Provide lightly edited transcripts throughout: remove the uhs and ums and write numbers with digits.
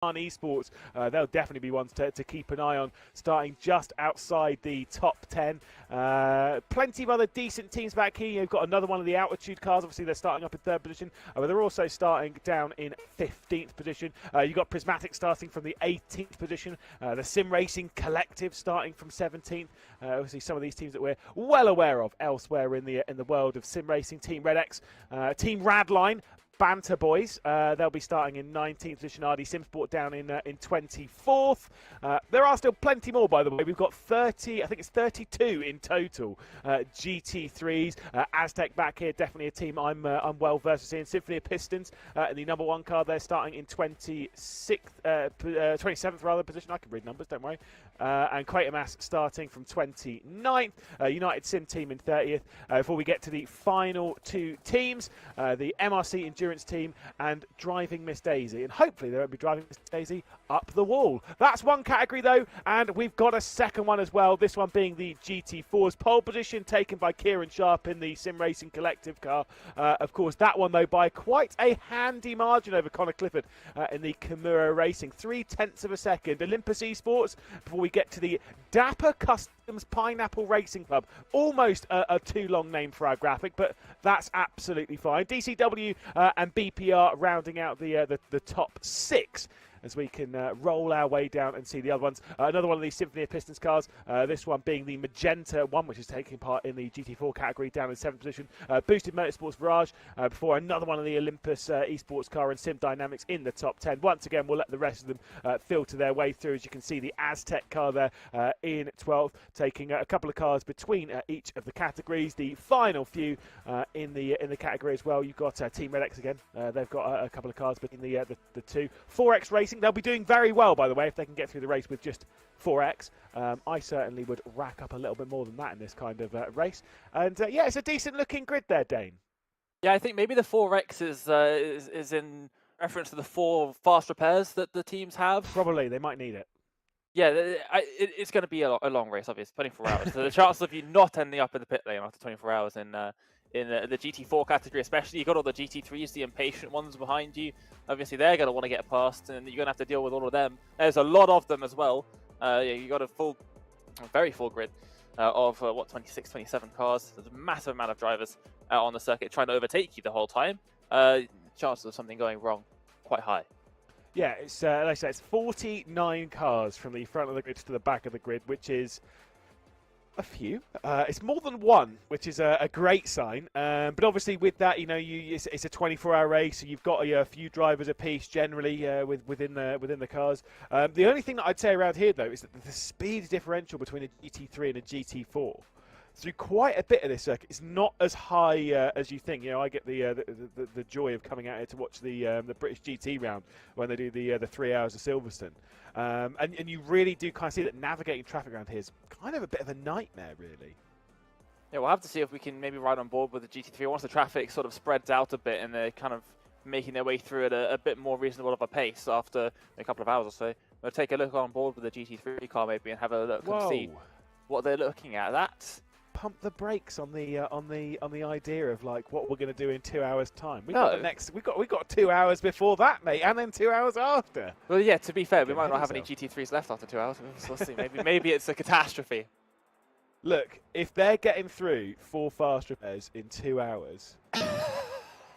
Esports, they'll definitely be ones to keep an eye on, starting just outside the top 10. Plenty of other decent teams back here. You've got another one of the altitude cars. Obviously, they're starting up in 3rd position, but they're also starting down in 15th position. You've got Prismatic starting from the 18th position. The Sim Racing Collective starting from 17th. Obviously, some of these teams that we're well aware of elsewhere in the world of sim racing. Team Red X, Team Radline, Banter Boys, they'll be starting in 19th position. RD Simsport down in 24th. There are still plenty more, by the way. We've got 30, I think it's 32 in total. GT3s, Aztec back here, definitely a team I'm well versed in. Symphony of Pistons in the number 1 car, they're starting in 27th rather position. I can read numbers, don't worry. And Quatermass starting from 29th. United Sim team in 30th. Before we get to the final 2 teams, the MRC Endurance team and Driving Miss Daisy, and hopefully they won't be driving Miss Daisy up the wall. That's one category though, and we've got a second one as well, this one being the GT4s. Pole position taken by Kieran Sharp in the Sim Racing Collective car. Of course, that one though by quite a handy margin over Connor Clifford in the Kimura Racing, 0.3 of a second. Olympus Esports, before we get to the Dapper Customs Pineapple Racing Club, almost a too long name for our graphic, but that's absolutely fine. DCW and BPR rounding out the top 6 as we can roll our way down and see the other ones. Another one of these Symphony of Pistons cars, this one being the Magenta one, which is taking part in the GT4 category, down in 7th position. Boosted Motorsports Virage, before another one of the Olympus Esports car and Sim Dynamics in the top 10. Once again, we'll let the rest of them filter their way through. As you can see, the Aztec car there in 12th, taking a couple of cars between each of the categories. The final few in the category as well, you've got Team Red X again. They've got a couple of cars between the 2. 4X Racing, they'll be doing very well, by the way, if they can get through the race with just 4X. I certainly would rack up a little bit more than that in this kind of race. And yeah, it's a decent looking grid there, Dane. Yeah, I think maybe the 4X is in reference to the 4 fast repairs that the teams have. Probably, they might need it. Yeah, it's going to be a long race, obviously, 24 hours. So the chances of you not ending up in the pit lane after 24 hours in the GT4 category, especially, you've got all the GT3s, the impatient ones behind you. Obviously, they're going to want to get past, and you're going to have to deal with all of them. There's a lot of them as well. You got a very full grid of 26, 27 cars. There's a massive amount of drivers out on the circuit trying to overtake you the whole time. Chances of something going wrong quite high. Yeah, it's like I say, it's 49 cars from the front of the grid to the back of the grid, which is a few. It's more than one, which is a great sign. But obviously, with that, it's a 24-hour race, so you've got a few drivers apiece generally within the cars. The only thing that I'd say around here, though, is that the speed differential between a GT3 and a GT4 through quite a bit of this circuit is not as high as you think. I get the joy of coming out here to watch the British GT round when they do the 3 hours of Silverstone, and you really do kind of see that navigating traffic around here is kind of a bit of a nightmare, really. Yeah, we'll have to see if we can maybe ride on board with the GT3 once the traffic sort of spreads out a bit and they're kind of making their way through at a bit more reasonable of a pace after a couple of hours or so. We'll take a look on board with the GT3 car maybe and have a look and see what they're looking at. That's pump the brakes on the idea of like what we're going to do in 2 hours time. We got 2 hours before that, mate, and then 2 hours after. Well, yeah. To be fair, we might not have any GT3s left after 2 hours. We'll see. Maybe it's a catastrophe. Look, if they're getting through 4 fast repairs in 2 hours,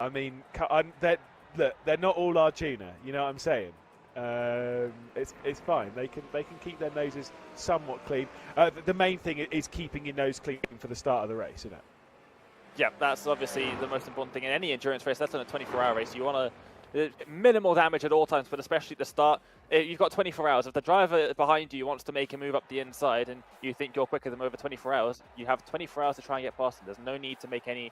I mean, they're not all Arjuna. You know what I'm saying? It's fine. They can keep their noses somewhat clean. The main thing is keeping your nose clean for the start of the race, isn't it? Yeah, that's obviously the most important thing in any endurance race. That's on a 24-hour race. You want minimal damage at all times, but especially at the start. You've got 24 hours. If the driver behind you wants to make a move up the inside and you think you're quicker than them over 24 hours, you have 24 hours to try and get past them. There's no need to make any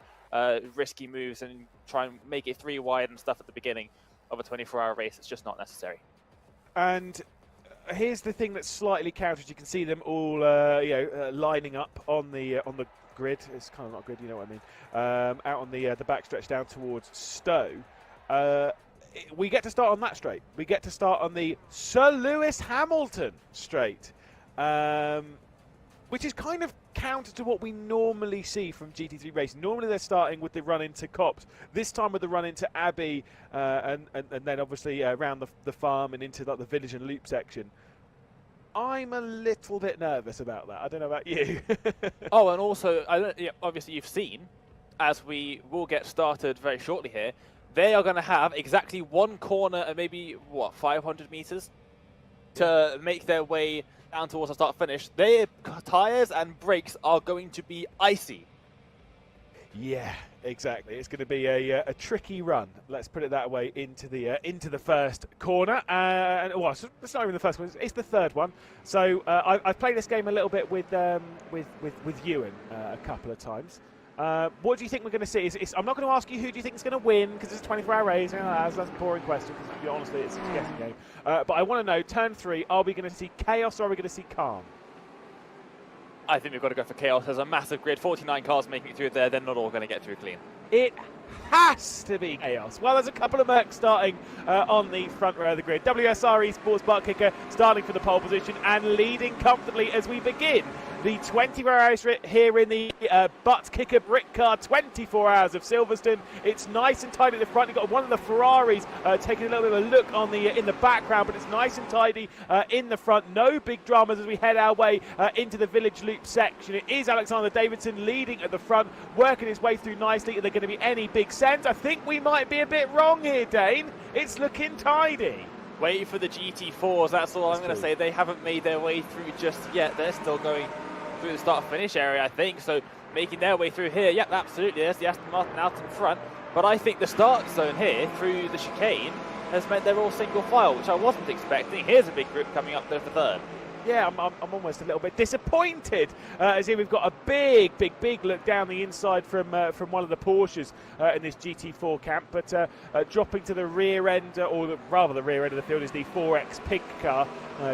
risky moves and try and make it 3 wide and stuff at the beginning of a 24-hour race. It's just not necessary. And here's the thing that's slightly countered. You can see them all, lining up on the grid. It's kind of not grid, you know what I mean. Out on the backstretch down towards Stowe. We get to start on that straight. We get to start on the Sir Lewis Hamilton straight. which is kind of counter to what we normally see from GT3 racing. Normally they're starting with the run into Copse. This time with the run into Abbey, and then obviously around the farm and into like the village and loop section. I'm a little bit nervous about that. I don't know about you. Oh, and also, obviously you've seen, as we will get started very shortly here, they are going to have exactly one corner and maybe, what, 500 meters to make their way down towards the start-finish. Their tyres and brakes are going to be icy. Yeah, exactly. It's going to be a tricky run. Let's put it that way into the first corner. And well, it's not even the first one. It's the third one. So I've played this game a little bit with Ewan a couple of times. What do you think we're going to see? I'm not going to ask you who do you think is going to win because it's a 24-hour race. That's a boring question because honestly, it's a guessing game. But I want to know, turn 3, are we going to see chaos or are we going to see calm? I think we've got to go for chaos. There's a massive grid, 49 cars making it through there. They're not all going to get through clean. It has to be chaos. Well, there's a couple of Mercs starting on the front row of the grid. WSR Esports Buttkicker starting for the pole position and leading comfortably as we begin the 24 hours here in the Buttkicker Britcar 24 hours of Silverstone. It's nice and tidy at the front. You've got one of the Ferraris taking a little bit of a look on in the background, but it's nice and tidy in the front. No big dramas as we head our way into the village loop section. It is Alexander Davidson leading at the front, working his way through nicely. Are there going to be any big sends? I think we might be a bit wrong here, Dane. It's looking tidy. Wait for the GT4s, that's all I'm going to say. They haven't made their way through just yet. They're still going through the start-finish area, I think, so making their way through here. Yep, absolutely, there's the Aston Martin out in front. But I think the start zone here, through the chicane, has meant they're all single file, which I wasn't expecting. Here's a big group coming up there for third. Yeah, I'm almost a little bit disappointed as here we've got a big look down the inside from one of the Porsches in this GT4 camp, but dropping to the rear end, or rather the rear end of the field, is the 4X pig car,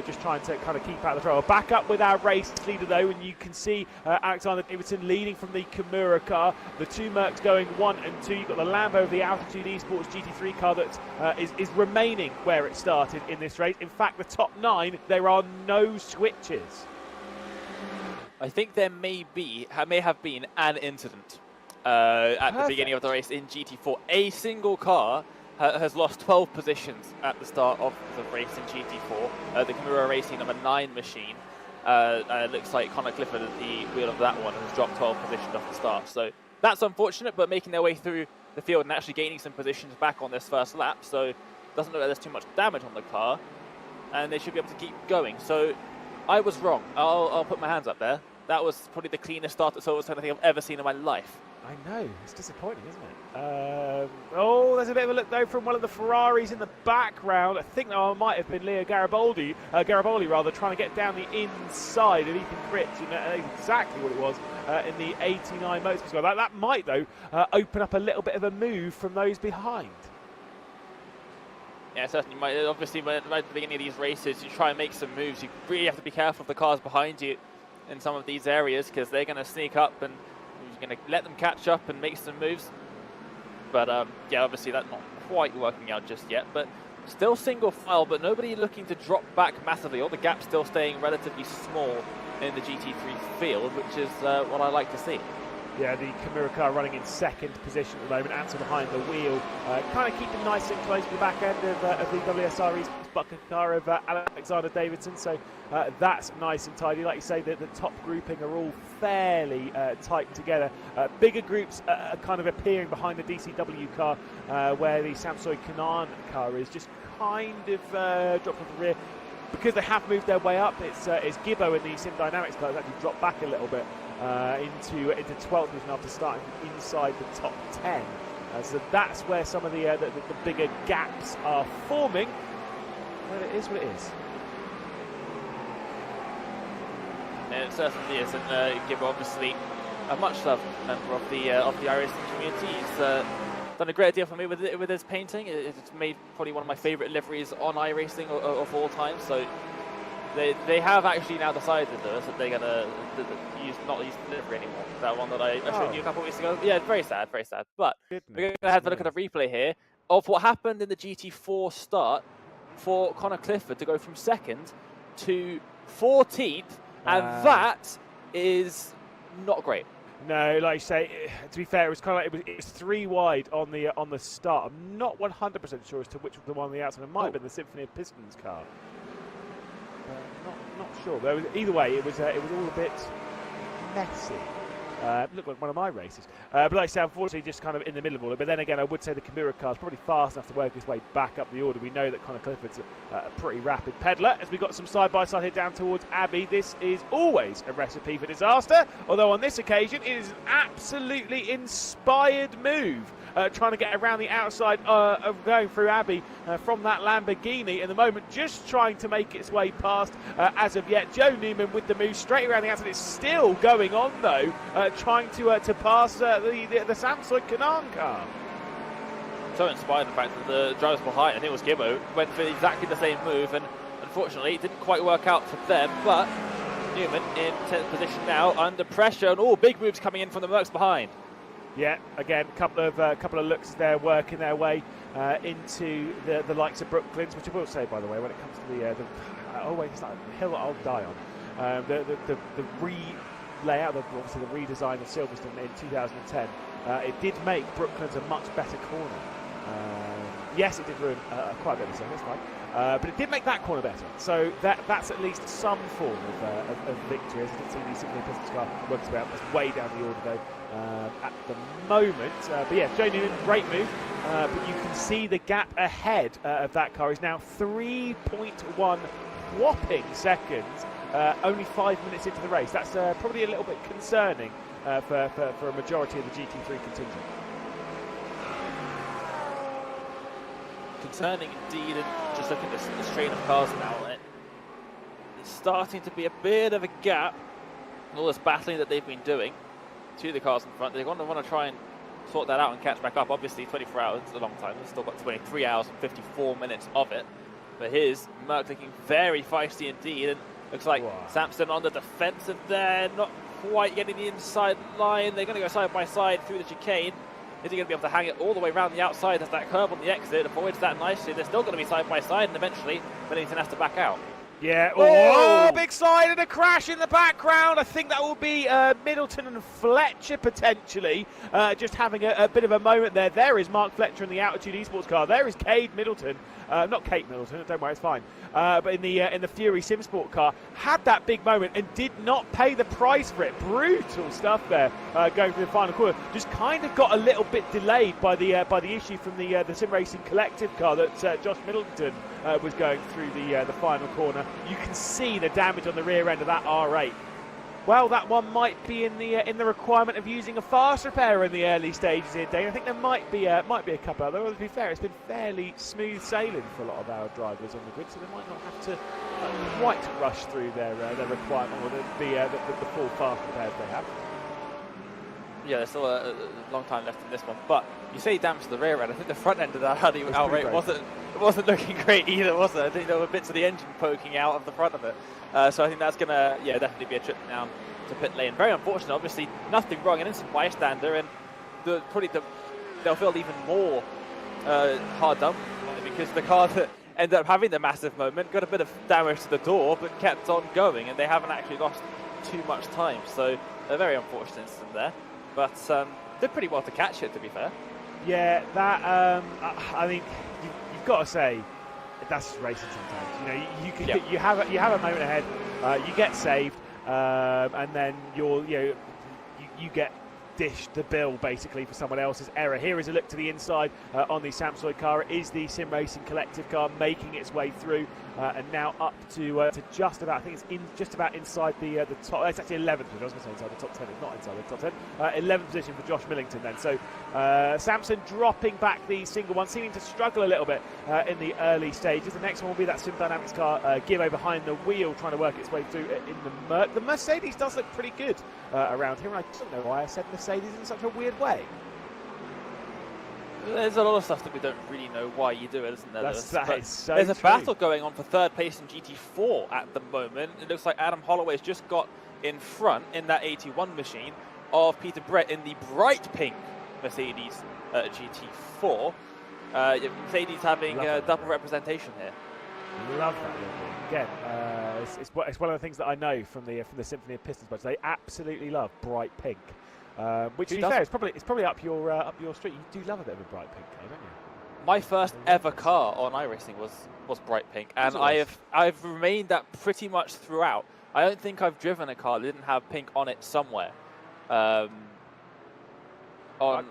just trying to kind of keep out the trouble. Back up with our race leader though, and you can see Alexander Davidson leading from the Kimura car. The two Mercs going 1 and 2. You've got the Lambo of the Altitude Esports GT3 car that is remaining where it started in this race. In fact, the top 9, there are no switches. I think there may have been an incident at the beginning of the race in GT4. A single car has lost 12 positions at the start of the race in GT4. The Kimura Racing number 9 machine. It looks like Connor Clifford at the wheel of that one has dropped 12 positions off the start. So that's unfortunate, but making their way through the field and actually gaining some positions back on this first lap. So it doesn't look like there's too much damage on the car, and they should be able to keep going. So I was wrong. I'll put my hands up there. That was probably the cleanest start at Silverstone I think I've ever seen in my life. I know, it's disappointing, isn't it? Oh, there's a bit of a look though from one of the Ferraris in the background. I think that might have been Leo Garibaldi rather, trying to get down the inside of Ethan Critch. You know exactly what it was in the 89 motorsport squad. That might though open up a little bit of a move from those behind. Yeah, certainly. Obviously, right at the beginning of these races, you try and make some moves. You really have to be careful of the cars behind you in some of these areas because they're going to sneak up and you're going to let them catch up and make some moves. But yeah, obviously that's not quite working out just yet. But still single file, but nobody looking to drop back massively. All the gaps still staying relatively small in the GT3 field, which is what I like to see. Yeah, the Kimura car running in second position at the moment, Ansel behind the wheel, kind of keeping nice and close to the back end of the WSR Esports Buttkicker car of Alexander Davidson, so that's nice and tidy. Like you say, the top grouping are all fairly tight together. Bigger groups are kind of appearing behind the DCW car, where the Samsung Kanan car is just kind of dropped off the rear. Because they have moved their way up, it's Gibbo in the Sim Dynamics car has actually dropped back a little bit into 12th position after starting inside the top 10. So that's where some of the bigger gaps are forming. Well, it is what it is. It certainly is, and Gibbo obviously a much loved member of the iRacing community. He's done a great deal for me with his painting. It's made probably one of my favourite liveries on iRacing of all time. So they have actually now decided though that they're gonna not use the livery anymore. That one that I showed you a couple of weeks ago. Yeah, very sad, very sad. But we're going to have a look at a replay here of what happened in the GT4 start for Connor Clifford to go from second to 14th, and that is not great. No, like you say, to be fair, it was kind of like it was 3 wide on the start. I'm not 100% sure as to which was the one on the outside. It might have been the Symphony of Pistons car. Not sure. But either way, it was all a bit messy. Looked like one of my races. But like I say, unfortunately, just kind of in the middle of all of it. But then again, I would say the Kimura car is probably fast enough to work his way back up the order. We know that Connor Clifford's a pretty rapid peddler. As we got some side-by-side here down towards Abbey, this is always a recipe for disaster. Although on this occasion, it is an absolutely inspired move. Trying to get around the outside of going through Abbey from that Lamborghini in the moment, just trying to make its way past as of yet. Joe Newman with the move straight around the outside. It's still going on though, trying to pass the Samsung Canaan car. So inspired the fact that the drivers behind, and it was Gibbo, went for exactly the same move, and unfortunately it didn't quite work out for them, but Newman in 10th position now, under pressure, and all big moves coming in from the Mercs behind. Yeah, again, a couple of looks there working their way into the likes of Brooklands, which I will say, by the way, when it comes to it's like a hill that I'll die on. The layout, obviously the redesign of Silverstone in 2010, it did make Brooklands a much better corner. Yes, it did ruin quite a bit of the that's fine. But it did make that corner better. So that's at least some form of victory. As you can see, the Symphony Pistons car works about. It's way down the order though at the moment. But yeah, Joe Newman, great move. But you can see the gap ahead of that car is now 3.1 whopping seconds. Only 5 minutes into the race. That's probably a little bit concerning for a majority of the GT3 contingent. Concerning indeed, and just looking at the strain of cars now, it's starting to be a bit of a gap in all this battling that they've been doing to the cars in front. They're going to want to try and sort that out and catch back up. Obviously 24 hours is a long time. They've still got 23 hours and 54 minutes of it. But here's Merck looking very feisty indeed, and looks like Samson on the defensive there, not quite getting the inside line. They're going to go side by side through the chicane. Is he going to be able to hang it all the way around the outside as that curve on the exit avoids that nicely? They're still going to be side by side, and eventually Millington has to back out. Yeah, oh, big slide and a crash in the background. I think that will be Middleton and Fletcher potentially just having a bit of a moment there. There is Mark Fletcher in the Altitude Esports car. There is Cade Middleton, not Kate Middleton, don't worry, it's fine. But in the Fury Simsport car, had that big moment and did not pay the price for it. Brutal stuff there going through the final quarter. Just kind of got a little bit delayed by the issue from the Sim Racing Collective car that Josh Middleton was going through the final corner. You can see the damage on the rear end of that R8. Well, that one might be in the requirement of using a fast repair in the early stages here, Dane. I think there might be a couple other. Well, to be fair, it's been fairly smooth sailing for a lot of our drivers on the grid, so they might not have to quite rush through their requirement or the full fast repairs they have. Yeah, there's still a long time left in this one, but you say damage to the rear end. I think the front end of that outright wasn't looking great either, was it? I think there were bits of the engine poking out of the front of it. So I think that's going to definitely be a trip down to pit lane. Very unfortunate, obviously nothing wrong, an innocent bystander, and they'll feel even more hard done because the car that ended up having the massive moment got a bit of damage to the door but kept on going, and they haven't actually lost too much time. So a very unfortunate incident there. But did pretty well to catch it, to be fair. Yeah, that I mean, you've got to say that's just racing sometimes. You know, you have a moment ahead, you get saved, and then you get dished the bill basically for someone else's error. Here is a look to the inside on the Samsung car. It is the Sim Racing Collective car making its way through and now up to just about, I think it's just about inside the top. It's actually 11th position. I was going to say inside the top 10. It's not inside the top 10. 11th position for Josh Millington then. So Samson dropping back the single one, seeming to struggle a little bit in the early stages. The next one will be that Sim Dynamics car, Gibbo behind the wheel, trying to work its way through in the Merc. The Mercedes does look pretty good around here, and I don't know why I said Mercedes in such a weird way. There's a lot of stuff that we don't really know why you do it, isn't there? That is so There's a true. battle going on for third place in GT4 at the moment. It looks like Adam Holloway's just got in front in that 81 machine of Peter Brett in the bright pink Mercedes GT4. Mercedes having double representation here. Love that logo. Again, it's one of the things that I know from the Symphony of Pistons budget. They absolutely love bright pink, which, to be fair, it's probably up your street. You do love a bit of a bright pink colour, don't you? My first ever car on iRacing was bright pink, and I've remained that pretty much throughout. I don't think I've driven a car that didn't have pink on it somewhere. On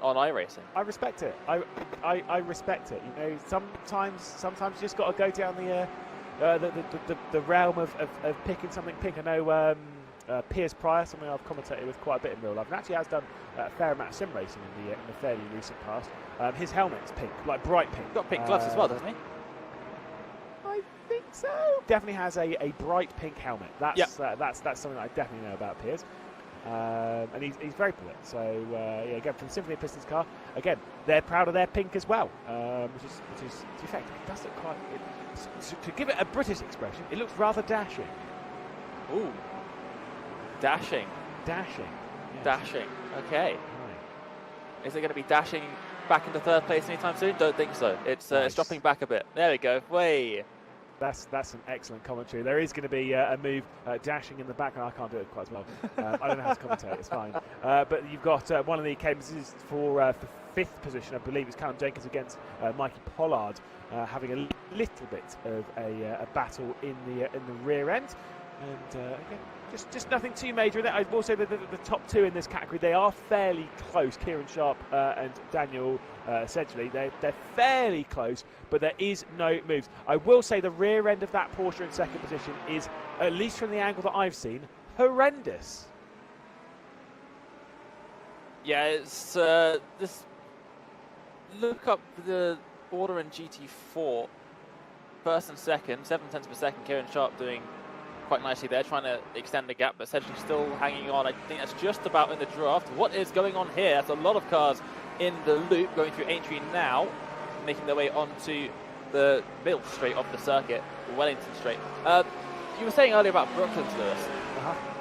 iRacing. I respect it. I respect it. You know, sometimes you just got to go down the realm of picking something pink. I know Piers Pryor, something I've commentated with quite a bit in real life, and actually has done a fair amount of sim racing in the fairly recent past. His helmet's pink, like bright pink. He's got pink gloves as well, doesn't he? I think so. Definitely has a bright pink helmet. That's something that I definitely know about Piers. And he's very good. So yeah, again, from Symphony of Pistons car, again, they're proud of their pink as well, which is to be fair, it does look quite. To give it a British expression, it looks rather dashing. Ooh, dashing. Yes. Dashing. Okay. Right. Is it going to be dashing back into third place anytime soon? Don't think so. It's Nice. it's dropping back a bit. There we go. Way. That's an excellent commentary. There is going to be a move dashing in the background. I can't do it quite as well. I don't know how to commentate. It's fine. But you've got one of the cadence for fifth position. I believe it's Callum Jenkins against Mikey Pollard, having a little bit of a battle in the rear end. And again, just nothing too major in that. I will say that the top two in this category, they are fairly close. Kieran Sharp and Daniel essentially, they're fairly close, but there is no moves. I will say the rear end of that Porsche in second position is, at least from the angle that I've seen, horrendous. Yeah, it's this. Look up the order in GT4. First and second, 7/10 per second. Kieran Sharp doing quite nicely there, trying to extend the gap, but essentially still hanging on. I think that's just about in the draft. What is going on here? That's a lot of cars in the loop going through Aintree now, making their way onto the middle straight of the circuit, Wellington Straight. You were saying earlier about Brooklands, Lewis.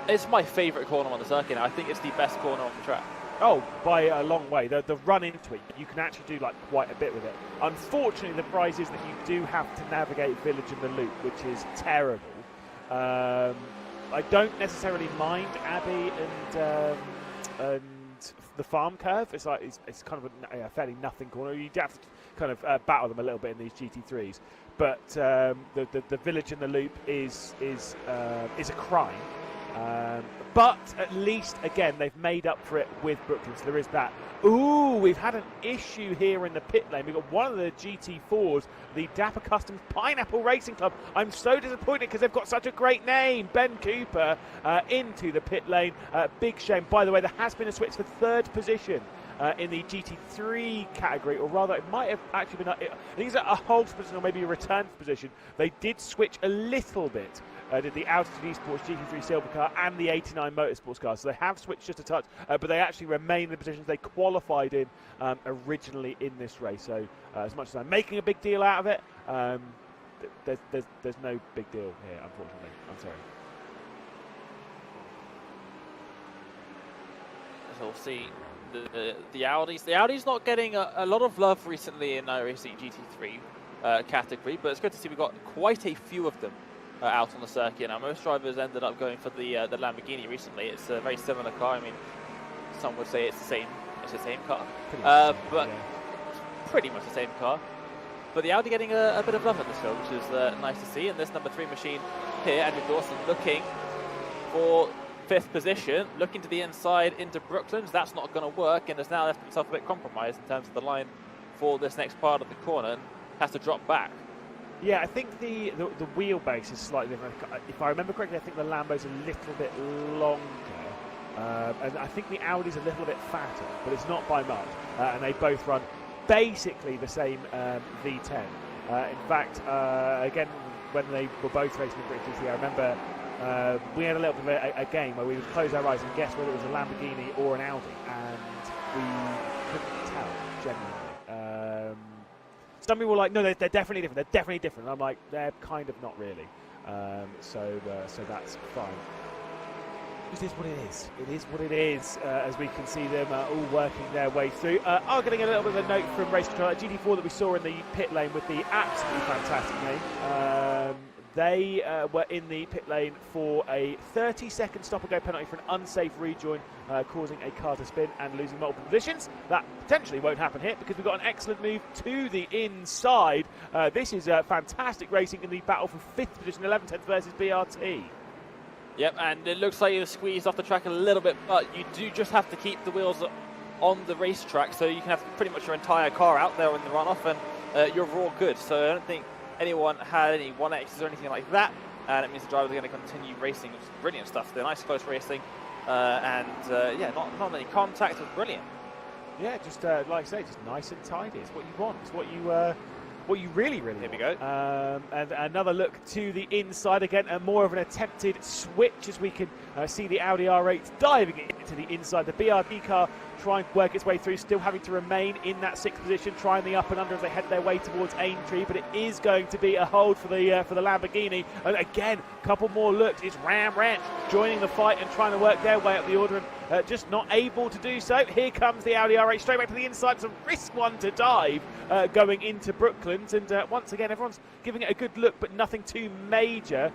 It's my favourite corner on the circuit. I think it's the best corner on the track. Oh, by a long way. The run into it, you can actually do like quite a bit with it. Unfortunately, the prize is that you do have to navigate Village in the loop, which is terrible. I don't necessarily mind Abbey and the farm curve. It's like it's kind of a fairly nothing corner. You have to kind of battle them a little bit in these GT3s, but the Village in the loop is a crime. But at least, again, they've made up for it with Brooklyn, so there is that. Ooh, we've had an issue here in the pit lane. We've got one of the GT4s, the Dapper Customs Pineapple Racing Club. I'm so disappointed because they've got such a great name. Ben Cooper into the pit lane. Big shame. By the way, there has been a switch for third position in the GT3 category, or rather, it might have actually been, I think it's a hold position or maybe a return position. They did switch a little bit. Did the Altitude Esports GT3 Silver car and the 89 Motorsports car. So they have switched just a touch, but they actually remain in the positions they qualified in originally in this race. So as much as I'm making a big deal out of it, there's no big deal here, unfortunately. I'm sorry. So we'll see the Audis. The Audi's not getting a lot of love recently in iRacing GT3 category, but it's good to see we've got quite a few of them out on the circuit. Now, most drivers ended up going for the Lamborghini recently. It's a very similar car. I mean, some would say it's the same car, but pretty much the same car. But the Audi getting a bit of love at this field, which is nice to see. And this number 3 machine here, Andrew Dawson, looking for 5th position, looking to the inside into Brooklands. That's not going to work, and has now left himself a bit compromised in terms of the line for this next part of the corner, and has to drop back. Yeah, I think the wheelbase is slightly different. If I remember correctly, I think the Lambo's a little bit longer, and I think the Audi's a little bit fatter, but it's not by much. And they both run basically the same V10. In fact, again, when they were both racing in British GT, I remember we had a little bit of a game where we would close our eyes and guess whether it was a Lamborghini or an Audi, and we couldn't tell, genuinely. Some people were like, no, they're definitely different. They're definitely different. And I'm like, they're kind of not really. So that's fine. It is what it is. It is what it is, as we can see them all working their way through. Are getting a little bit of a note from race control. GT4 that we saw in the pit lane with the absolutely fantastic name. They were in the pit lane for a 30-second stop-and-go penalty for an unsafe rejoin, causing a car to spin and losing multiple positions. That potentially won't happen here because we've got an excellent move to the inside. This is fantastic racing in the battle for 5th position, 11/10 versus BRT. Yep, and it looks like you've squeezed off the track a little bit, but you do just have to keep the wheels on the racetrack, so you can have pretty much your entire car out there in the runoff, and you're all good. So I don't think anyone had any 1Xs or anything like that, and it means the drivers are going to continue racing, which is brilliant stuff. They're nice close racing, yeah, not many contacts, it was brilliant. Yeah, just like I say, just nice and tidy. It's what you want. It's what you really Here want. we go. And another look to the inside again, and more of an attempted switch as we can see the Audi R8 diving into the inside. The BRD car trying to work its way through, still having to remain in that 6th position, trying the up and under as they head their way towards Aintree, but it is going to be a hold for the Lamborghini. And again, a couple more looks. It's Ram Ranch joining the fight and trying to work their way up the order, and just not able to do so. Here comes the Audi R8 straight back to the inside. It's a risk one to dive going into Brooklands, and once again everyone's giving it a good look, but nothing too major.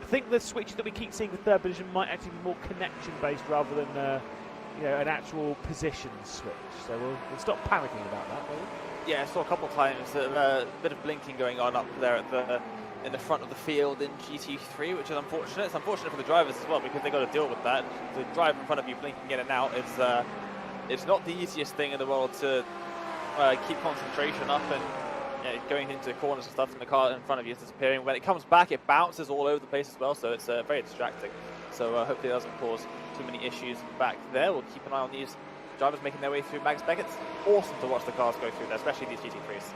I think the switches that we keep seeing with 3rd position might actually be more connection based rather than an actual position switch. So we'll stop panicking about that, will we? Yeah, I saw a couple of times a bit of blinking going on up there in the front of the field in GT3, which is unfortunate. It's unfortunate for the drivers as well because they've got to deal with that. The driver in front of you blinking in and out is it's not the easiest thing in the world to keep concentration up and going into corners and stuff, and the car in front of you is disappearing. When it comes back, it bounces all over the place as well, so it's very distracting. So hopefully it doesn't cause too many issues back there. We'll keep an eye on these drivers making their way through Max Beckett's. Awesome to watch the cars go through there, especially these GT3s.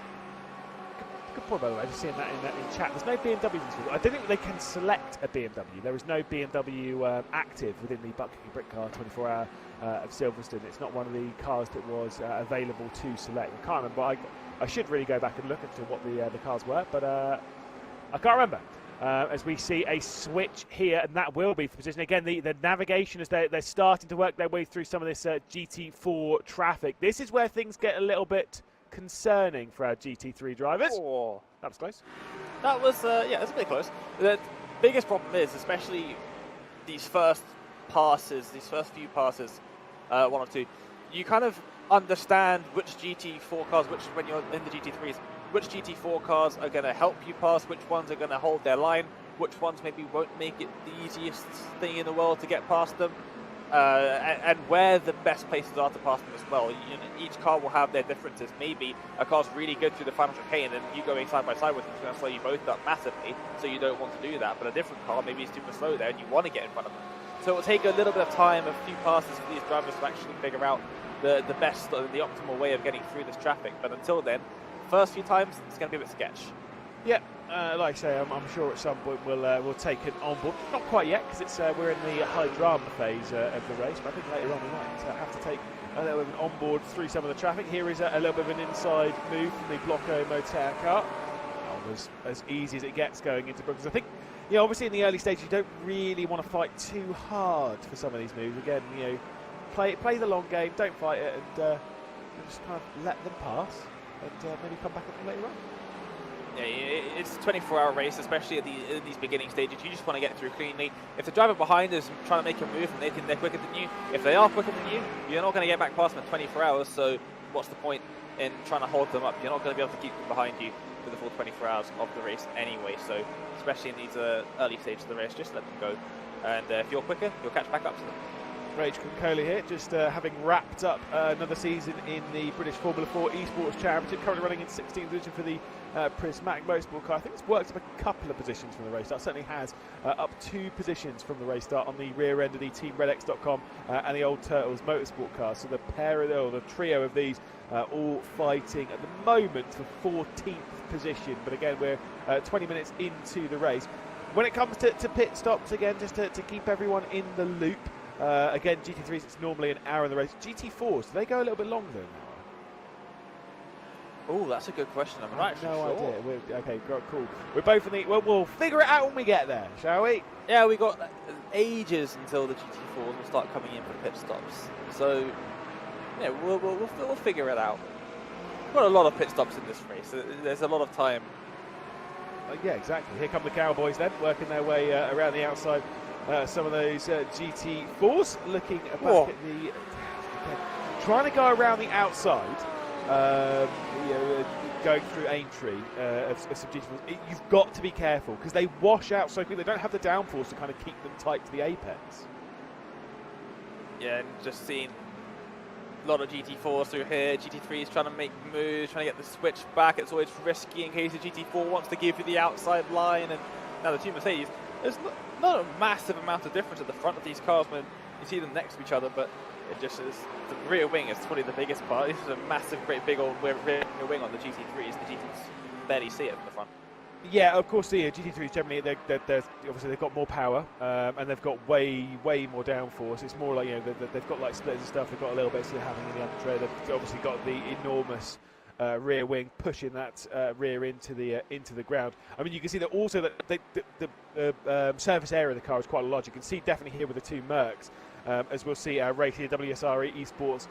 Good point, by the way. Just seeing that in chat. There's no BMWs in this field. I don't think they can select a BMW. There is no BMW active within the Buttkicker Britcar 24-hour of Silverstone. It's not one of the cars that was available to select. I can't remember. I should really go back and look into what the cars were, but I can't remember. As we see a switch here, and that will be for position. Again, the navigation as they're starting to work their way through some of this GT4 traffic. This is where things get a little bit concerning for our GT3 drivers. Oh, that was close. That was, yeah, it was a bit close. The biggest problem is, especially these first few passes, 1 or 2, you kind of understand which GT4 cars, when you're in the GT3s, which GT4 cars are going to help you pass, which ones are going to hold their line, which ones maybe won't make it the easiest thing in the world to get past them, and where the best places are to pass them as well. Each car will have their differences. Maybe a car's really good through the final chicane and you going side by side with them is going to slow you both up massively, so you don't want to do that. But a different car maybe is super slow there and you want to get in front of them. So it will take a little bit of time, a few passes for these drivers to actually figure out the best, the optimal way of getting through this traffic. But until then, first few times, it's going to be a bit sketch. Yeah, like I say, I'm sure at some point we'll take it on board. Not quite yet, because we're in the high drama phase of the race, but I think later on we might have to take a little bit of an onboard through some of the traffic. Here is a little bit of an inside move from the Blocko Motor car. As easy as it gets going into Brooklands. I think, obviously in the early stages you don't really want to fight too hard for some of these moves. Again, play the long game, don't fight it, and just kind of let them pass, and maybe come back at them later on. Yeah, it's a 24-hour race, especially at these beginning stages. You just want to get through cleanly. If the driver behind is trying to make a move and they think they're quicker than you, if they are quicker than you, you're not going to get back past them in 24 hours, so what's the point in trying to hold them up? You're not going to be able to keep them behind you for the full 24 hours of the race anyway, so especially in these early stages of the race, just let them go. And if you're quicker, you'll catch back up to them. Rage Concoli here, just having wrapped up another season in the British Formula 4 Esports Championship, currently running in 16th position for the Prismatic Motorsport car. I think it's worked up a couple of positions from the race start. Certainly has up 2 positions from the race start on the rear end of the TeamRedX.com and the Old Turtles Motorsport car. So the trio of these all fighting at the moment for 14th position. But again, we're 20 minutes into the race. When it comes to pit stops, again, just to keep everyone in the loop. Again, GT3s, it's normally an hour in the race. GT4s, do they go a little bit longer now? Oh, that's a good question. I'm not actually no sure. idea. Okay, cool. We're both in the... Well, we'll figure it out when we get there, shall we? Yeah, we got ages until the GT4s will start coming in for pit stops. So, yeah, we'll figure it out. We've got a lot of pit stops in this race. There's a lot of time. Yeah, exactly. Here come the Cowboys then, working their way around the outside. Some of those GT4s looking back at the... trying to go around the outside, going through Aintree of some GT4s. You've got to be careful because they wash out so quickly. They don't have the downforce to kind of keep them tight to the apex. Yeah, and just seeing a lot of GT4s through here. GT3s trying to make moves, trying to get the switch back. It's always risky in case the GT4 wants to give you the outside line. And now the two Mercedes, there's not a massive amount of difference at the front of these cars when you see them next to each other, but it just is, the rear wing is probably the biggest part. This is a massive, great big old rear wing on the GT3s. The GTs barely see it from the front. Yeah, of course, the GT3s generally, they're obviously they've got more power and they've got way more downforce. It's more like, they've got like splitters and stuff. They've got a little bit of having in the undertray. They've obviously got the enormous rear wing pushing that rear into the ground. I mean, you can see that also that the surface area of the car is quite large. You can see definitely here with the two Mercs, as we'll see racing the WSR Esports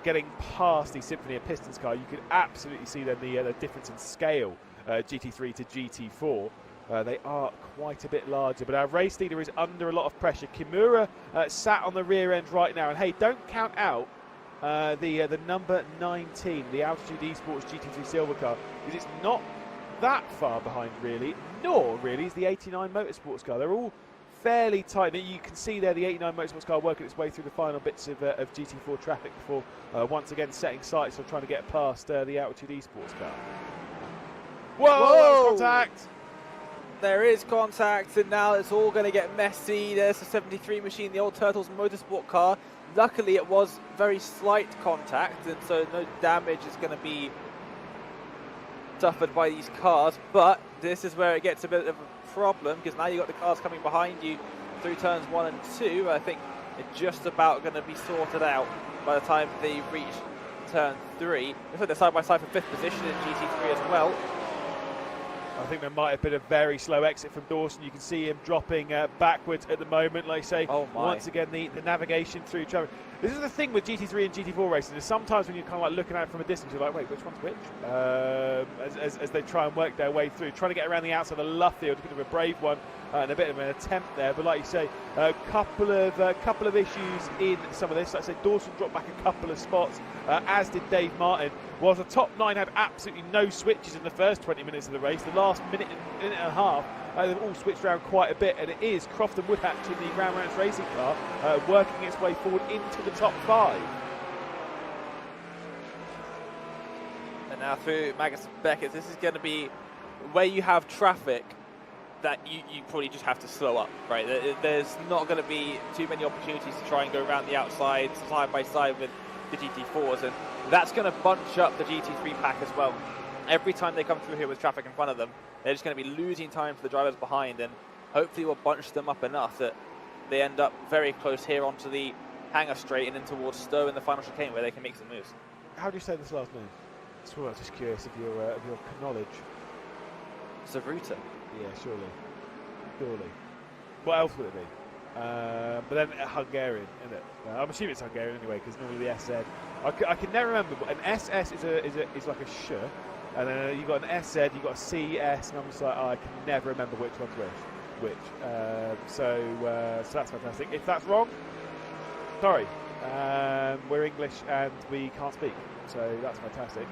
getting past the Symphony of Pistons car. You could absolutely see then the difference in scale. GT3 to GT4. They are quite a bit larger, but our race leader is under a lot of pressure. Kimura sat on the rear end right now, and hey, don't count out the number 19, the Altitude Esports GT3 Silver car, because it's not that far behind really, nor really is the 89 Motorsports car. They're all fairly tight. You can see there the 89 Motorsports car working its way through the final bits of GT4 traffic before once again setting sights on trying to get past the Altitude Esports car. Whoa! Contact! There is contact, and now it's all going to get messy. There's the 73 machine, the old Turtles Motorsport car. Luckily, it was very slight contact, and so no damage is going to be suffered by these cars. But this is where it gets a bit of a problem, because now you've got the cars coming behind you through turns 1 and 2. I think it's just about going to be sorted out by the time they reach turn 3. Looks like they're side-by-side for 5th position in GT3 as well. I think there might have been a very slow exit from Dawson. You can see him dropping backwards at the moment. Like I say, once again, the navigation through traffic. This is the thing with GT3 and GT4 racing, is sometimes when you're kind of like looking at it from a distance, you're like, wait, which one's which? As they try and work their way through, trying to get around the outside of Luffield, a bit of a brave one and a bit of an attempt there. But like you say, a couple of issues in some of this. Like I said, Dawson dropped back a couple of spots, as did Dave Martin. Whilst the top 9 had absolutely no switches in the first 20 minutes of the race, the last minute and a half, they've all switched around quite a bit, and it is Crofton Woodhatch in the Grand Ranch Racing car working its way forward into the top 5. And now through Magnus Beckett, this is going to be where you have traffic that you probably just have to slow up, right? There's not going to be too many opportunities to try and go around the outside side by side with the GT4s, and that's going to bunch up the GT3 pack as well. Every time they come through here with traffic in front of them, they're just going to be losing time for the drivers behind, and hopefully we'll bunch them up enough that they end up very close here onto the hangar straight and then towards Stowe in the final chicane where they can make some moves. How do you say this last name? I'm just curious of your knowledge. Zavruta. Yeah, surely. What else would it be? But then Hungarian, isn't it? I'm assuming it's Hungarian anyway, because normally the SZ. I can never remember, but an SS is like a sh, and then you got an SZ, you got a CS, and I'm just like, I can never remember which one's which. So that's fantastic. If that's wrong, sorry. We're English and we can't speak, so that's fantastic.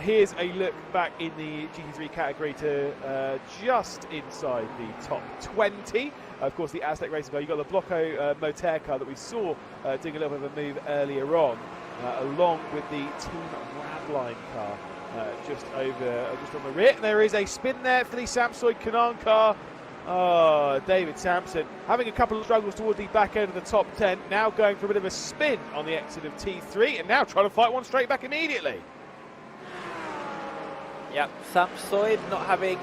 Here's a look back in the GT3 category to just inside the top 20. Of course, the Aztec Racing car. You've got the Blocco Motor car that we saw doing a little bit of a move earlier on, along with the Team Radline car just on the rear. And there is a spin there for the Samsoid Canaan car. Oh, David Sampson having a couple of struggles towards the back end of the top 10. Now going for a bit of a spin on the exit of T3, and now trying to fight one straight back immediately. Yep, Samsoid not having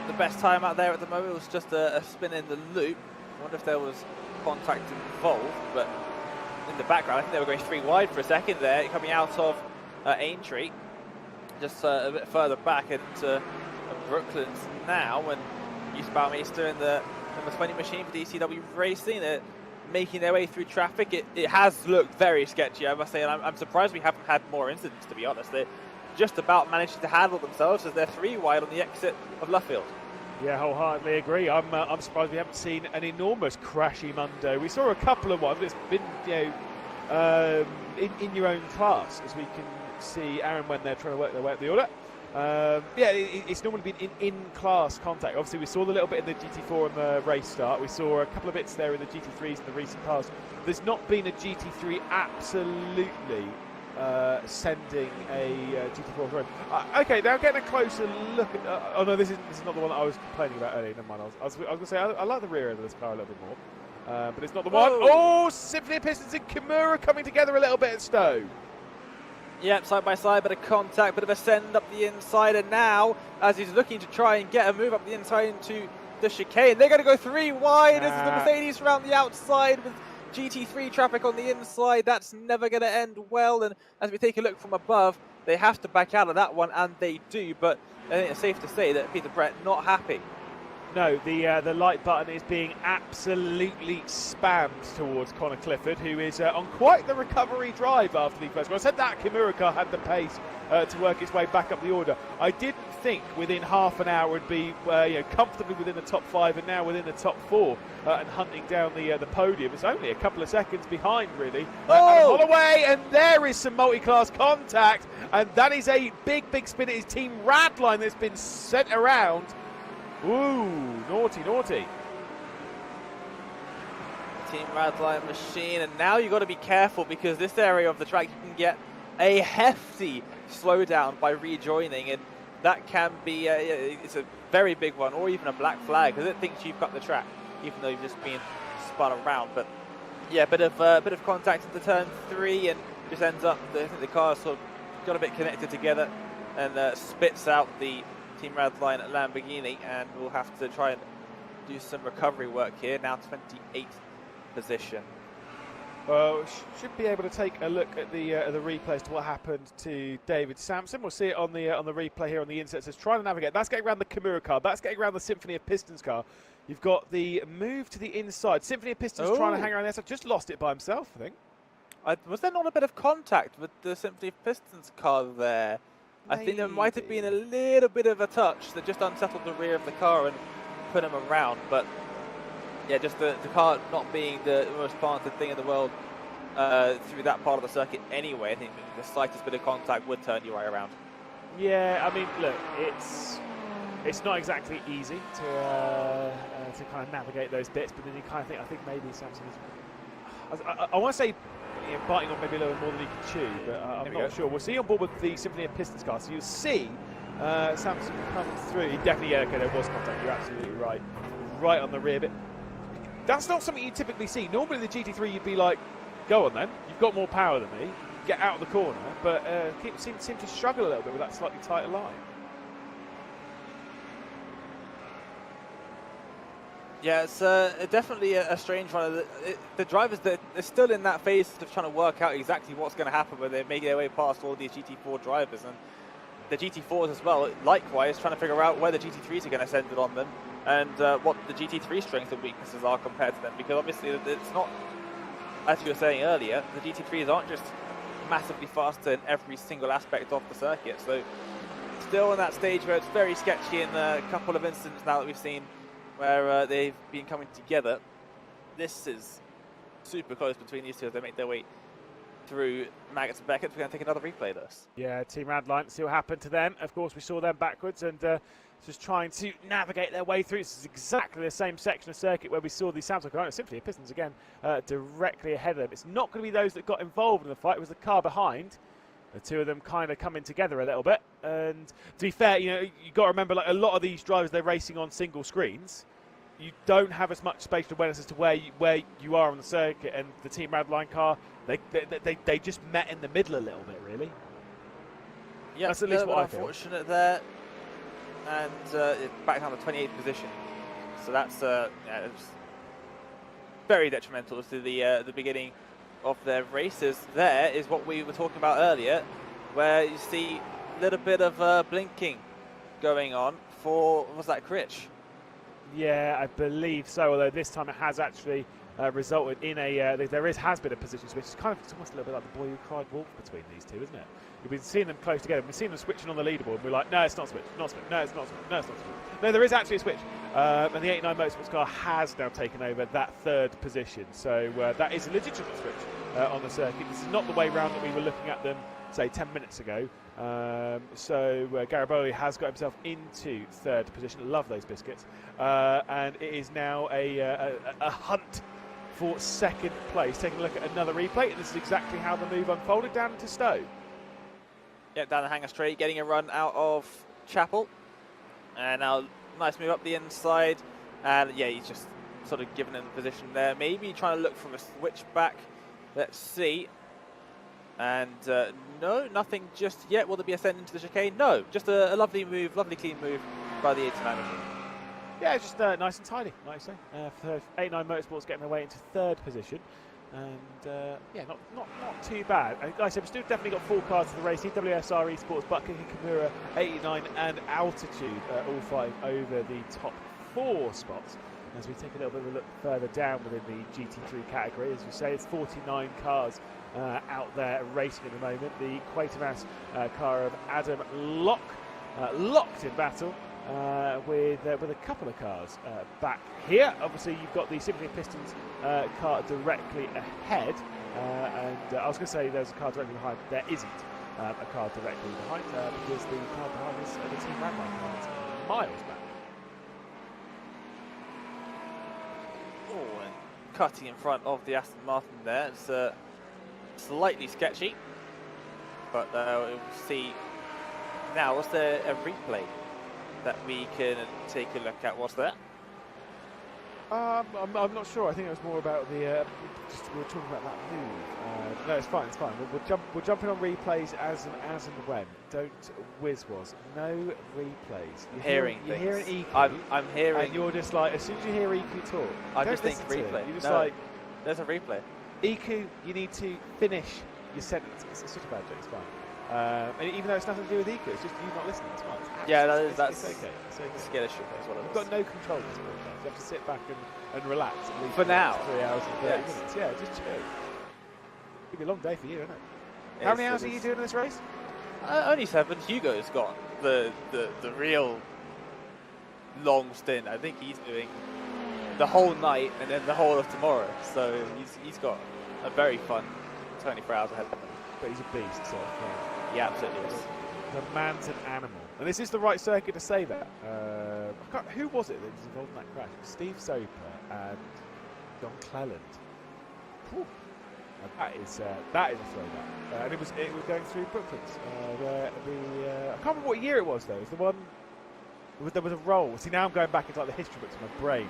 the best time out there at the moment. It was just a spin in the loop. I wonder if there was contact involved, but in the background, I think they were going 3 wide for a second there, coming out of Aintree, just a bit further back into Brooklands now, and introduced Baumeister in the number 20 machine for DCW Racing. They're making their way through traffic. It has looked very sketchy, I must say, and I'm surprised we haven't had more incidents, to be honest. They're just about managing to handle themselves as they're 3 wide on the exit of Luffield. Yeah, wholeheartedly agree. I'm surprised we haven't seen an enormous crashy Mundo. We saw a couple of ones. It's been, in your own class, as we can see Aaron when they're trying to work their way up the order. It's normally been in-class contact. Obviously, we saw the little bit in the GT4 on the race start. We saw a couple of bits there in the GT3s in the recent past. There's not been a GT3 absolutely sending a GT4 through. Okay, now getting a closer look at... oh no, this is not the one that I was complaining about earlier. Never mind. I was going to say I like the rear end of this car a little bit more, but it's not the one. Oh, Symphony of Pistons and Kimura coming together a little bit at Stowe. Yep, side by side, bit of contact, bit of a send up the inside, and now, as he's looking to try and get a move up the inside into the chicane, they're going to go 3 wide. This is the Mercedes around the outside with GT3 traffic on the inside. That's never going to end well, and as we take a look from above, they have to back out of that one, and they do, but I think it's safe to say that Peter Brett not happy. No, the like button is being absolutely spammed towards Connor Clifford, who is on quite the recovery drive after the first one. I said that Kimura car had the pace to work its way back up the order. I didn't think within half an hour would be comfortably within the top 5 and now within the top 4 and hunting down the podium. It's only a couple of seconds behind, really. Holloway, and there is some multi-class contact, and that is a big spin at his team Radline that's been sent around. Ooh, naughty. Team Radline machine, and now you've got to be careful because this area of the track you can get a hefty slowdown by rejoining, and that can be it's a very big one, or even a black flag because it thinks you've got the track, even though you've just been spun around. But yeah, bit of contact into turn 3, and just ends up I think the cars sort of got a bit connected together and spits out the Team Radline Lamborghini, and we'll have to try and do some recovery work here. Now 28th position. Well, should be able to take a look at the replay as to what happened to David Sampson. We'll see it on the replay here on the insert. It says trying to navigate. That's getting around the Kimura car. That's getting around the Symphony of Pistons car. You've got the move to the inside. Symphony of Pistons trying to hang around the outside. Just lost it by himself, I think. Was there not a bit of contact with the Symphony of Pistons car there? Maybe. I think there might have been a little bit of a touch that just unsettled the rear of the car and put him around. But yeah, just the car not being the most planted thing in the world through that part of the circuit anyway. I think the slightest bit of contact would turn you right around. Yeah, I mean, look, it's not exactly easy to kind of navigate those bits, but then you kind of think, I think maybe Samson is... I want to say biting on maybe a little more than he can chew, but I'm not sure. We'll see on board with the Symphony of Pistons car, so you'll see Samson come through. Definitely, okay, there was contact, you're absolutely right. Right on the rear bit. That's not something you typically see. Normally the GT3 you'd be like, go on then, you've got more power than me, get out of the corner, but seem to struggle a little bit with that slightly tighter line. Yeah, it's definitely a strange one. The drivers that are still in that phase of trying to work out exactly what's going to happen when they make their way past all these GT4 drivers, and the GT4s as well, likewise, trying to figure out where the GT3s are going to send it on them, and what the GT3 strengths and weaknesses are compared to them, because obviously it's not, as you were saying earlier, the GT3s aren't just massively faster in every single aspect of the circuit, so still in that stage where it's very sketchy in a couple of incidents now that we've seen where they've been coming together. This is super close between these two as they make their way through Maggots and Beckett. We're going to take another replay of this. Yeah, Team Radline, see what happened to them. Of course, we saw them backwards and just trying to navigate their way through. This is exactly the same section of circuit where we saw the Samsung car. Symphony of Pistons again directly ahead of them. It's not going to be those that got involved in the fight. It was the car behind. The two of them kind of coming together a little bit. And to be fair, you've got to remember, like a lot of these drivers, they're racing on single screens. You don't have as much spatial awareness as to where you are on the circuit. And the Team Radline car, they just met in the middle a little bit, really. Yeah, that's at least what I feel. Unfortunate there. And back down to 28th position. So that's very detrimental to the beginning of their races. There is what we were talking about earlier, where you see a little bit of blinking going on for, what was that, Critch? Yeah, I believe so. Although this time it has actually resulted in a has been a position switch. It's it's almost a little bit like the boy who cried wolf between these two, isn't it? We've been seeing them close together. We've seen them switching on the leaderboard. And we're like, no, it's not switch, not switch. No, it's not switch. No, it's not switch. No, there is actually a switch. And the 89 Motorsports car has now taken over that third position. So that is a legitimate switch on the circuit. This is not the way round that we were looking at them, say, 10 minutes ago. Gariboli has got himself into third position. Love those biscuits. And it is now a hunt for second place. Taking a look at another replay, and this is exactly how the move unfolded down into Stowe. Yep, down the hangar straight, getting a run out of Chapel. And now, nice move up the inside. And yeah, he's just sort of given him a position there. Maybe trying to look for a switch back. Let's see. And no, nothing just yet. Will there be a send into the chicane? No, just a lovely move, lovely clean move by the 89 machine. Yeah, it's just nice and tidy, like you say. For 89 Motorsports getting their way into third position. And yeah, not too bad. And like I said, we've still definitely got 4 cars to the race. EWSR Esports, Buttkicker, Kimura, 89 and Altitude, all fighting over the top 4 spots. As we take a little bit of a look further down within the GT3 category, as you say, it's 49 cars out there racing at the moment. The Quatermass car of Adam locked in battle with a couple of cars back here. Obviously, you've got the Symphony Pistons car directly ahead, and I was going to say there's a car directly behind. There isn't a car directly behind because the car behind is the Team Radline car. It's miles back. Oh, and cutting in front of the Aston Martin there. It's slightly sketchy, but we'll see. Now, was there a replay that we can take a look at? Was there? I'm not sure. I think it was more about the. We were talking about that move. No, it's fine. It's fine. We'll jump in on replays as and when. Don't whiz-was. No replays. You're hearing EQ. I'm hearing. And you're just like, as soon as you hear EQ talk, I just think replay. You're just like, there's a replay. EQ, you need to finish your sentence. It's such a bad joke. It's fine. And even though it's nothing to do with EQ, it's just you not listening. It's fine. That's okay. It's okay. Scare issue. That's what it is. You've got no control of this podcast. You have to sit back and relax at least for now. 3 hours and 30 minutes. Yeah, just chill. It'll be a long day for you, isn't it? How many hours are you doing in this race? Only 7. Hugo's got the real long stint. I think he's doing the whole night and then the whole of tomorrow. So he's got a very fun 24 hours ahead of him. But he's a beast, so yeah, absolutely is. The man's an animal. And this is the right circuit to say that. Who was it that was involved in that crash? Steve Soper and Don Cleland. That is a throwback. And it was going through Brooklands. I can't remember what year it was though. It was the one. There was a roll. See, now I'm going back into like the history books in my brain,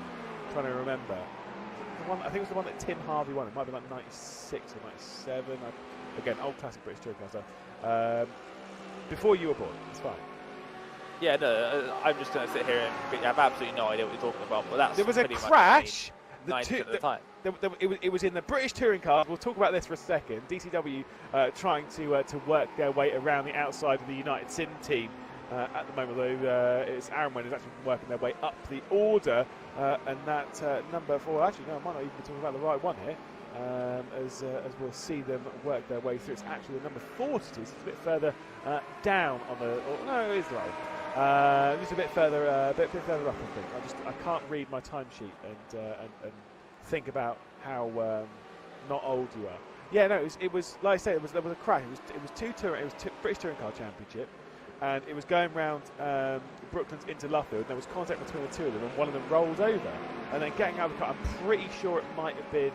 trying to remember. I think it was the one that Tim Harvey won. It might be like 96 or 97. Again, old classic British touring car stuff. Before you were born, it's fine. Yeah, no, I'm just going to sit here and I have absolutely no idea what you're talking about. But that's there was a crash. 90% of the time. It was in the British touring car. We'll talk about this for a second. DCW trying to work their way around the outside of the United Sim team at the moment, though it's Aaron Wynn is actually working their way up the order, and that number 4. Actually, no, I might not even be talking about the right one here. As we'll see them work their way through. It's actually the number 42, so it's a bit further down on the. No, it is low. Just a bit further up, I think. I can't read my timesheet and think about how not old you are. Yeah, no, it was like I say, there was a crash. It was British Touring Car Championship, and it was going round Brooklands into Luffield. And there was contact between the two of them, and one of them rolled over, and then getting out of the car. I'm pretty sure it might have been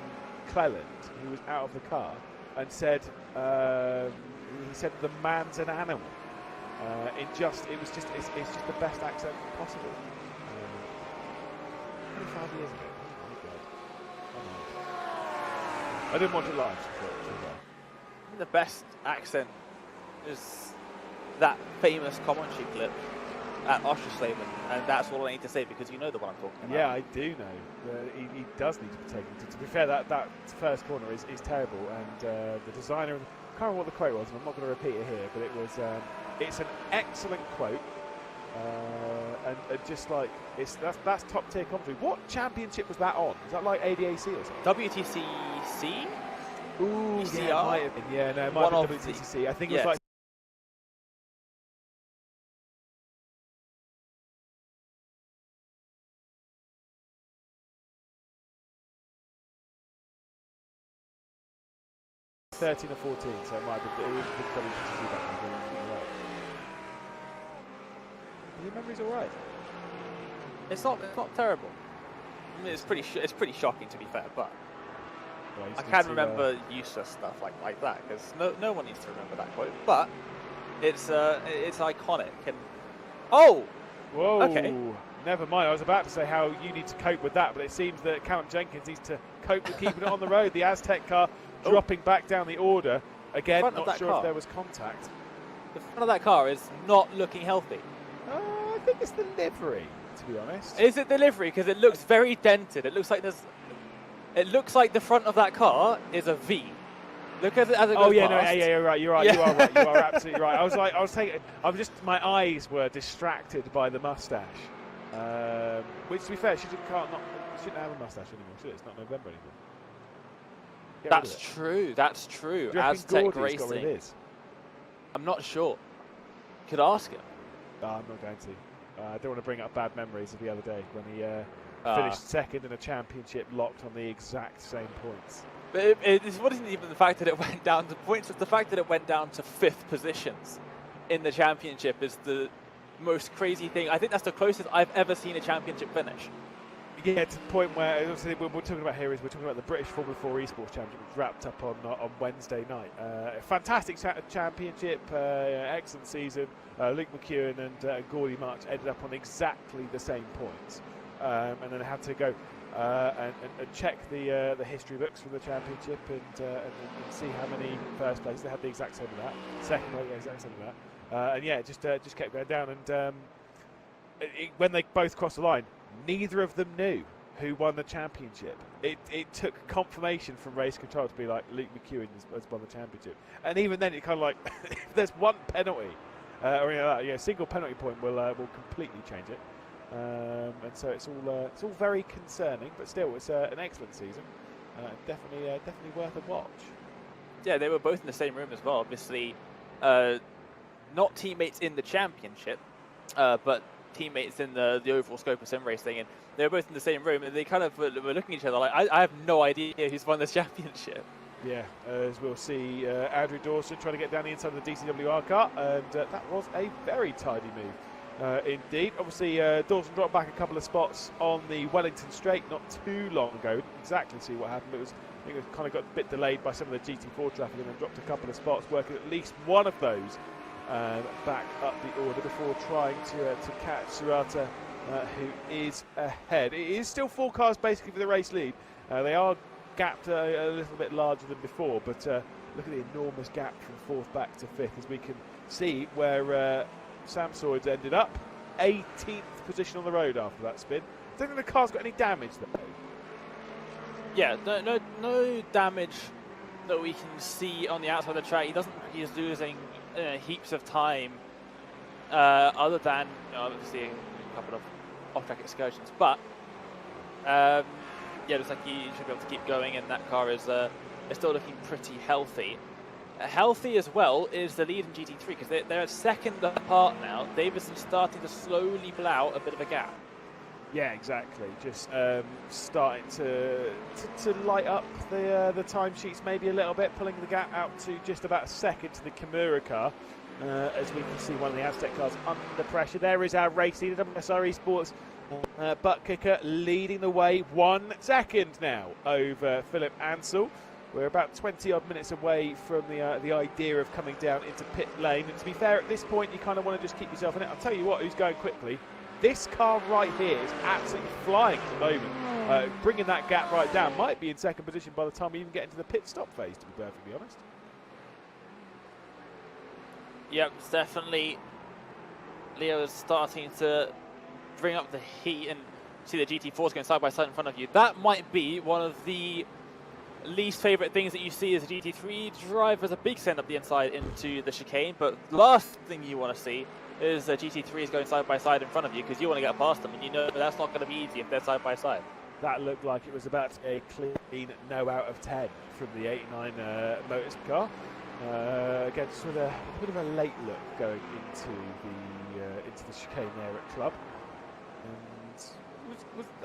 Cleland, who was out of the car, and said, he said, "The man's an animal." It's just the best accent possible. 25 years ago. Oh my God. I didn't watch it live. The best accent is that famous commentary clip at Oschersleben, and that's all I need to say because you know the one I'm talking about. Yeah, I do know. He does need to be taken. To be fair, that first corner is terrible, and the designer, I can't remember what the quote was, and I'm not going to repeat it here, but it was, it's an excellent quote, And just like that's top tier commentary. What championship was that on? Is that like ADAC or something? WTCC? Ooh, ECR? yeah, it might have been. Yeah, no, it might have been WTCC. I think it was like 13 or 14, so it might have been WTCC back then. Your memory's all right. It's not terrible. I mean, it's pretty shocking to be fair, but Well, I can't remember useless stuff like that because no one needs to remember that quote. But it's iconic and whoa, okay. Never mind. I was about to say how you need to cope with that, but it seems that Callum Jenkins needs to cope with keeping it on the road. The Aztec car dropping back down the order again. Not sure if there was contact. The front of that car is not looking healthy. I think it's the livery, to be honest. Is it the livery? Because it looks very dented. It looks like the front of that car is a V. Look at it as it goes past. You're right. You are right. You are absolutely right. My eyes were distracted by the mustache. Which, to be fair, shouldn't have a mustache anymore, should it? It's not November anymore. That's true. That's true. Aztec Racing. I'm not sure. Could ask him. No, I'm not going to. I don't want to bring up bad memories of the other day when he finished second in a championship locked on the exact same points. But it wasn't even the fact that it went down to points, it's the fact that it went down to 5th positions in the championship is the most crazy thing. I think that's the closest I've ever seen a championship finish. Yeah, to the point where obviously we're talking about here is we're talking about the British Formula 4 Esports Championship, which wrapped up on Wednesday night. Fantastic championship, excellent season. Luke McEwen and Gordy March ended up on exactly the same points, and then had to go and check the history books from the championship and see how many first place they had the exact same of that, second place the exact same of that, and yeah, it just kept going down. And when they both crossed the line, neither of them knew who won the championship. It took confirmation from race control to be like, Luke McEwen has won the championship. And even then, it kind of like, if there's one penalty, or a single penalty point will completely change it. And so it's all very concerning, but still, it's an excellent season. Definitely worth a watch. Yeah, they were both in the same room as well. Obviously, not teammates in the championship, but teammates in the overall scope of sim racing, and they were both in the same room, and they kind of were looking at each other like, I have no idea who's won this championship. Yeah, as we'll see, Andrew Dawson trying to get down the inside of the DCWR car, and that was a very tidy move indeed. Obviously, Dawson dropped back a couple of spots on the Wellington Straight not too long ago. Didn't exactly see what happened, but I think it kind of got a bit delayed by some of the GT4 traffic, and then dropped a couple of spots, working at least one of those back up the order before trying to catch Surata, who is ahead. It is still 4 cars basically for the race lead. They are gapped a little bit larger than before, but look at the enormous gap from 4th back to 5th, as we can see where Samsoids ended up. 18th position on the road after that spin. I don't think the car's got any damage though. Yeah, no damage that we can see on the outside of the track. He's losing heaps of time, other than obviously a couple of off-track excursions. But yeah, looks like he should be able to keep going, and that car is still looking pretty healthy. Healthy as well is the lead in GT3 because they're second apart now. Davidson's starting to slowly blow out a bit of a gap. Yeah, exactly. Just starting to light up the timesheets maybe a little bit, pulling the gap out to just about a second to the Kimura car. As we can see, one of the Aztec cars under pressure. There is our race leader, WSR Esports Buttkicker, leading the way 1 second now over Philip Ansell. We're about 20-odd minutes away from the idea of coming down into pit lane. And to be fair, at this point, you kind of want to just keep yourself in it. I'll tell you what, who's going quickly. This car right here is absolutely flying at the moment. Bringing that gap right down. Might be in second position by the time we even get into the pit stop phase, to be perfectly honest. Yep, it's definitely. Leo is starting to bring up the heat, and see the GT4s going side by side in front of you. That might be one of the least favourite things that you see as a GT3 driver, as a big send up the inside into the chicane. But the last thing you want to see is GT3s going side by side in front of you because you want to get past them, and you know that's not going to be easy if they're side by side. That looked like it was about a clean no out of 10 from the 89 Motors car. Again, just with a bit of a late look going into the chicane there at Club.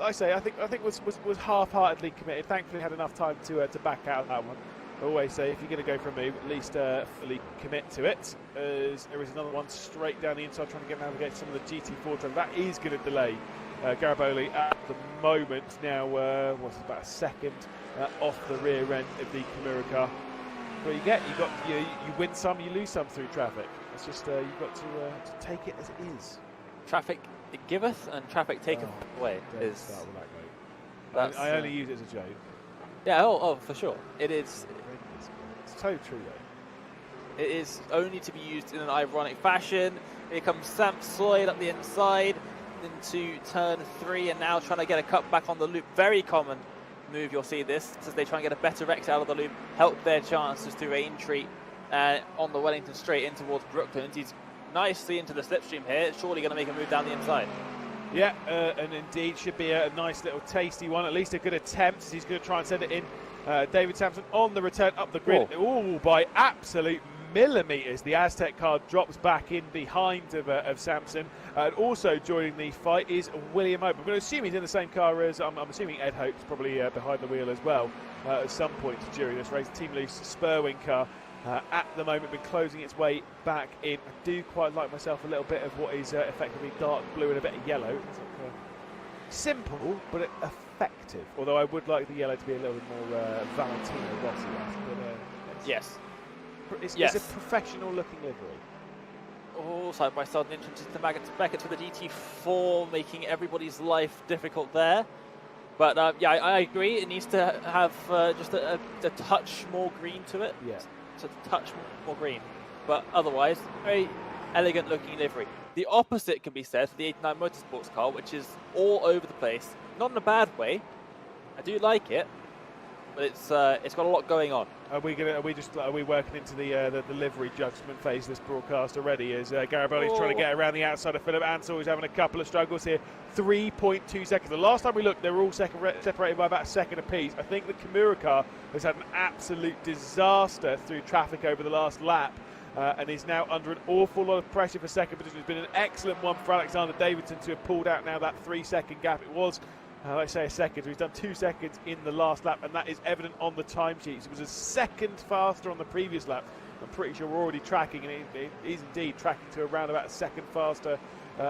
And I think was half-heartedly committed. Thankfully, had enough time to back out that one. I always say if you're going to go for a move, at least fully commit to it. As there is another one straight down the inside, trying to navigate some of the GT4 track. That is going to delay Gariboli at the moment. Now, what's about a second off the rear end of the Kimura car. But you win some, you lose some through traffic. It's just you've got to take it as it is. Traffic giveth and traffic taketh away. I only use it as a joke. Yeah, oh, for sure. It is. It's so true, though. It is only to be used in an ironic fashion. Here comes Sam Sloyd up the inside into turn 3, and now trying to get a cut back on the loop. Very common move, you'll see this, as they try and get a better exit out of the loop, help their chances through Aintree on the Wellington straight in towards Brooklands. He's nicely into the slipstream here, surely going to make a move down the inside. Yeah, and indeed should be a nice little tasty one, at least a good attempt as he's going to try and send it in. David Sampson on the return up the grid. Oh, by absolute millimetres. The Aztec car drops back in behind of Sampson. And also joining the fight is William Hope. I'm going to assume he's in the same car as, I'm assuming Ed Hope's probably behind the wheel as well at some point during this race. Team Loose Spurwing car at the moment been closing its way back in. I do quite like myself a little bit of what is effectively dark blue and a bit of yellow. It's like simple but effective, although I would like the yellow to be a little bit more Valentino Rossi. Yes. It's a professional looking livery. Oh, side by side entrance to Beckett to the GT4, making everybody's life difficult there. But yeah, I agree. It needs to have just a touch more green to it. Yeah. So a touch more green. But otherwise, very elegant looking livery. The opposite can be said for the 89 Motorsports car, which is all over the place. Not in a bad way. I do like it, but it's got a lot going on. Are we working into the livery judgment phase of this broadcast already? As Gariboli's trying to get around the outside of Philip Ansell, who's having a couple of struggles here. 3.2 seconds. The last time we looked, they were all separated by about a second apiece. I think the Kimura car has had an absolute disaster through traffic over the last lap. And is now under an awful lot of pressure for second position. It's been an excellent one for Alexander Davidson to have pulled out now that 3-second gap. It was, let's say, a second. So he's done 2 seconds in the last lap, and that is evident on the timesheets. It was a second faster on the previous lap. I'm pretty sure we're already tracking, and it is indeed tracking to around about a second faster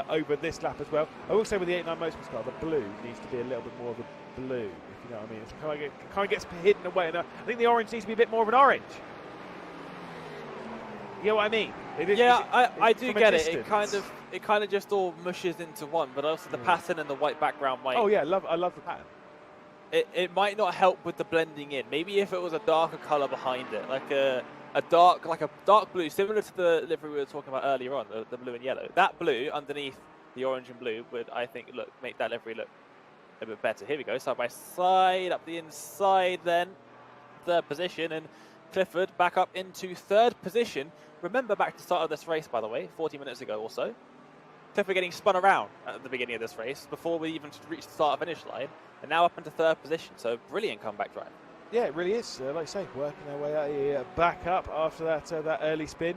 over this lap as well. I will say with the 89 Motorsports car, the blue needs to be a little bit more of a blue, if you know what I mean. It kind of gets hidden away. And I think the orange needs to be a bit more of an orange. You know what I mean? I do get it. It kind of just all mushes into one, but also the pattern and the white background might. Oh yeah, I love the pattern. It might not help with the blending in. Maybe if it was a darker color behind it, like a dark blue, similar to the livery we were talking about earlier on, the blue and yellow. That blue underneath the orange and blue would, I think, make that livery look a bit better. Here we go, side by side, up the inside, then third position, and Clifford back up into third position. Remember back to the start of this race, by the way, 40 minutes ago or so. Clifford getting spun around at the beginning of this race before we even reached the start finish line, and now up into third position. So brilliant comeback drive. Yeah, it really is. Like I say, working their way out back up after that early spin.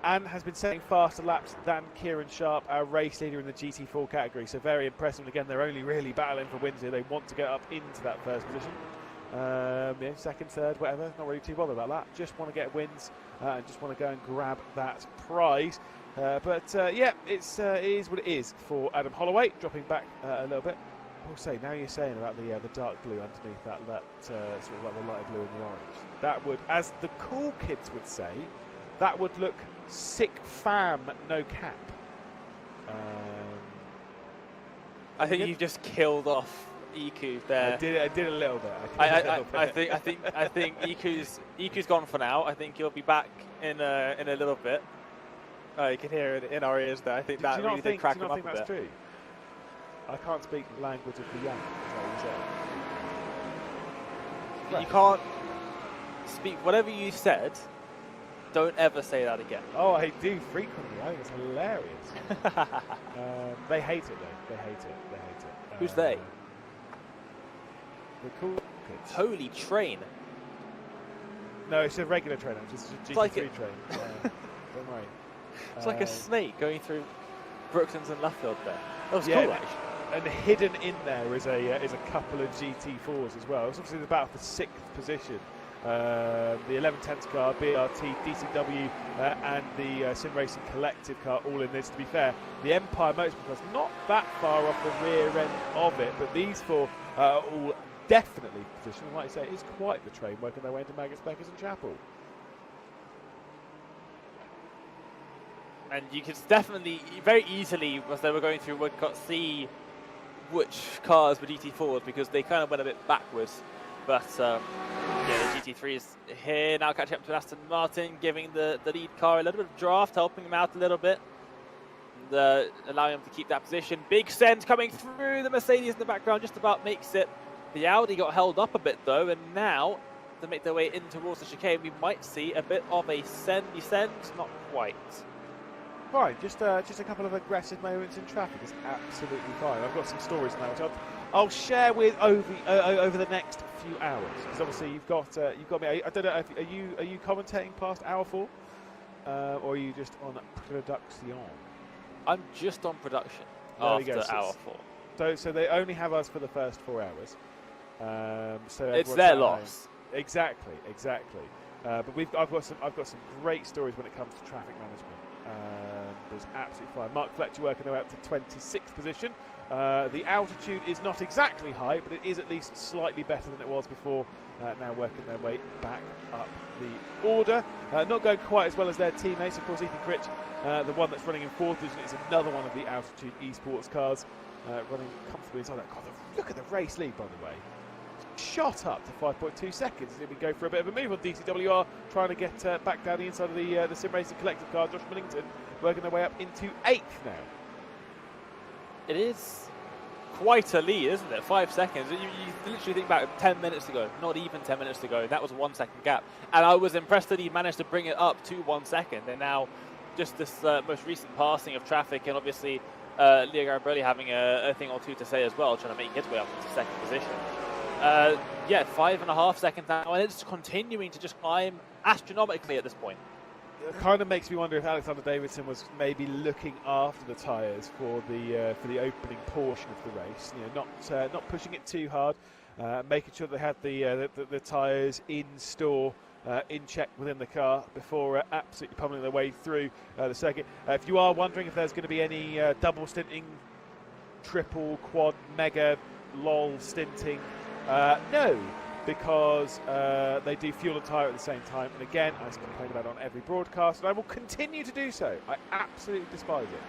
And has been setting faster laps than Kieran Sharp, our race leader in the GT4 category. So very impressive. And again, they're only really battling for wins here. They want to get up into that first position. Second, third, whatever. Not really too bothered about that. Just want to get wins and just want to go and grab that prize. Yeah, it is what it is for Adam Holloway, dropping back a little bit. I will say, now you're saying about the dark blue underneath that sort of like the lighter blue and the orange. That would, as the cool kids would say, that would look sick fam, no cap. I think you've just killed off Iku there. I did a little bit. I think Iku's gone for now. I think he'll be back in a little bit. Oh, you can hear it in our ears there. I think that really did crack him up a bit. Do you not think that's true? I can't speak the language of the young. Is that what you said? You can't speak whatever you said. Don't ever say that again. Oh, I do frequently. I think it's hilarious. They hate it, though. They hate it. They hate it. Who's they? The cool kids. Holy train. No, it's a regular train. It's just a GT3 like train. Don't worry. It's like a snake going through Brooklands and Luffield there. That was yeah, cool, actually. And hidden in there is a couple of GT4s as well. It's obviously the battle for 6th position. The 1110s car, BRT, DCW, and the Sim Racing Collective car all in this. To be fair, the Empire Motorsport car's not that far off the rear end of it, but these four are all definitely positioned. And like I say, it's quite the train working their way into Magus, Beckers and Chapel. And you could definitely, very easily, as they were going through Woodcut, see which cars were GT4s because they kind of went a bit backwards. But yeah, the GT3 is here now, catching up to Aston Martin, giving the lead car a little bit of draft, helping him out a little bit, and allowing him to keep that position. Big send coming through. The Mercedes in the background just about makes it. The Audi got held up a bit though, and now to make their way in towards the chicane, we might see a bit of a descent, not quite. Fine, just a couple of aggressive moments in traffic is absolutely fine. I've got some stories now which I'll share with over the next few hours, because obviously you've got me. I don't know. Are you commentating past hour 4, or are you just on production? I'm just on production there after hour 4. So they only have us for the first 4 hours. So it's their loss. Exactly. But I've got some great stories when it comes to traffic management. There's absolutely fine. Mark Fletcher working their way up to 26th position. The altitude is not exactly high, but it is at least slightly better than it was before. Now working their way back up the order. Not going quite as well as their teammates. Of course, Ethan Critch, the one that's running in 4th position, is another one of the altitude esports cars running comfortably inside that car. Look at the race lead, by the way. Shot up to 5.2 seconds. We go for a bit of a move on DCWR, trying to get back down the inside of the Sim Racing Collective car. Josh Millington working their way up into 8th now. It is quite a lead, isn't it? 5 seconds. You literally think about 10 minutes ago, not even 10 minutes ago, that was a 1 second gap. And I was impressed that he managed to bring it up to 1 second. And now just this most recent passing of traffic, and obviously Leo Garibaldi having a thing or two to say as well, trying to make his way up into 2nd position. Yeah, 5.5 seconds now, and it's continuing to just climb astronomically at this point. It kind of makes me wonder if Alexander Davidson was maybe looking after the tyres for the opening portion of the race. You know, not pushing it too hard, making sure they had the tyres in store, in check within the car before absolutely pummeling their way through the circuit. If you are wondering if there's going to be any double stinting, triple, quad, mega, lol stinting. No, because they do fuel and tyre at the same time. And again, I complain about it on every broadcast, and I will continue to do so. I absolutely despise it.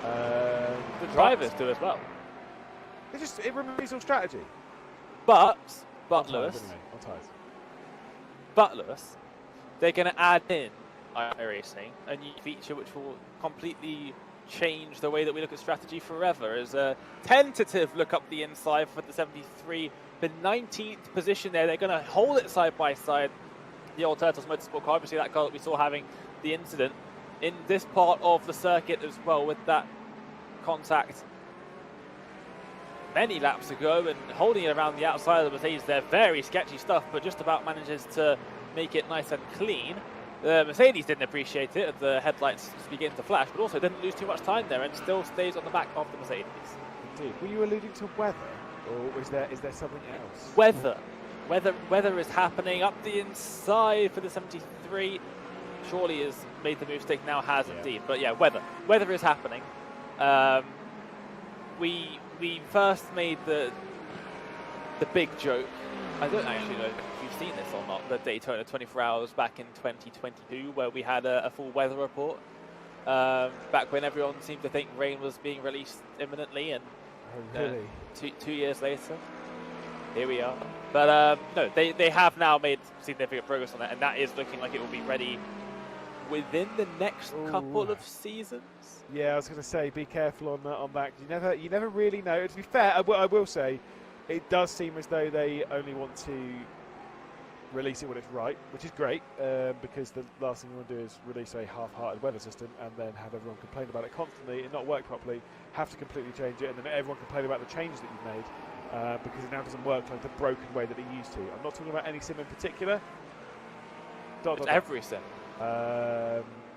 The drivers do as well. It removes all strategy. But Lewis, they're going to add in iRacing, a new feature which will completely change the way that we look at strategy forever. As a tentative look up the inside for the 73, the 19th position there. They're going to hold it side by side. The old Turtles Motorsport car, obviously that car that we saw having the incident in this part of the circuit as well, with that contact many laps ago, and holding it around the outside of the Mercedes. They're very sketchy stuff, but just about manages to make it nice and clean. The Mercedes didn't appreciate it, the headlights begin to flash, but also didn't lose too much time there and still stays on the back of the Mercedes. Indeed. Were you alluding to weather, or is there something else? Weather is happening up the inside for the 73. Surely has made the move stick, now has indeed. But yeah, weather is happening. We first made the big joke. I don't actually know if you've seen this or not, the Daytona 24 Hours back in 2022, where we had a full weather report. Back when everyone seemed to think rain was being released imminently, and really? 2 years later, here we are. But no, they have now made significant progress on that, and that is looking like it will be ready within the next couple of seasons. Yeah, I was going to say, be careful on that. You never really know. To be fair, I will say, it does seem as though they only want to release it when it's right, which is great, because the last thing you want to do is release a half-hearted weather system and then have everyone complain about it constantly and not work properly, have to completely change it, and then everyone complain about the changes that you've made because it now doesn't work like the broken way that it used to. I'm not talking about any sim in particular. Every sim.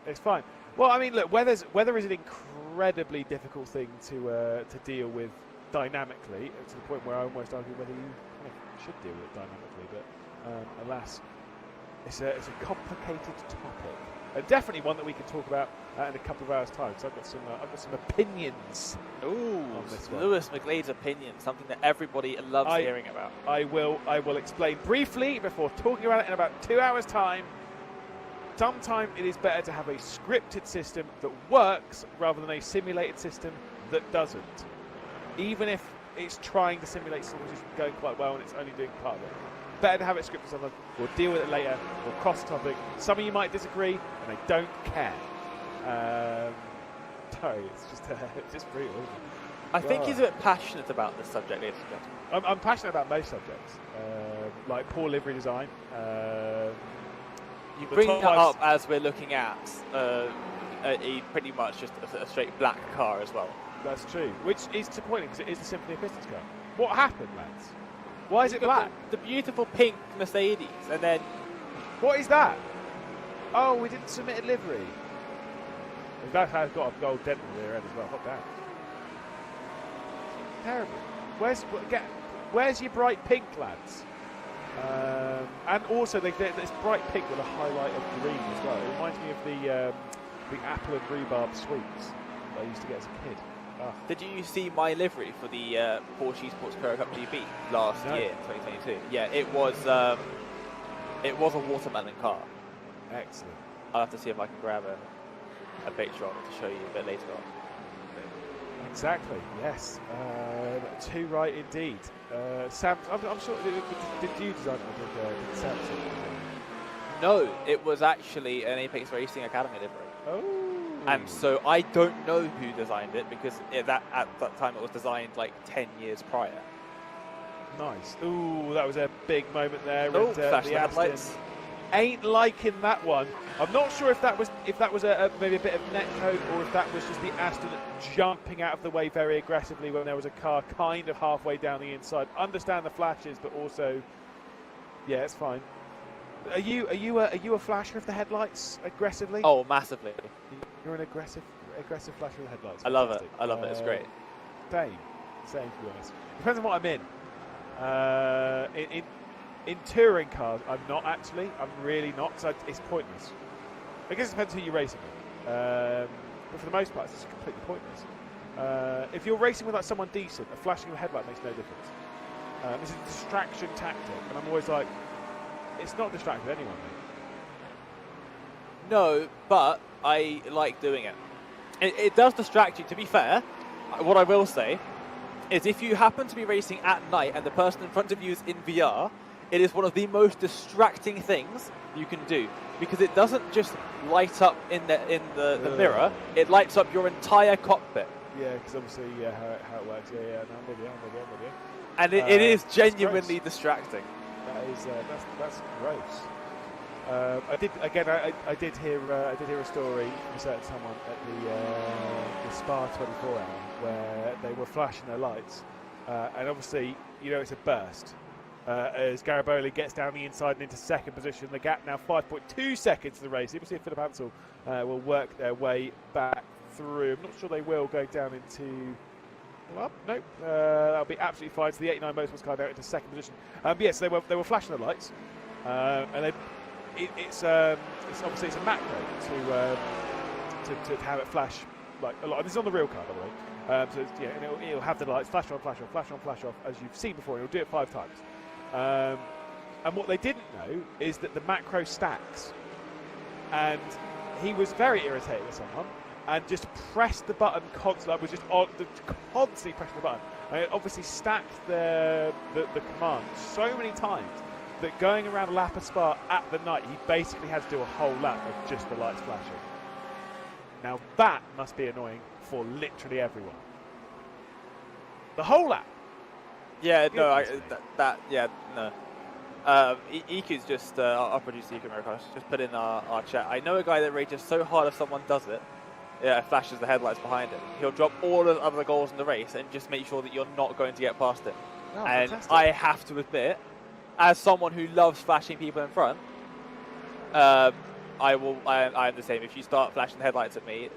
It's fine. Well, I mean, look, weather is an incredibly difficult thing to deal with dynamically, to the point where I almost argue whether you kind of should deal with it dynamically, but alas, it's a complicated topic, and definitely one that we can talk about in a couple of hours' time. So I've got some opinions. Ooh, on this one. Lewis McGlade's opinion, something that everybody loves hearing about. I will explain briefly before talking about it in about 2 hours' time. Sometimes it is better to have a scripted system that works rather than a simulated system that doesn't, even if it's trying to simulate something which is going quite well and it's only doing part of it. Better to have it scripted something. We'll deal with it later. We'll cross topic. Some of you might disagree, and I don't care. Sorry, it's just brutal, isn't it? I think he's a bit passionate about this subject, ladies and gentlemen. I'm passionate about most subjects, like poor livery design. You bring that up as we're looking at pretty much just a straight black car as well. That's true, which is disappointing because it is the Symphony of Pistons car. What happened, lads? Why is it black? The beautiful pink Mercedes, and then... What is that? Oh, we didn't submit a livery. That has got a gold dent in the rear end as well. Hot damn. Terrible. Where's your bright pink, lads? And also, this bright pink with a highlight of green as well. It reminds me of the apple and rhubarb sweets that I used to get as a kid. Oh. Did you see my livery for the Porsche Sports Pro Cup GB last year, 2022? Yeah, it was a watermelon car. Excellent. I'll have to see if I can grab a picture of it to show you a bit later on. Exactly, yes. Too right indeed. Sam, I'm sure, did you design it or did Sam? No, it was actually an Apex Racing Academy livery. Oh. And so I don't know who designed it because at that time it was designed like 10 years prior. Nice. Ooh, that was a big moment there. Oh, and, flash the headlights. Ain't liking that one. I'm not sure if that was maybe a bit of netcode or if that was just the Aston jumping out of the way very aggressively when there was a car kind of halfway down the inside. Understand the flashes, but also, yeah, it's fine. Are you a flasher of the headlights aggressively? Oh, massively. You're an aggressive flasher of the headlights. I love it. I love it. It's great. Same, to be honest. Depends on what I'm in. In touring cars, I'm not actually. I'm really not. So it's pointless. I guess it depends who you're racing with. But for the most part, it's completely pointless. If you're racing with like someone decent, a flashing of a headlight makes no difference. It's a distraction tactic, and I'm always like, it's not distracting anyone, mate. No, but I like doing it. It does distract you, to be fair. What I will say is if you happen to be racing at night and the person in front of you is in VR, it is one of the most distracting things you can do because it doesn't just light up in the mirror, it lights up your entire cockpit. Yeah, because obviously, how it works. Yeah, no, I'm with you. And it is genuinely distracting. That's gross. I did hear a story from a certain someone at the Spa 24 hour where they were flashing their lights, and obviously, it's a burst. As Gariboli gets down the inside and into second position, the gap now 5.2 seconds to the race. We'll see if Philip Ansel will work their way back through. I'm not sure they will go down into. Well, nope. That'll be absolutely fine. So the 89 Motorsports car down into second position. Yes, they were flashing the lights, and it's obviously it's a macro to have it flash like a lot. And this is on the real car, by the way. So and it'll have the lights flash on, flash on, flash on, flash off, as you've seen before. It'll do it 5 times. And what they didn't know is that the macro stacks. And he was very irritated with someone and just pressed the button constantly. Was just constantly pressing the button. And it obviously stacked the command so many times that going around a lap of Spa at the night, he basically had to do a whole lap of just the lights flashing. Now that must be annoying for literally everyone. The whole lap. Yeah, no, no. Iku's just, our producer Iku Merikosh, just put in our chat. I know a guy that rages so hard if someone does it, flashes the headlights behind him. He'll drop all of the other goals in the race and just make sure that you're not going to get past him. Oh, and fantastic. I have to admit, as someone who loves flashing people in front, I am the same. If you start flashing the headlights at me,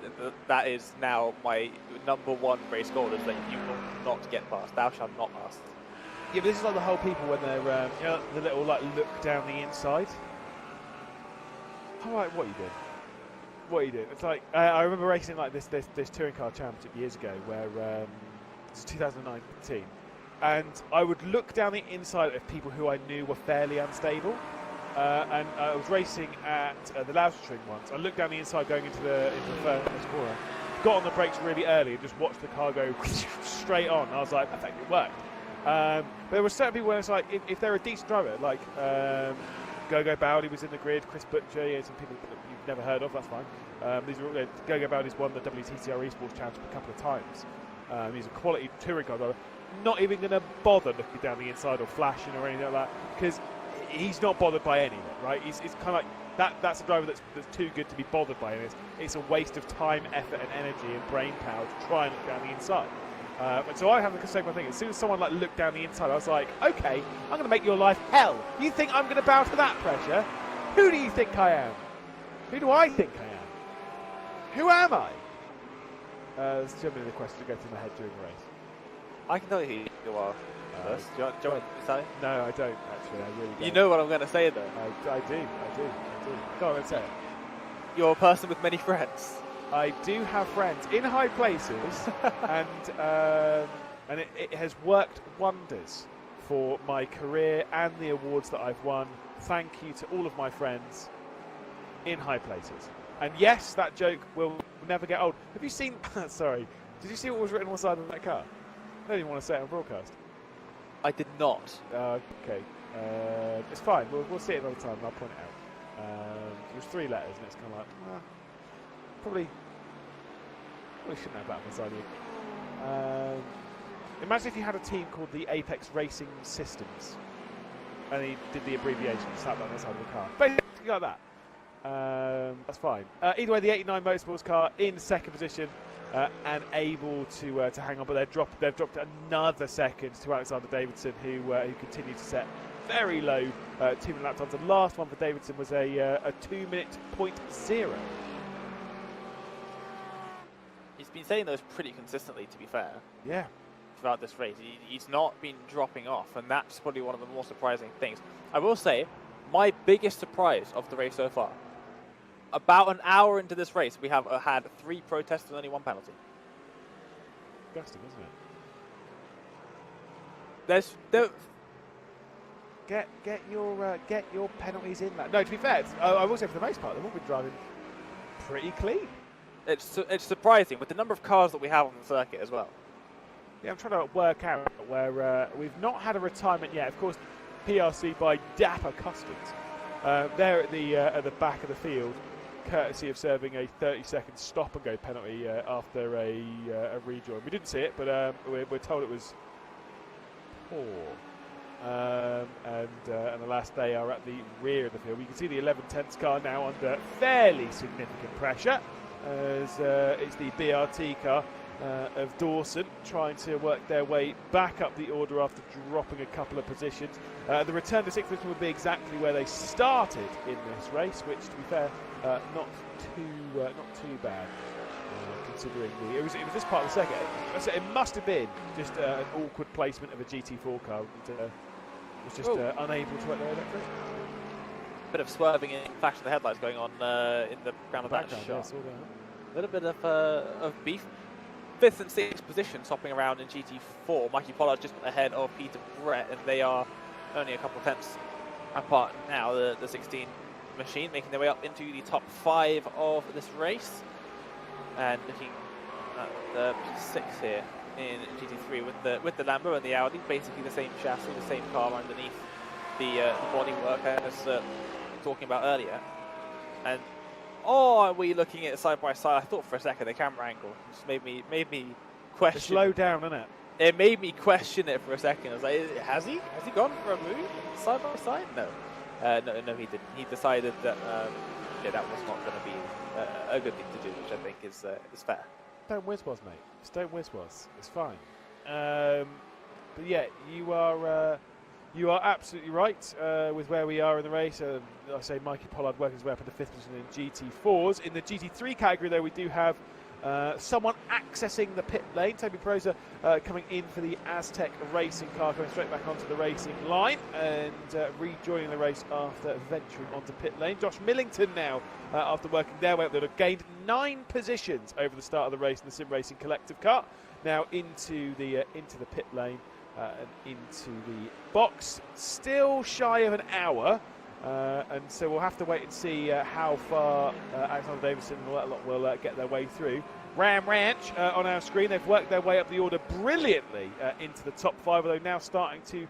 that is now my #1 race goal, is that you will not get past. Thou shalt not pass. Yeah, but this is like the whole people when they're, you know, the little like look down the inside. I'm like, what are you doing? What are you doing? It's like I remember racing like this touring car championship years ago, where it was 2019, and I would look down the inside of people who I knew were fairly unstable. And I was racing at the Lauterstring once. I looked down the inside going into the first corner, got on the brakes really early, and just watched the car go straight on. I was like, perfect, it worked. But there were certain people where it's like, if they're a decent driver, like Gogo Bowdy was in the grid, Chris Butcher, some people that you've never heard of, that's fine. Gogo Bowdy's won the WTCR Esports Championship a couple of times. He's a quality touring car driver. Not even going to bother looking down the inside or flashing or anything like that, because he's not bothered by any of it, right? It's kind of like that's a driver that's too good to be bothered by it. It's a waste of time, effort, and energy and brain power to try and look down the inside. And so I have the same thing. As soon as someone like looked down the inside, I was like, okay, I'm going to make your life hell. You think I'm going to bow to that pressure? Who do you think I am? Who do I think I am? Who am I? There's generally the question that goes through my head during the race. I can tell you who you are first. Do you want to say? No, I don't actually. I really don't. You know what I'm going to say though. I do. Go on, let's say it. You're a person with many friends. I do have friends in high places, and it has worked wonders for my career and the awards that I've won. Thank you to all of my friends in high places. And yes, that joke will never get old. Have you seen? Sorry, did you see what was written on the side of that car? I don't even want to say it on broadcast. I did not. Okay, it's fine. We'll see it another time, and I'll point it out. It was 3 letters, and it's kind of like. Probably shouldn't have that on the side of you. Imagine if you had a team called the Apex Racing Systems, and he did the abbreviation, slapped that on the side of the car. Basically like that. That's fine. Either way, the 89 Motorsports car in second position and able to hang on, but they've dropped another second to Alexander Davidson, who continued to set very low 2-minute lap times. The last one for Davidson was a 2-minute .0. He's been saying those pretty consistently, to be fair. Yeah. Throughout this race, he's not been dropping off, and that's probably one of the more surprising things. I will say, my biggest surprise of the race so far. About an hour into this race, we have had 3 protests and only 1 penalty. Disgusting, isn't There's get your penalties in that. No, to be fair, I will say for the most part, they've all been driving pretty clean. It's surprising with the number of cars that we have on the circuit as well. Yeah, I'm trying to work out where we've not had a retirement yet. Of course, PRC by Dapper Customs. They're at the back of the field, courtesy of serving a 30-second stop-and-go penalty after a rejoin. We didn't see it, but we're told it was poor. And alas, they are at the rear of the field. You can see the 11/10 car now under fairly significant pressure, as it's the BRT car of Dawson trying to work their way back up the order after dropping a couple of positions. The return to 6th position would be exactly where they started in this race, which, to be fair, not too bad. Considering it was this part of the circuit. It must have been just an awkward placement of a GT4 car. And, was just unable to work their way back through. Bit of swerving and flash of the headlights going on in the background of that shot. A little bit of beef. 5th and 6th position, swapping around in GT4. Mikey Pollard just ahead of Peter Brett, and they are only a couple of tenths apart now. The 16 machine making their way up into the top 5 of this race, and looking at the 6 here in GT3 with the Lambo and the Audi, basically the same chassis, the same car underneath the bodywork I was talking about earlier. And are we looking at it side by side? I thought for a second the camera angle just made me question. Slow down, isn't it? it made me question it for a second. I was like, has he gone for a move side by side? No, no, he didn't. He decided that yeah, that was not going to be a good thing to do, which I think is fair. Don't whiz was, mate. Just don't whiz was. It's fine. But yeah, you are absolutely right with where we are in the race. I say Mikey Pollard working his way up into 5th position in GT4s. In the GT3 category, though, we do have someone accessing the pit lane. Toby Proza coming in for the Aztec racing car, coming straight back onto the racing line and rejoining the race after venturing onto pit lane. Josh Millington now, after working their way up, they'd have gained 9 positions over the start of the race in the Sim Racing Collective Car. Now into the pit lane. And into the box, still shy of an hour, and so we'll have to wait and see how far Alexander Davison and that lot will get their way through. Ram Ranch on our screen, they've worked their way up the order brilliantly into the top 5, although now starting to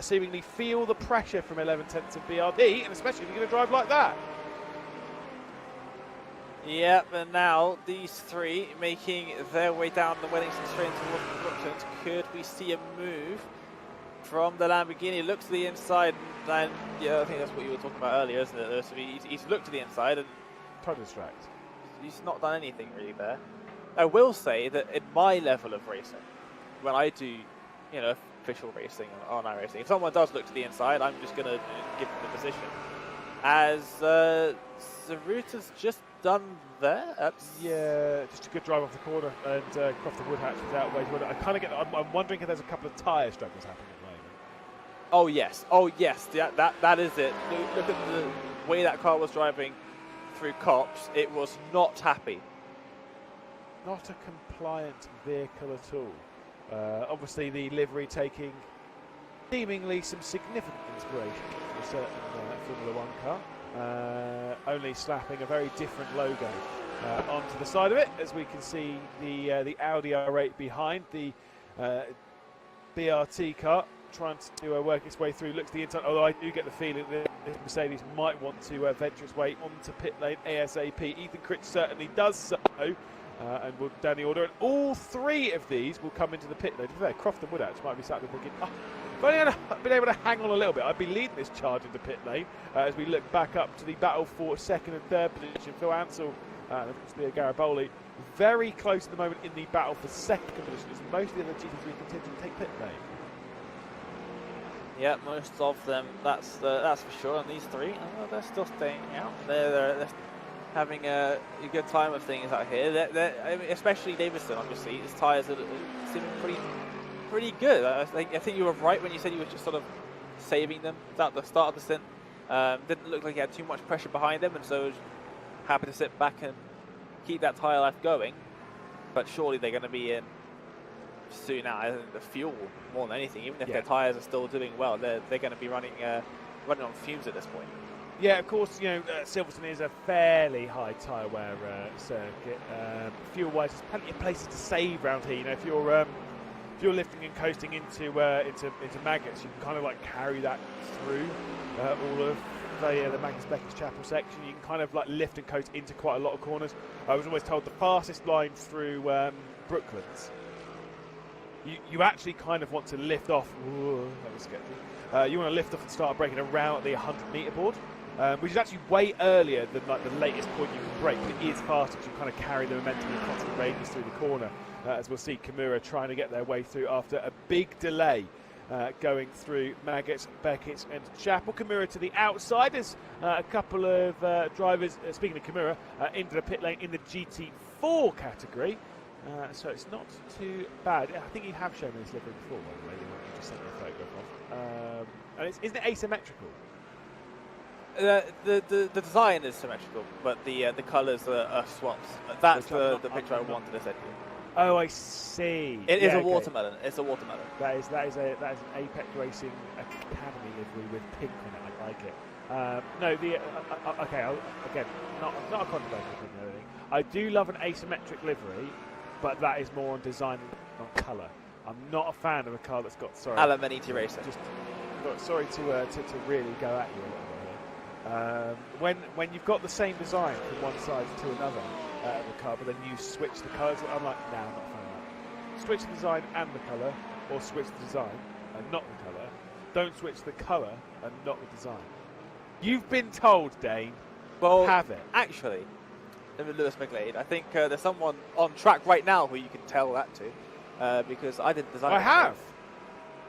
seemingly feel the pressure from 11/10 of BRD, and especially if you're going to drive like that. Yep, and now these 3 making their way down the Wellington straight towards Brooklands. Could we see a move from the Lamborghini? Look to the inside, and yeah, I think that's what you were talking about earlier, isn't it? So he's looked to the inside and Trying to distract. He's not done anything really there. I will say that in my level of racing, when I do, you know, official racing or online racing, if someone does look to the inside, I'm just going to give them the position. As Zaruta's just done there. Yeah, just a good drive off the corner and Croft the Woodhatch without waiting. I kind of get. I'm wondering if there's a couple of tyre struggles happening at the moment. Oh yes, that is it. Look at the way that car was driving through cops. It was not happy. Not a compliant vehicle at all. Obviously, the livery taking seemingly some significant inspiration from a certain Formula One car. Only slapping a very different logo onto the side of it, as we can see the Audi R8 behind the BRT car trying to work its way through. Looks to the inside, although I do get the feeling that this Mercedes might want to venture its way onto pit lane ASAP. Ethan Critch certainly does so, and will down the order, and all 3 of these will come into the pit lane. There, Croft and Woodhatch might be sat there thinking, oh, if I had been able to hang on a little bit, I'd be leading this charge into pit lane as we look back up to the battle for 2nd and 3rd position. Phil Ansell and of course Leo Gariboli very close at the moment in the battle for 2nd position. It's mostly the GT3 contingent take pit lane. Yeah, most of them, that's for sure. And these 3, they're still staying out. They're having a good time of things out here. I mean, especially Davison, obviously, his tyres are seeming pretty good. I think you were right when you said you were just sort of saving them at the start of the stint. Didn't look like he had too much pressure behind him, and so was happy to sit back and keep that tyre life going. But surely they're going to be in soon now. I think the fuel more than anything, even if their tyres are still doing well, they're going to be running on fumes at this point. Yeah, of course, you know, Silverstone is a fairly high tyre wear circuit. Fuel-wise, there's plenty of places to save around here. You know, if you're lifting and coasting into Maggots, you can kind of like carry that through all of the Magnus Becker's Chapel section. You can kind of like lift and coast into quite a lot of corners. I was always told the fastest line through Brooklands, you actually kind of want to lift off. Whoa, that was sketchy. You want to lift off and start braking around the 100-metre board, which is actually way earlier than like the latest point you can brake, but it is faster because you kind of carry the momentum in constant radius through the corner. As we'll see Kimura trying to get their way through after a big delay going through Maggots, Beckett and Chapel. Kimura to the outside as a couple of drivers, speaking of Kimura, into the pit lane in the GT4 category. So it's not too bad. I think you have shown me this livery before, by the way. You just sent me a photograph of. And isn't it asymmetrical? The design is symmetrical, but the colours are swaps. That's the picture I wanted to send you. Oh, I see. It is a watermelon. It's a watermelon. That is an Apex Racing Academy livery with pink on it. I like it. No, again, not a controversial thing or anything. I do love an asymmetric livery, but that is more on design than on colour. I'm not a fan of a car that's got Alamaniti Racing. Sorry to really go at you a little bit. When you've got the same design from one side to another of the car, but then you switch the colours, I'm like, nah, I'm not a fan of that. switch the design and the colour, or switch the design and not the colour. Don't switch the colour and not the design. You've been told, Dane. Well, have it. Actually, Lewis McGlade, I think there's someone on track right now who you can tell that to, because I didn't design. I have.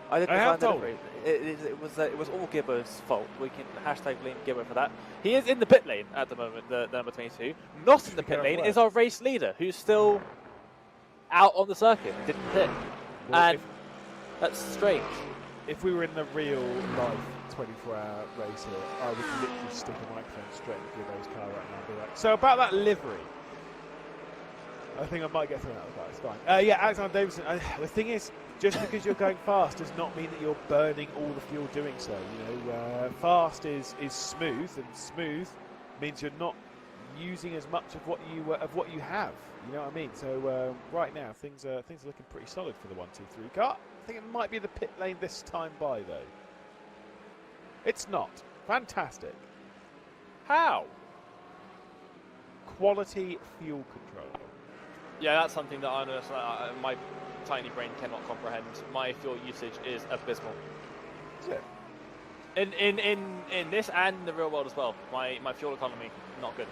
I didn't I design have told delivery. It was all Gibbo's fault. We can hashtag blame Gibbo for that. He is in the pit lane at the moment, the number 22. Not in the pit lane is our race leader, who's still out on the circuit. Didn't pit, and that's strange. If we were in the real life 24-hour race here, I would literally stick a microphone straight into Gibbo's car right now and be like, so about that livery. I think I might get thrown out of the car, it's fine. Yeah, Alexander Davison, the thing is, just because you're going fast does not mean that you're burning all the fuel doing so. You know, fast is smooth, and smooth means you're not using as much of what you have. You know what I mean? So right now things are looking pretty solid for the 1-2-3 car. I think it might be the pit lane this time by though. It's not. Fantastic. How? Quality fuel control. Yeah, that's something that my tiny brain cannot comprehend. My fuel usage is abysmal. Is it? In this and in the real world as well. My fuel economy, not good.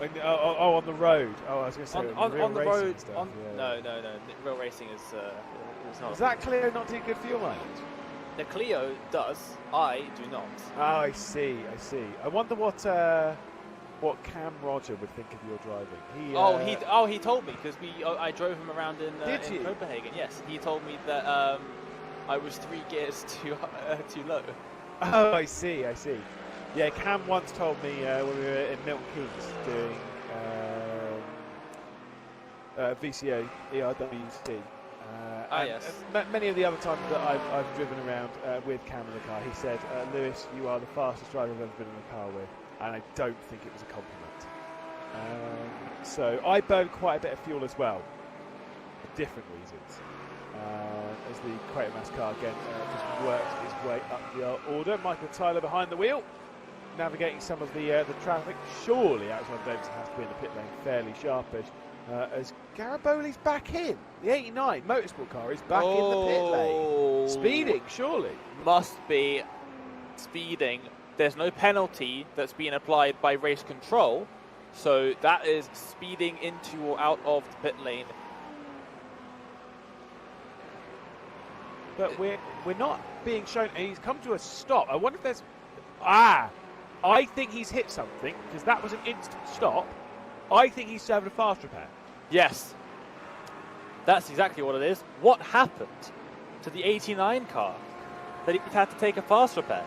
On the road. Oh, I was going to say on the road. Stuff, yeah. No. Real racing is not. Is that Clio not too good fuel mileage? The Clio does. I do not. Oh, I see. I wonder what Cam Roger would think of your driving. He told me because I drove him around in Copenhagen. Yes, he told me that I was 3 gears too low. Oh, I see. Yeah, Cam once told me when we were in Milton Keynes doing VCO, ERWC. Yes. Many of the other times that I've driven around with Cam in the car, he said, Lewis, you are the fastest driver I've ever been in a car with. And I don't think it was a compliment. So I burn quite a bit of fuel as well, for different reasons. As the Quatermass car again just works its way up the order. Michael Tyler behind the wheel, navigating some of the traffic. Surely Alexander Davison has to be in the pit lane fairly sharpish. As Garibaldi's back in. The 89 motorsport car is back in the pit lane. Speeding, surely. Must be speeding. There's no penalty that's being applied by race control, so that is speeding into or out of the pit lane. But we're not being shown, and he's come to a stop. I wonder if there's... I think he's hit something, because that was an instant stop. I think he's served a fast repair. Yes. That's exactly what it is. What happened to the 89 car that he had to take a fast repair?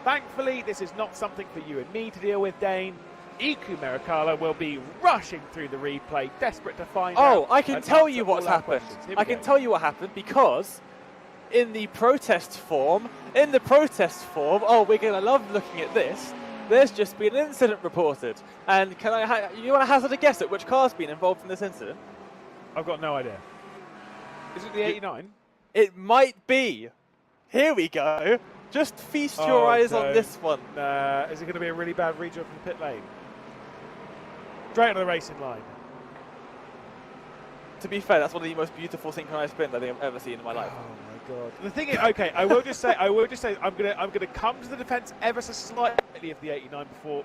Thankfully, this is not something for you and me to deal with, Dane. Iku Mericala will be rushing through the replay, desperate to find out. Oh, I can tell you what's happened. I can tell you what happened because in the protest form, oh, we're going to love looking at this. There's just been an incident reported. And you want to hazard a guess at which car's been involved in this incident? I've got no idea. Is it the 89? It might be. Here we go. Just feast your eyes on this one. Is it going to be a really bad rejoin from the pit lane? Straight on the racing line. To be fair, that's one of the most beautiful synchronized spins I think I've ever seen in my life. Oh my god! The thing is, okay, I will just say, I'm gonna come to the defence ever so slightly of the 89 before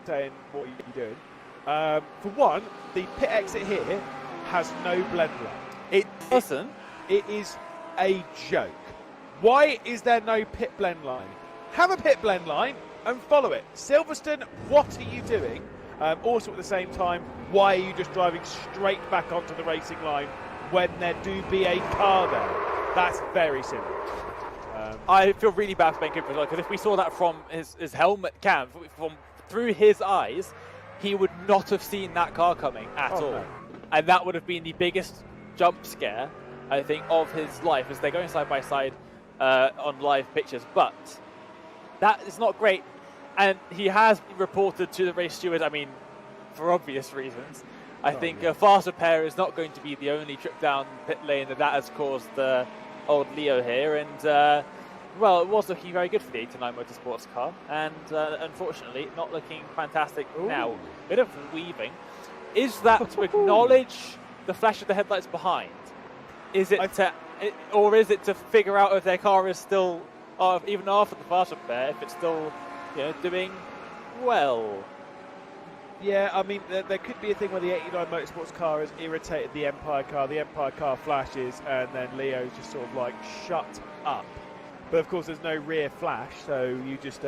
saying what you're doing. For one, the pit exit here has no blend line. It doesn't. It is a joke. Why is there no pit blend line? Have a pit blend line and follow it. Silverstone, what are you doing? Also at the same time, why are you just driving straight back onto the racing line when there do be a car there? That's very simple. I feel really bad for Ben Cooper as well, because if we saw that from his helmet cam, from through his eyes, he would not have seen that car coming at all. No. And that would have been the biggest jump scare, I think, of his life, as they're going side by side on live pictures. But that is not great. And he has been reported to the race steward, I mean, for obvious reasons. I think a fast repair is not going to be the only trip down pit lane that has caused the old Leo here. And, well, it was looking very good for the 89 Motorsports car. And unfortunately, not looking fantastic now. Bit of weaving. Is that to acknowledge the flash of the headlights behind? Is it or is it to figure out if their car is still, even after the fast repair, if it's still, doing well? Yeah, I mean, there could be a thing where the 89 Motorsports car has irritated the Empire car. The Empire car flashes, and then Leo's just sort of like shut up. But of course, there's no rear flash, so you just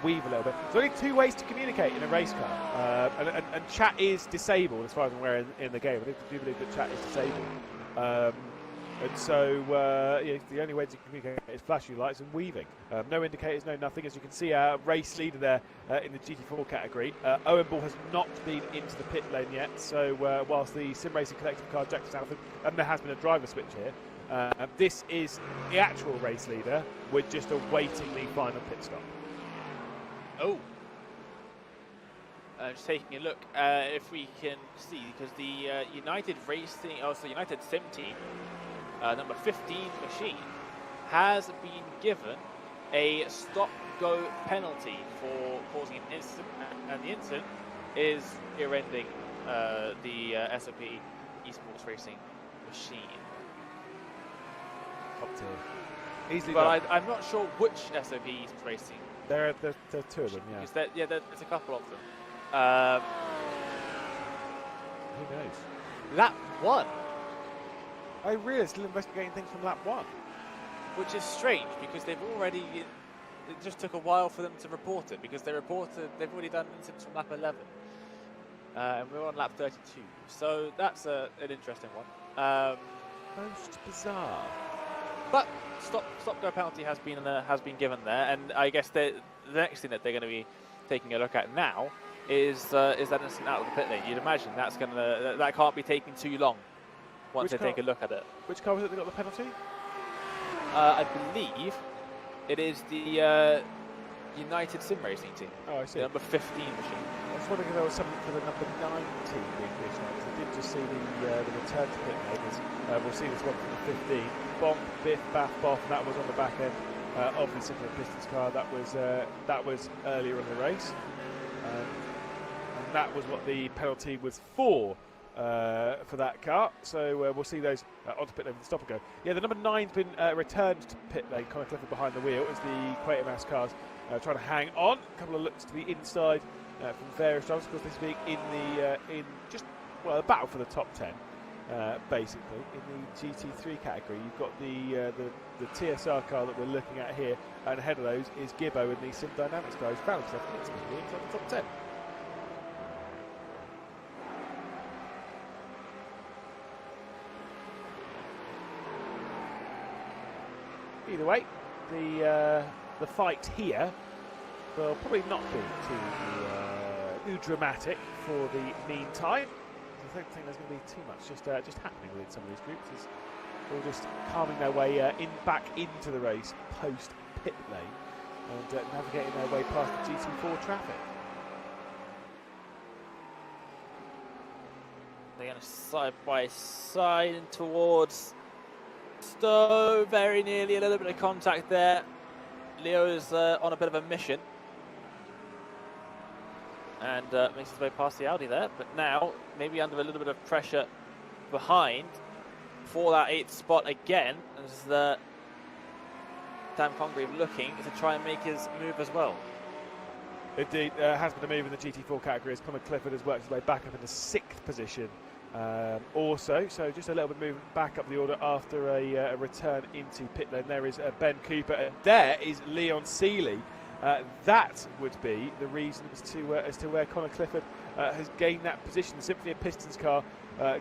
weave a little bit. There's only 2 ways to communicate in a race car, and chat is disabled as far as I'm aware in the game. I do believe that chat is disabled. And so the only way to communicate is flashing lights and weaving. No indicators, no nothing. As you can see, our race leader there in the GT4 category, Owen Ball has not been into the pit lane yet. So whilst the Sim Racing Collective car Jack Stanford, and there has been a driver switch here, this is the actual race leader. We're just awaiting the final pit stop. Oh. Just taking a look, if we can see, because the United Sim team, number 15 machine, has been given a stop-go penalty for causing an incident, and the incident is rear-ending the SOP esports racing machine. Top tier. Easily but done. I'm not sure which SOP esports racing. There are 2 of them, yeah. There's a couple of them. Who knows? Lap 1. I realise still investigating things from lap 1. Which is strange, because they've already... It just took a while for them to report it, because they've already done incidents from lap 11. And we're on lap 32. So that's an interesting one. Most bizarre. But stop-go penalty has been given there, and I guess the next thing that they're going to be taking a look at now is that incident out of the pit lane. You'd imagine that can't be taking too long once they take a look at it. Which car was it that got the penalty? I believe it is the United Sim Racing team. Oh, I see. The number 15 machine. I was wondering if there was something for the number 9 team being commissioned. I did just see the return to pit lane. We'll see this one from the 15. Bonk, biff, baff, boff, and that was on the back end of the Simpler Pistons car. That was earlier in the race. And that was what the penalty was for that car. So we'll see those onto pit lane with the stop and go. Yeah, the number 9's been returned to pit lane. Connor Clifford behind the wheel as the Quatermass cars trying to hang on. A couple of looks to the inside from various drivers. Of course, this being in the battle for the top 10. Basically, in the GT3 category, you've got the TSR car that we're looking at here, and ahead of those is Gibbo and the Sim Dynamics guys. Found himself inside the top 10. Either way, the fight here will probably not be too dramatic for the meantime. I don't think there's going to be too much just happening within some of these groups. It's all just calming their way back into the race post pit lane and navigating their way past the GT4 traffic. They're going to side by side and towards Stowe, very nearly a little bit of contact there. Leo is on a bit of a mission. And makes his way past the Audi there, but now maybe under a little bit of pressure behind for that 8th spot again, as Sam Congreve looking to try and make his move as well. Indeed, has been a move in the GT4 category as Connor Clifford has worked his way back up into 6th position also, so just a little bit movement back up the order after a return into pit lane. There is Ben Cooper, and there is Leon Seeley. That would be the reason as to where Connor Clifford has gained that position. The Symphony of Pistons car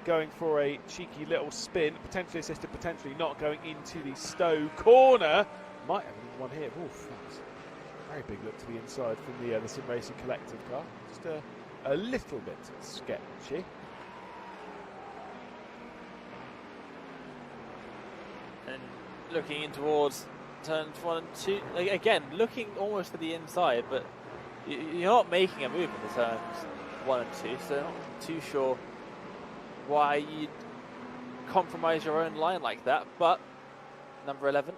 going for a cheeky little spin, potentially assisted, potentially not, going into the Stowe corner. Might have another one here. Oof, that's a very big look to the inside from the Sim Racing Collective car. Just a little bit sketchy. And looking in towards turns 1 and 2, again looking almost to the inside, but you're not making a move in the turns 1 and 2, so not too sure why you'd compromise your own line like that. But number 11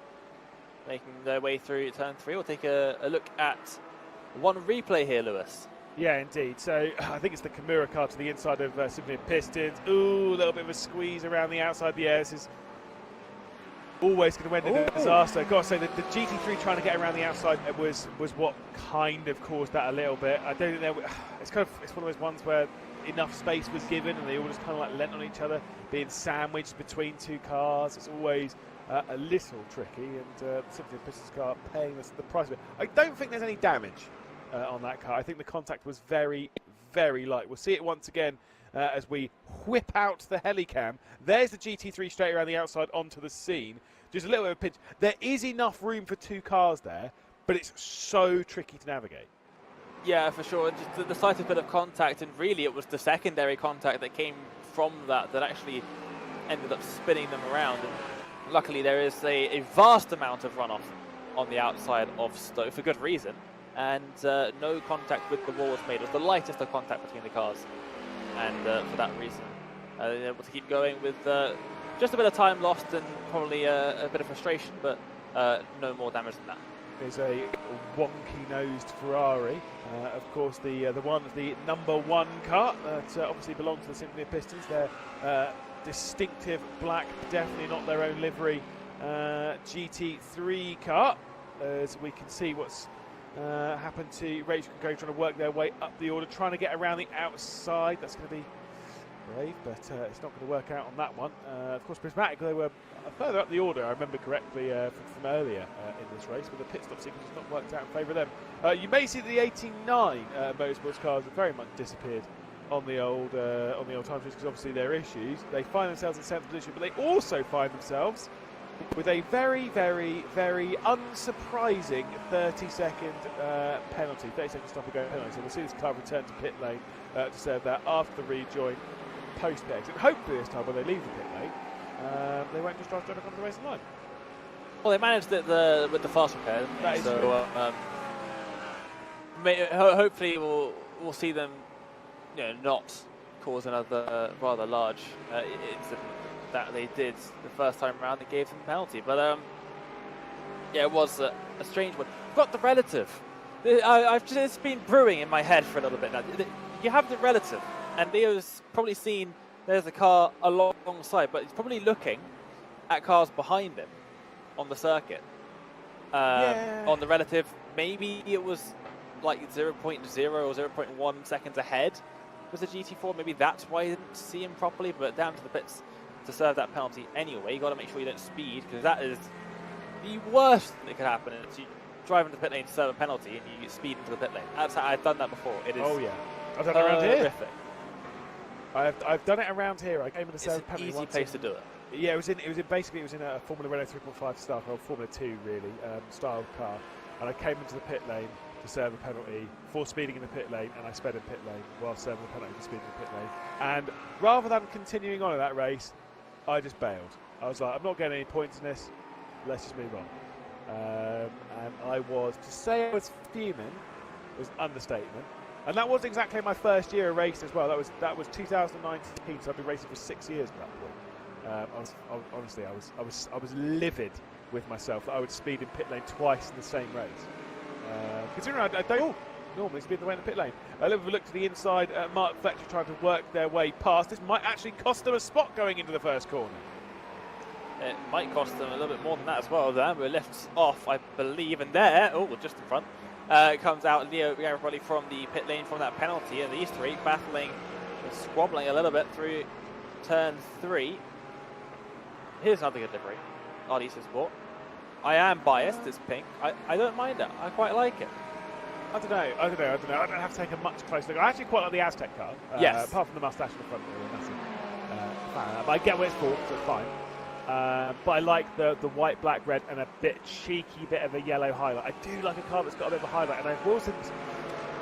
making their way through turn 3. We'll take a look at one replay here, Lewis. Yeah, indeed. So I think it's the Kimura car to the inside of Symphony Pistons. Ooh, a little bit of a squeeze around the outside. Yeah, this is always going to end in a disaster. I've got to say that the GT3 trying to get around the outside was what kind of caused that a little bit. I don't think it's one of those ones where enough space was given and they all just kind of like leant on each other, being sandwiched between two cars. It's always a little tricky, and the Symphony Pistons car paying the price of it. I don't think there's any damage on that car. I think the contact was very, very light. We'll see it once again as we whip out the helicam. There's the GT3 straight around the outside onto the scene. Just a little bit of a pinch. There is enough room for two cars there, but it's so tricky to navigate. Yeah, for sure. Just the slightest bit of contact, and really it was the secondary contact that came from that actually ended up spinning them around. And luckily there is a vast amount of runoff on the outside of Stowe for good reason, and no contact with the wall was made. It was the lightest of contact between the cars, and for that reason they were able to keep going with just a bit of time lost and probably a bit of frustration, but no more damage than that. There's a wonky-nosed Ferrari, of course the number one car that obviously belongs to the Symphony Pistons. Their distinctive black, definitely not their own livery GT3 car. As we can see what's happened to Rachel Go trying to work their way up the order, trying to get around the outside. That's going to be brave, but it's not going to work out on that one. Of course, Prismatic, they were further up the order, I remember correctly, from earlier in this race, but the pit stop sequence has not worked out in favour of them. You may see that the 89 motorsports cars have very much disappeared on the old time because obviously there are issues. They find themselves in 7th position, but they also find themselves with a very, very, very unsurprising 30-second penalty, 30-second stop-and-go penalty. So we'll see this car return to pit lane to serve that after the rejoin post-pit exit. Hopefully this time when they leave the pit lane, they won't just drive straight across the racing line. Well, they managed it with the fast repair. That is so hopefully we'll see them, not cause another rather large incident that they did the first time around that gave them a penalty. But yeah, it was a strange one. I've got the relative. It's been brewing in my head for a little bit now. You have the relative, and Leo's probably seen there's a car alongside, but he's probably looking at cars behind him on the circuit. On the relative, maybe it was like 0.0 or 0.1 seconds ahead was the GT4. Maybe that's why you didn't see him properly, but down to the pits to serve that penalty anyway. You got to make sure you don't speed, because that is the worst that could happen. Is you drive into the pit lane to serve a penalty and you speed into the pit lane. I've done that before. It is. Oh yeah, I've done it around here. Horrific. I've done it around here. I came in the serve penalty. It's an easy place to do it. Yeah, it was in a Formula Renault 3.5 style, or Formula 2 really, style car, and I came into the pit lane to serve a penalty for speeding in the pit lane, and I sped in pit lane while serving the penalty for speeding in the pit lane. And rather than continuing on in that race, I just bailed. I was like, I'm not getting any points in this. Let's just move on. And I was, to say I was fuming was an understatement. And that was exactly my first year of racing as well. That was 2019, so I've been racing for 6 years at that point. I was livid with myself that I would speed in pit lane twice in the same race. Considering I don't normally speed the way in the pit lane. A little look to the inside. Mark Fletcher trying to work their way past. This might actually cost them a spot going into the first corner. It might cost them a little bit more than that as well. The Amber lifts off, I believe, and there, just in front, comes out Leo Garibaldi from the pit lane from that penalty, and these three battling, squabbling a little bit through turn 3. Here's another good livery, RD Sport. I am biased, it's pink. I don't mind it, I quite like it. I don't know. I don't have to take a much closer look. I actually quite like the Aztec car. Yes. Apart from the mustache in the front, really massive fan of that. But I get where it's for, so it's fine. But I like the white, black, red, and a bit cheeky bit of a yellow highlight. I do like a car that's got a bit of a highlight, and I've also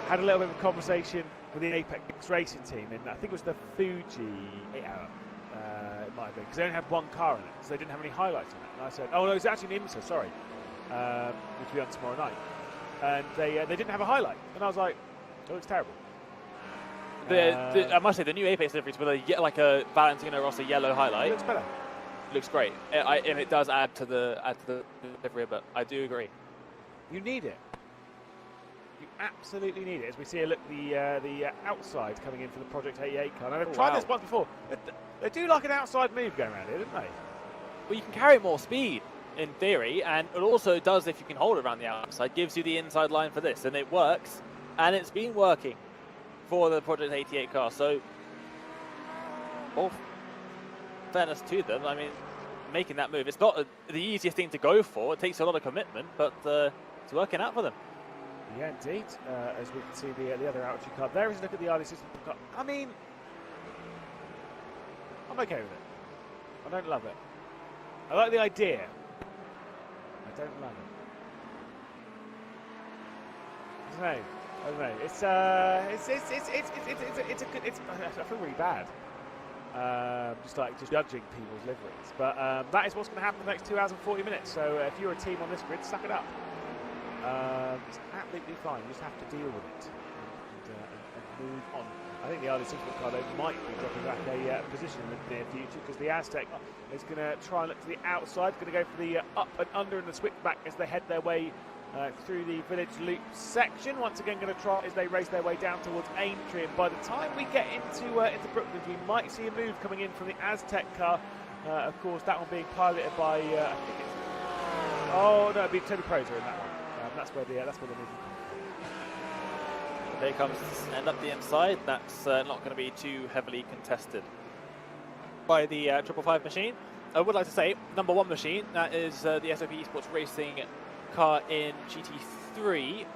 had a little bit of a conversation with the Apex Racing team, and I think it was the Fuji 8-hour. It might have been, because they only had one car in it, so they didn't have any highlights in it. And I said, oh no, it's actually an IMSA, sorry, which will be on tomorrow night. And they didn't have a highlight, and I was like, it looks terrible. I must say, the new Apex liveries with a Valentino Rossi yellow highlight. It looks better. Looks great, and it does add to the livery, but I do agree. You need it. You absolutely need it. As we see a look, the outside coming in for the Project 88 car. Now, they've tried this once before. They do like an outside move going around here, don't they? Well, you can carry more speed in theory, and it also does if you can hold it around the outside, gives you the inside line for this, and it works, and it's been working for the Project 88 car. So, all fairness to them, I mean, making that move, it's not the easiest thing to go for. It takes a lot of commitment, but it's working out for them. Yeah, indeed. As we can see the other altitude car. There is a look at the RD system car. I mean, I'm okay with it. I don't love it. I like the idea. I don't love it. I don't know. It's a good. I feel really bad. Just judging people's liveries. But that is what's going to happen in the next 2 hours and 40 minutes. So if you're a team on this grid, suck it up. It's absolutely fine. You just have to deal with it and move on. I think the RD Supersport car though might be dropping back a position in the near future, because the Aztec is going to try and look to the outside, going to go for the up and under and the switchback as they head their way through the village loop section. Once again, going to try as they race their way down towards Aintree, and by the time we get into Brooklyn, we might see a move coming in from the Aztec car. Of course, that one being piloted by I think it's, oh no, it'd be Tony Proser in that one. That's where the move will come. There comes end up the inside. That's not going to be too heavily contested by the 555 machine. I would like to say, number one machine, that is the SOP Esports Racing car in GT3.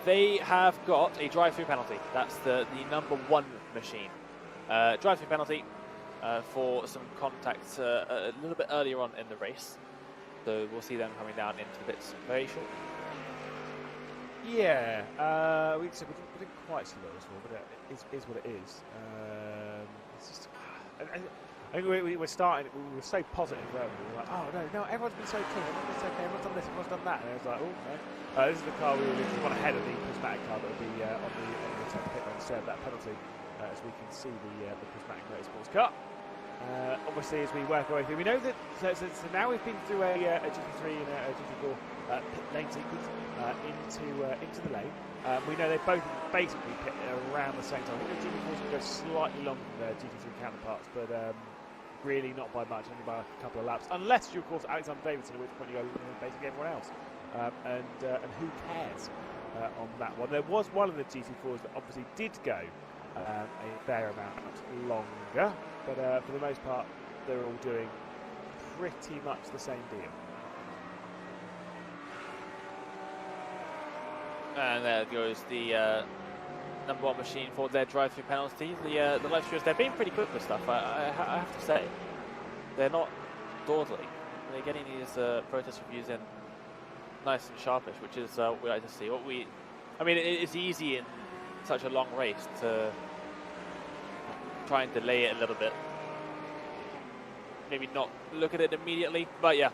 They have got a drive-through penalty. That's the number one machine. Drive-through penalty for some contacts a little bit earlier on in the race. So we'll see them coming down into the pits very shortly. Yeah, we didn't quite see those before, but it is what it is. It's just, I think we were starting. We were so positive, weren't we? We were like, oh no, everyone's been so keen, everyone's done this, everyone's done that, and I was like, oh no. This is the car we were literally one ahead of the prismatic car that would be on the top pit and serve that penalty, as we can see the prismatic motorsports car. Obviously, as we work our way through, we know that so now we've been through a GT3 and a GT4 pit lane sequence into the lane. We know they both basically pit around the same time. I think the GT4s can go slightly longer than their GT3 counterparts, but really not by much, only by a couple of laps. Unless you're, of course, Alexander Davidson, at which point you go basically everyone else. And who cares on that one? There was one of the GT4s that obviously did go a fair amount longer, but for the most part, they're all doing pretty much the same deal. And there goes the number one machine for their drive-through penalty. The live streamers, they're being pretty quick with stuff, I have to say. They're not dawdling. They're getting these protest reviews in nice and sharpish, which is what we like to see. I mean, it's easy in such a long race to try and delay it a little bit. Maybe not look at it immediately, but yeah,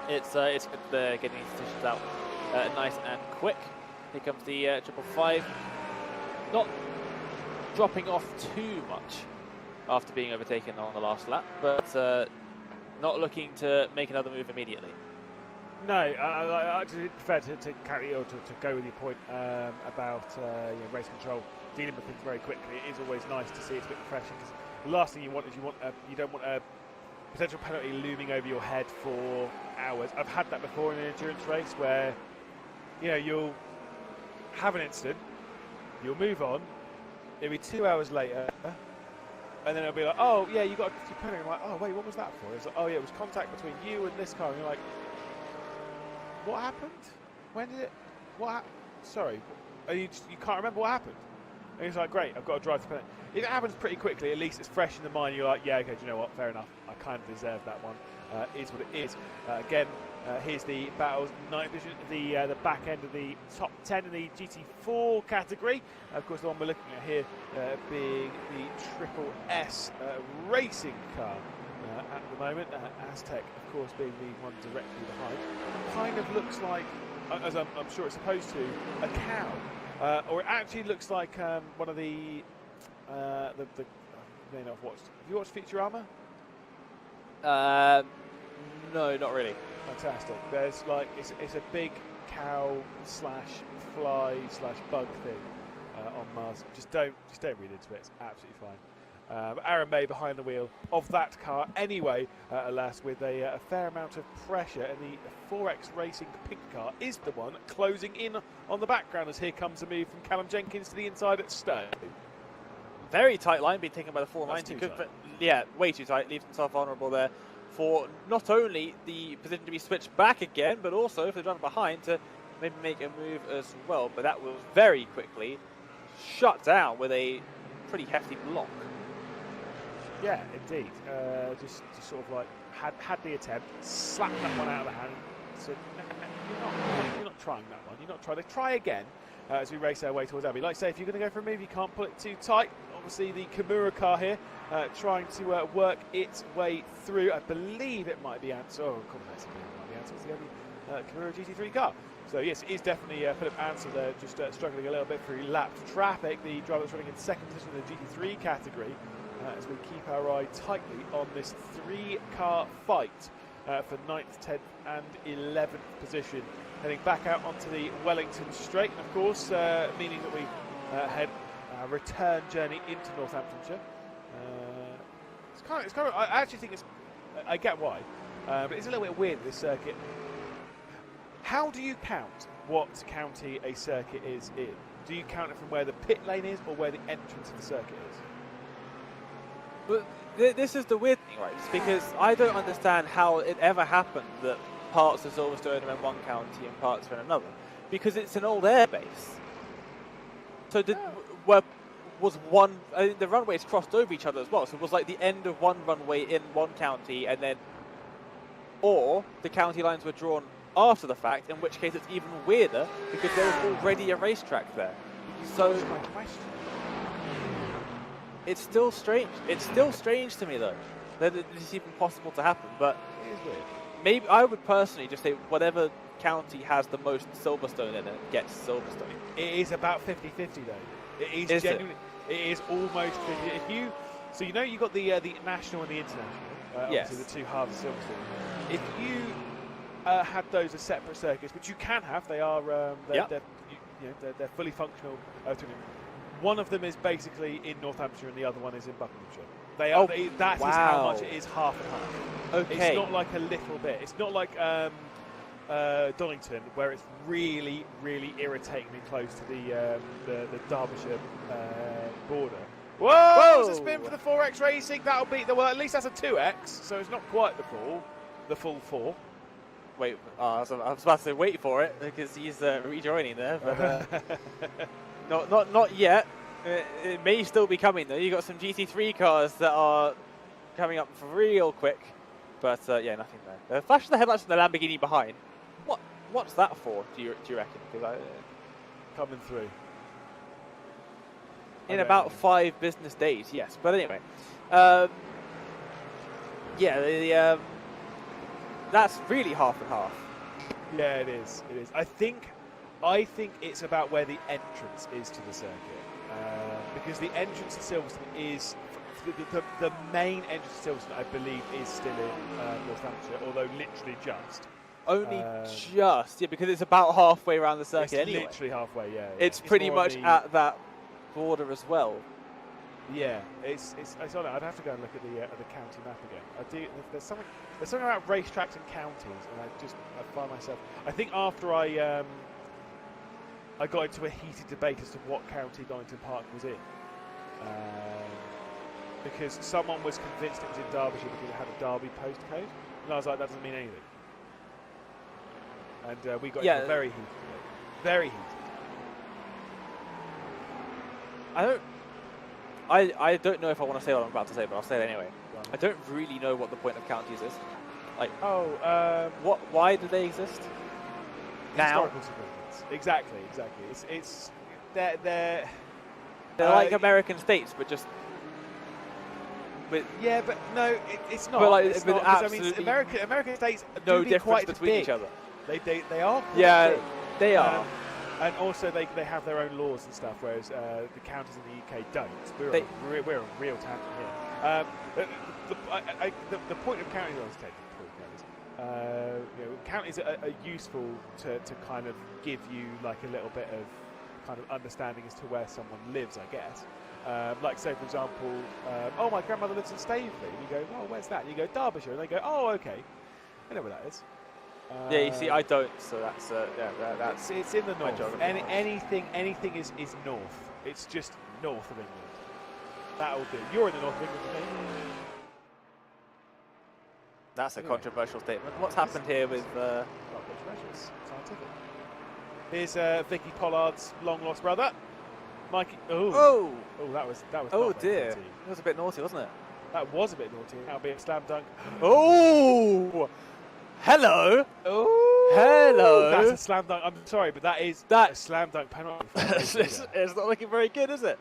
it's good they're getting these decisions out nice and quick. Here comes the 555. Not dropping off too much after being overtaken on the last lap, but not looking to make another move immediately. No, I actually prefer to carry or to go with your point about race control, dealing with things very quickly. It is always nice to see it's a bit refreshing, because the last thing you want is you don't want a potential penalty looming over your head for hours. I've had that before in an endurance race where you'll have an incident, you'll move on, it'll be 2 hours later, and then it'll be like, oh yeah, you got a penalty. I'm like, oh wait, what was that for? It's like, oh yeah, it was contact between you and this car. And you're like, what happened? When did it? What? Sorry, you can't remember what happened. And he's like, great, I've got to drive the penalty. If it happens pretty quickly, at least it's fresh in the mind. You're like, yeah, okay, do you know what? Fair enough. I kind of deserve that one. Is what it is. Again, here's the battles night vision, the back end of the top 10 in the GT4 category. Of course, the one we're looking at here being the Triple S racing car at the moment. Aztec, of course, being the one directly behind. Kind of looks like, as I'm sure it's supposed to, a cow. Or it actually looks like one of the may not have watched. Have you watched Futurama? No, not really. Fantastic. There's like it's a big cow slash fly slash bug thing on Mars. Just don't read into it. It's absolutely fine. Aaron May behind the wheel of that car anyway, alas, with a fair amount of pressure, and the 4X Racing pink car is the one closing in on the background, as here comes a move from Callum Jenkins to the inside at Stone. Very tight line being taken by the 490. That's too tight. Yeah, way too tight. Leaves himself vulnerable there for not only the position to be switched back again, but also for the driver behind to maybe make a move as well. But that was very quickly shut down with a pretty hefty block. Yeah, indeed. Just sort of like had the attempt, slapped that one out of the hand, said, no, you're not trying that one. You're not trying to try again as we race our way towards Abbey. Like I say, if you're going to go for a move, you can't pull it too tight. Obviously, the Kimura car here trying to work its way through. I believe it might be Ansel. Oh, of course, it might be Ansel. It's the only Kimura GT3 car. So yes, it is definitely Philip Ansel there, just struggling a little bit through lapped traffic. The driver that's running in second position in the GT3 category. As we keep our eye tightly on this 3-car fight for 9th, 10th and 11th position. Heading back out onto the Wellington Straight, of course, meaning that we head our return journey into Northamptonshire. It's kind of, I actually think I get why, but it's a little bit weird, this circuit. How do you count what county a circuit is in? Do you count it from where the pit lane is or where the entrance of the circuit is? But this is the weird thing, right? It's because I don't understand how it ever happened that parts of Silverstone are in one county and parts are in another. Because it's an old airbase. So the runways crossed over each other as well. So it was like the end of one runway in one county, and then, or the county lines were drawn after the fact, in which case it's even weirder because there was already a racetrack there. So that's my question. It's still strange. It's still strange to me, though, that it's even possible to happen. But It is weird. maybe I would personally just say whatever county has the most Silverstone in it gets Silverstone. It is about 50-50 though. It is genuinely. It is almost 50. If you, so you know, you got the national and the international. Yes. Obviously the two halves of Silverstone. If you had those as separate circuits, which you can have, they are they're fully functional. One of them is basically in Northamptonshire and the other one is in Buckinghamshire. They are. That is how much it is, half and half. Okay. It's not like a little bit. It's not like Donington, where it's really, really irritatingly close to the Derbyshire border. Whoa! There's a spin for the 4X Racing. That'll beat the. Well, at least that's a 2X, so it's not quite the full 4. Wait, I was about to say wait for it because he's rejoining there, but not yet. It may still be coming though. You got some GT3 cars that are coming up real quick, but yeah, nothing there. Flash the headlights from the Lamborghini behind. What's that for? Do you reckon? Coming through. In about 5 business days, yes. But anyway, yeah, that's really half and half. Yeah, it is. It is. I think it's about where the entrance is to the circuit, because the entrance to Silverstone is the main entrance to Silverstone, I believe, is still in Northamptonshire, although literally just. Only just, yeah, because it's about halfway around the circuit it's anyway. Literally halfway, yeah. It's pretty much at that border as well. Yeah, it's on it. I'd have to go and look at the county map again. There's something about racetracks and counties, and I find myself. I think after I got into a heated debate as to what county Donington Park was in, because someone was convinced it was in Derbyshire because it had a Derby postcode, and I was like, that doesn't mean anything. And we got into a very heated debate. Very heated. I don't know if I want to say what I'm about to say, but I'll say it anyway. I don't really know what the point of counties is. Like, why do they exist? Now. Historical significance. Exactly. It's they're like American states, but just. Yeah, but no, it's not. But like, it's with not, absolutely I mean, American states no do difference quite between big. each other. They are. Quite Yeah, big. they are. And also they have their own laws and stuff, whereas the counties in the UK don't. We're a real tangent here. The point of counties, counties are useful to kind of give you like a little bit of kind of understanding as to where someone lives, I guess. Like say for example, oh, my grandmother lives in Staveley, and you go, oh, where's that? And you go, Derbyshire, and they go, oh, okay, I know where that is. Yeah, you see, I don't, so that's that's it's in the north. geography Anything is north. It's just north of England. That'll do. You're in the north of England, I think. That's a controversial statement. What's happened here with? Not controversial. It's scientific. Here's Vicky Pollard's long lost brother, Mikey. Oh, that was. Oh not dear, naughty. it was a bit naughty, wasn't it? That was a bit naughty. That'll be a slam dunk. Oh, hello. Oh, hello. That's a slam dunk. I'm sorry, but that is a slam dunk penalty. It's not looking very good, is it?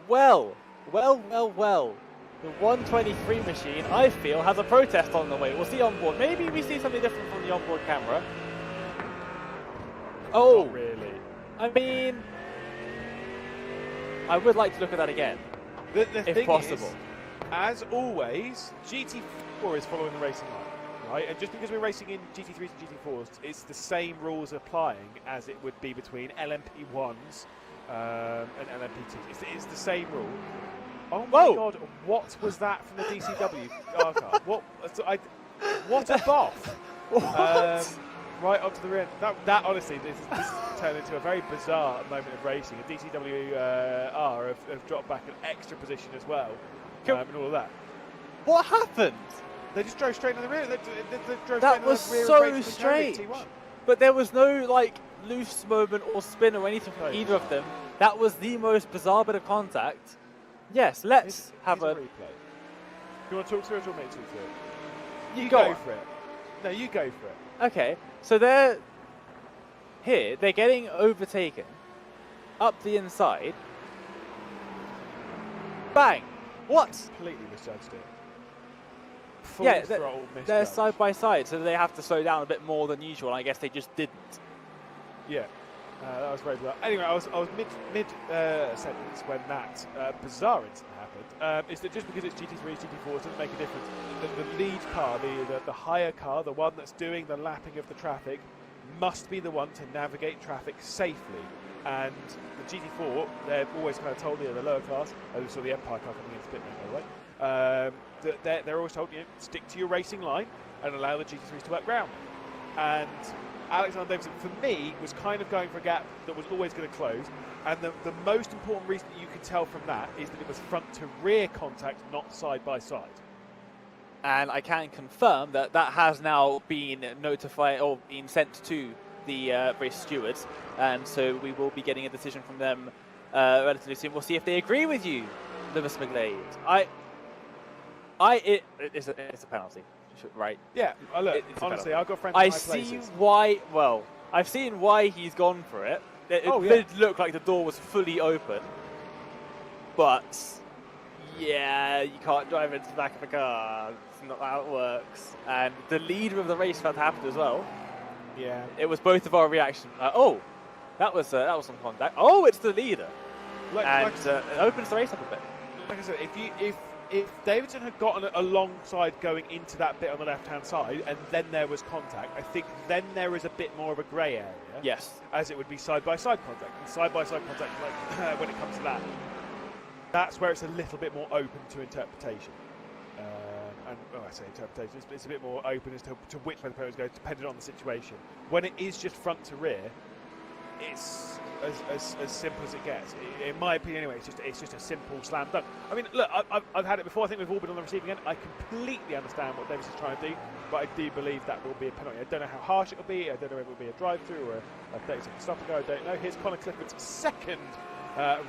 Well. The 123 machine, I feel, has a protest on the way. We'll see on board. Maybe we see something different from the onboard camera. Oh, not really. I mean, I would like to look at that again, The if thing possible. is, as always, GT4 is following the racing line, right? And just because we're racing in GT3s and GT4s, it's the same rules applying as it would be between LMP1s and LMP2s. It's the same rule. Oh my God! What was that from the DCW car? What a boff! Right onto the rim. That honestly, this turned into a very bizarre moment of racing. A DCW R have dropped back an extra position as well, and all of that. What happened? They just drove straight into the rear. They drove That straight was into the rear so of Racing strange. T1. But there was no like loose moment or spin or anything from either of them. That was the most bizarre bit of contact. Yes, let's have a replay. You want to talk through it or me talk through it? You go go for it. No, you go for it. Okay, so they're getting overtaken up the inside. Bang! What? Completely misjudged it. Full Yeah, throttle they're misjudged. side by side, so they have to slow down a bit more than usual. I guess they just didn't. Yeah, that was very bizarre. Anyway, I was mid sentence when that bizarre incident happened. Is that just because it's GT3s, GT4s doesn't make a difference. The lead car, the higher car, the one that's doing the lapping of the traffic, must be the one to navigate traffic safely. And the GT4, they're always kind of told, the lower class, we saw the Empire car coming into pit lane, by the way, they're always told, stick to your racing line and allow the GT3s to work round. And Alexander Davidson, for me, was kind of going for a gap that was always going to close. And the most important reason that you can tell from that is that it was front to rear contact, not side by side. And I can confirm that has now been notified or been sent to the race stewards, and so we will be getting a decision from them relatively soon. We'll see if they agree with you, Lewis McGlade. It's a penalty, right? Yeah, look, honestly, I've got friends in I high see places. why. Well, I've seen why he's gone for it. It did look like the door was fully open, but yeah, you can't drive into the back of a car. It's not how it works. And the leader of the race about to happen as well. Yeah, it was both of our reactions. That was some contact. Oh, it's the leader, it opens the race up a bit. Like I said, if Davidson had gotten alongside going into that bit on the left-hand side, and then there was contact, I think then there is a bit more of a grey area. Yes, as it would be side-by-side contact. And side-by-side contact, like when it comes to that, that's where it's a little bit more open to interpretation. I say interpretation, it's a bit more open as to which way the players go, depending on the situation. When it is just front to rear, it's as simple as it gets. In my opinion, anyway, it's just a simple slam dunk. I mean, look, I've had it before. I think we've all been on the receiving end. I completely understand what Davis is trying to do, but I do believe that will be a penalty. I don't know how harsh it will be. I don't know if it will be a drive-through or a 30-second stop and go. I don't know. Here's Connor Clifford's second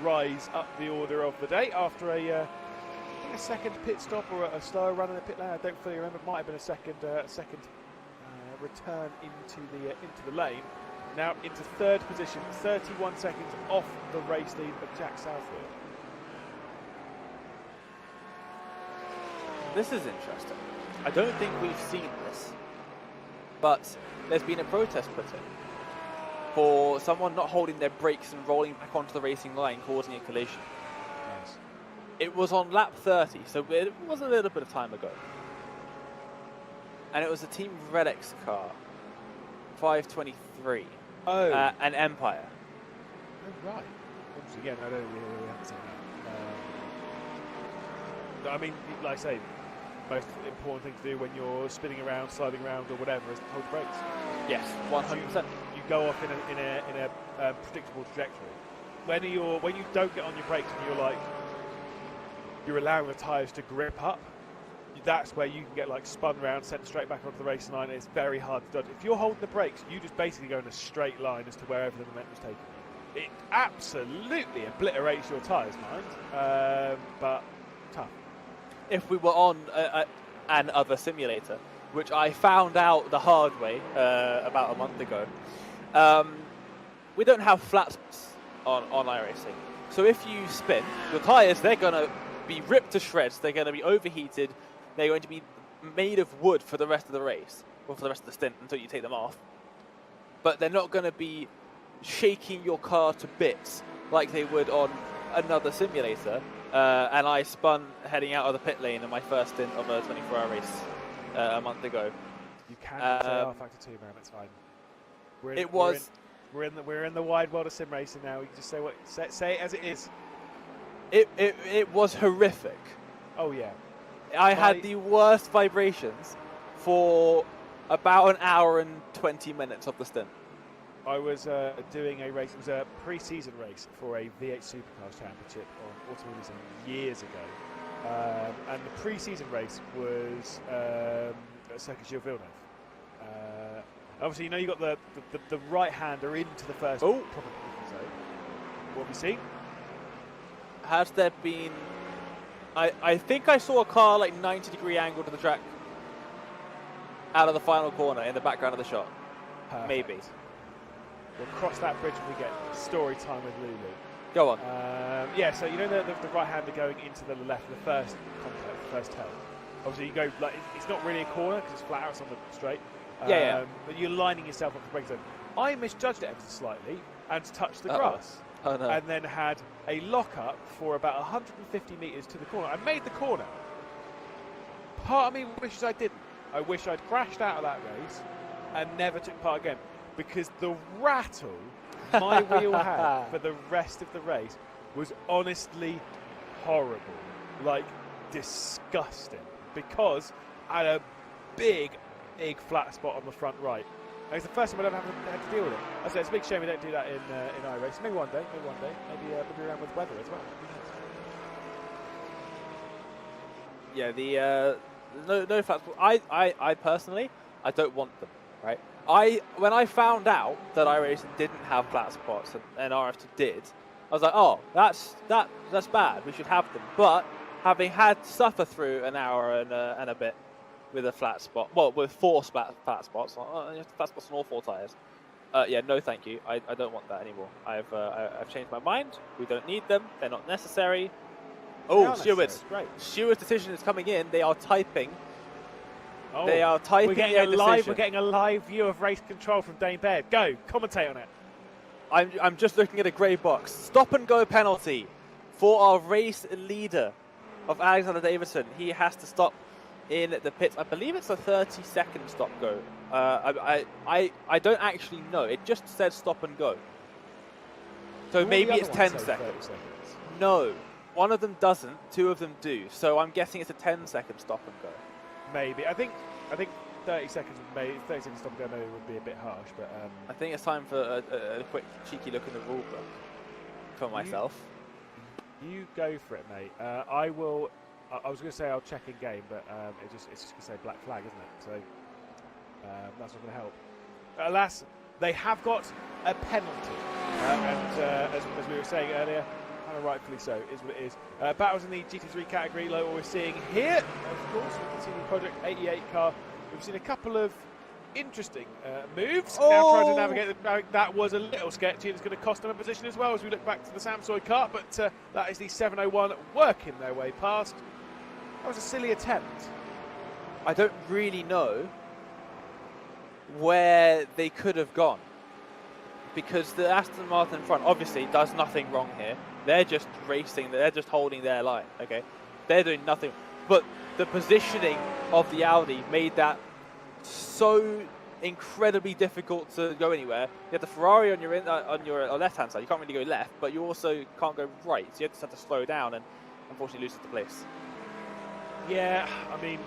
rise up the order of the day after a second pit stop or a slower run in the pit lane. I don't fully remember. It might have been a second return into the lane. Now into third position, 31 seconds off the race lead of Jack Southwood. This is interesting. I don't think we've seen this, but there's been a protest put in for someone not holding their brakes and rolling back onto the racing line, causing a collision. Yes. It was on lap 30, so it was a little bit of time ago. and it was a Team Relics car, 523, Oh. an Empire. Oh, right. Obviously, yeah, no, we haven't seen that. I mean, like I say, most important thing to do when you're spinning around, sliding around, or whatever is to hold the brakes. Yes, 100%. You go off in a predictable trajectory. When you don't get on your brakes and you're allowing the tyres to grip up, that's where you can get like spun round, sent straight back onto the racing line. And it's very hard to dodge. If you're holding the brakes, you just basically go in a straight line as to wherever the momentum's taking you. It absolutely obliterates your tyres, mind, but tough. If we were on an other simulator, which I found out the hard way about a month ago, we don't have flat spots on iRacing. So if you spin, your tyres, they're going to be ripped to shreds, they're going to be overheated, they're going to be made of wood for the rest of the race, or for the rest of the stint until you take them off. But they're not going to be shaking your car to bits like they would on another simulator. And I spun heading out of the pit lane in my first stint of a 24-hour race a month ago. You can say R-Factor 2, man. It's fine. We're in the wide world of sim racing now. You can just say it as it is. It was horrific. Oh yeah. I had the worst vibrations for about an hour and 20 minutes of the stint. I was doing a race. It was a pre-season race for a V8 Supercars Championship on Automobilism years ago, and the pre-season race was at Circuit Gilles Villeneuve. Obviously, you got the right-hander into the first proper zone. What have you seen? Has there been? I think I saw a car like 90-degree angle to the track out of the final corner in the background of the shot. Perfect. Maybe. We'll cross that bridge when we get story time with Lulu. Go on. Yeah, so the right-hander going into the left, the first contact, the first tail. Obviously, you go like it's not really a corner because it's flat out, it's on the straight. Yeah. But you're lining yourself up for brake zone. I misjudged it ever so slightly and touched the grass. Oh no. And then had a lock-up for about 150 metres to the corner. I made the corner. Part of me wishes I didn't. I wish I'd crashed out of that race and never took part again. Because the rattle my wheel had for the rest of the race was honestly horrible. Like, disgusting. Because I had a big flat spot on the front right. And it's the first time I've ever had to deal with it. I say it's a big shame we don't do that in iRacing. Maybe one day. Maybe around with weather as well. Yeah, no flat spots. I personally, I don't want them, right? When I found out that iRacing didn't have flat spots and RF2 did, I was like, oh, that's bad. We should have them. But having had to suffer through an hour and a bit with a flat spot, well, with 4 flat spots, flat spots on all 4 tyres. Yeah, no, thank you. I don't want that anymore. I've changed my mind. We don't need them. They're not necessary. Oh, stewards! Great. Stewards' decision is coming in. They are typing. Oh, they are typing. We're getting a live view of race control from Dane Baird. Go, commentate on it. I'm just looking at a grey box. Stop and go penalty for our race leader of Alexander Davidson. He has to stop in the pits. I believe it's a 30-second stop go. I don't actually know. It just said stop and go. So maybe it's 10 seconds. No, one of them doesn't. 2 of them do. So I'm guessing it's a 10-second stop and go. Maybe. I think 30 seconds stop and go maybe would be a bit harsh, but I think it's time for a quick cheeky look in the rule book for myself. You go for it, mate. I will. I was going to say I'll check in game, but it's just going to say black flag, isn't it? So that's not going to help. Alas, they have got a penalty, and as we were saying earlier, kind of rightfully so, is what it is. Battles in the GT3 category, like what we're seeing here. Of course, we can see the Project 88 car. We've seen a couple of interesting moves. Now trying to navigate that was a little sketchy. It's going to cost them a position as well as we look back to the Samsoy car, but that is the 701 working their way past. That was a silly attempt. I don't really know where they could have gone, because the Aston Martin in front obviously does nothing wrong here. They're just racing, they're just holding their line, okay? They're doing nothing. But the positioning of the Audi made that so incredibly difficult to go anywhere. You have the Ferrari on your left-hand side. You can't really go left, but you also can't go right. So you just have to slow down and unfortunately lose the place. Yeah, I mean,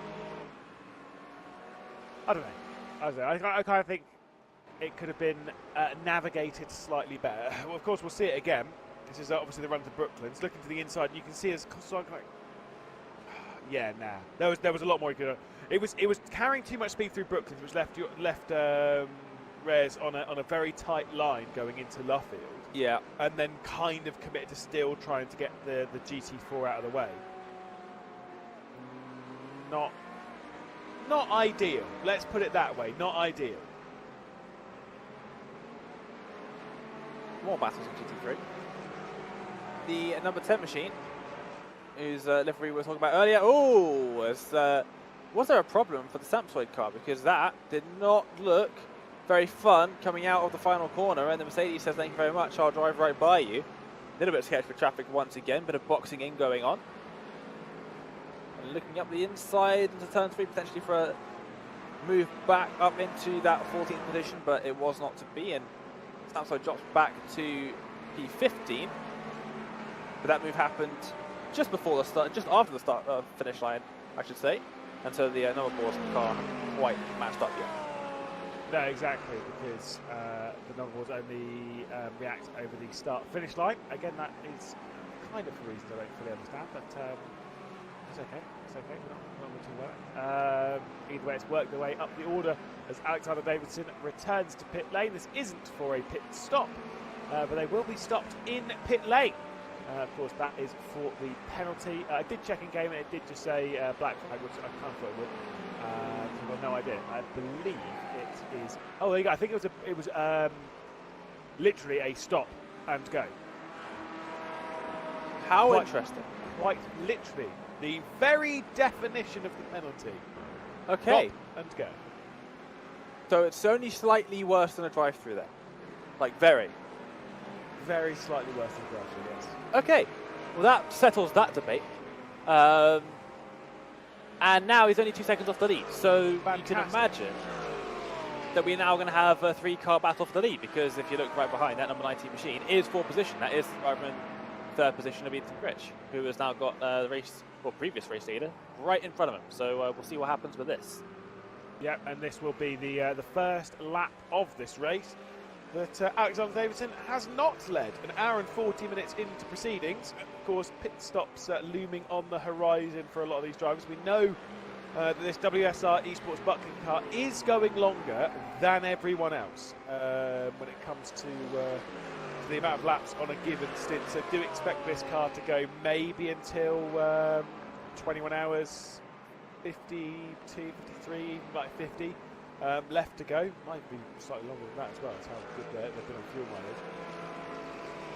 I don't know. I kind of think it could have been navigated slightly better. Well, of course, we'll see it again. This is obviously the run to Brooklyn. It's looking to the inside, and you can see as yeah, nah. There was a lot more you could have. It was carrying too much speed through Brooklyn, which left Reyes on a very tight line going into Luffield. Yeah. And then kind of committed to still trying to get the GT4 out of the way. Not ideal. Let's put it that way. Not ideal. More battles in GT3. The number 10 machine, whose livery we were talking about earlier. Oh, was there a problem for the Samsoid car? Because that did not look very fun coming out of the final corner. And the Mercedes says, thank you very much, I'll drive right by you. A little bit of sketch for traffic once again, bit of boxing in going on. And looking up the inside into turn 3, potentially for a move back up into that 14th position, but it was not to be. And Samsoid drops back to P15. But that move happened just before the start, just after the start finish line, I should say. And so the number 4 car quite matched up yet. No, exactly, because the number 4s only react over the start-finish line. Again, that is kind of for reasons I don't fully understand, but it's okay. It's okay. We're not too well. Either way, it's worked their way up the order as Alexander Davidson returns to pit lane. This isn't for a pit stop, but they will be stopped in pit lane. Of course, that is for the penalty. I did check in game, and it did just say black flag, which I kind of thought it would. I've got no idea. I believe it is. Oh, there you go. I think it was literally a stop and go. How interesting. Quite literally, the very definition of the penalty. Okay. Stop and go. So it's only slightly worse than a drive-through then, like very Slightly worse than the drive-through, yes. Okay, well that settles that debate. And now he's only 2 seconds off the lead. So fantastic. You can imagine that we're now going to have a 3-car battle for the lead, because if you look right behind, that number 19 machine is 4th position. That is Ivan 3rd position of Ethan Critch, who has now got the previous race leader right in front of him. So we'll see what happens with this. Yep, and this will be the first lap of this race that Alexander Davidson has not led. An hour and 40 minutes into proceedings. Of course, pit stops looming on the horizon for a lot of these drivers. We know that this WSR Esports Buttkicker car is going longer than everyone else when it comes to the amount of laps on a given stint. So do expect this car to go maybe until 21 hours, 52, 53, like 50. Left to go. Might be slightly longer than that as well. That's how good they've been on fuel mileage.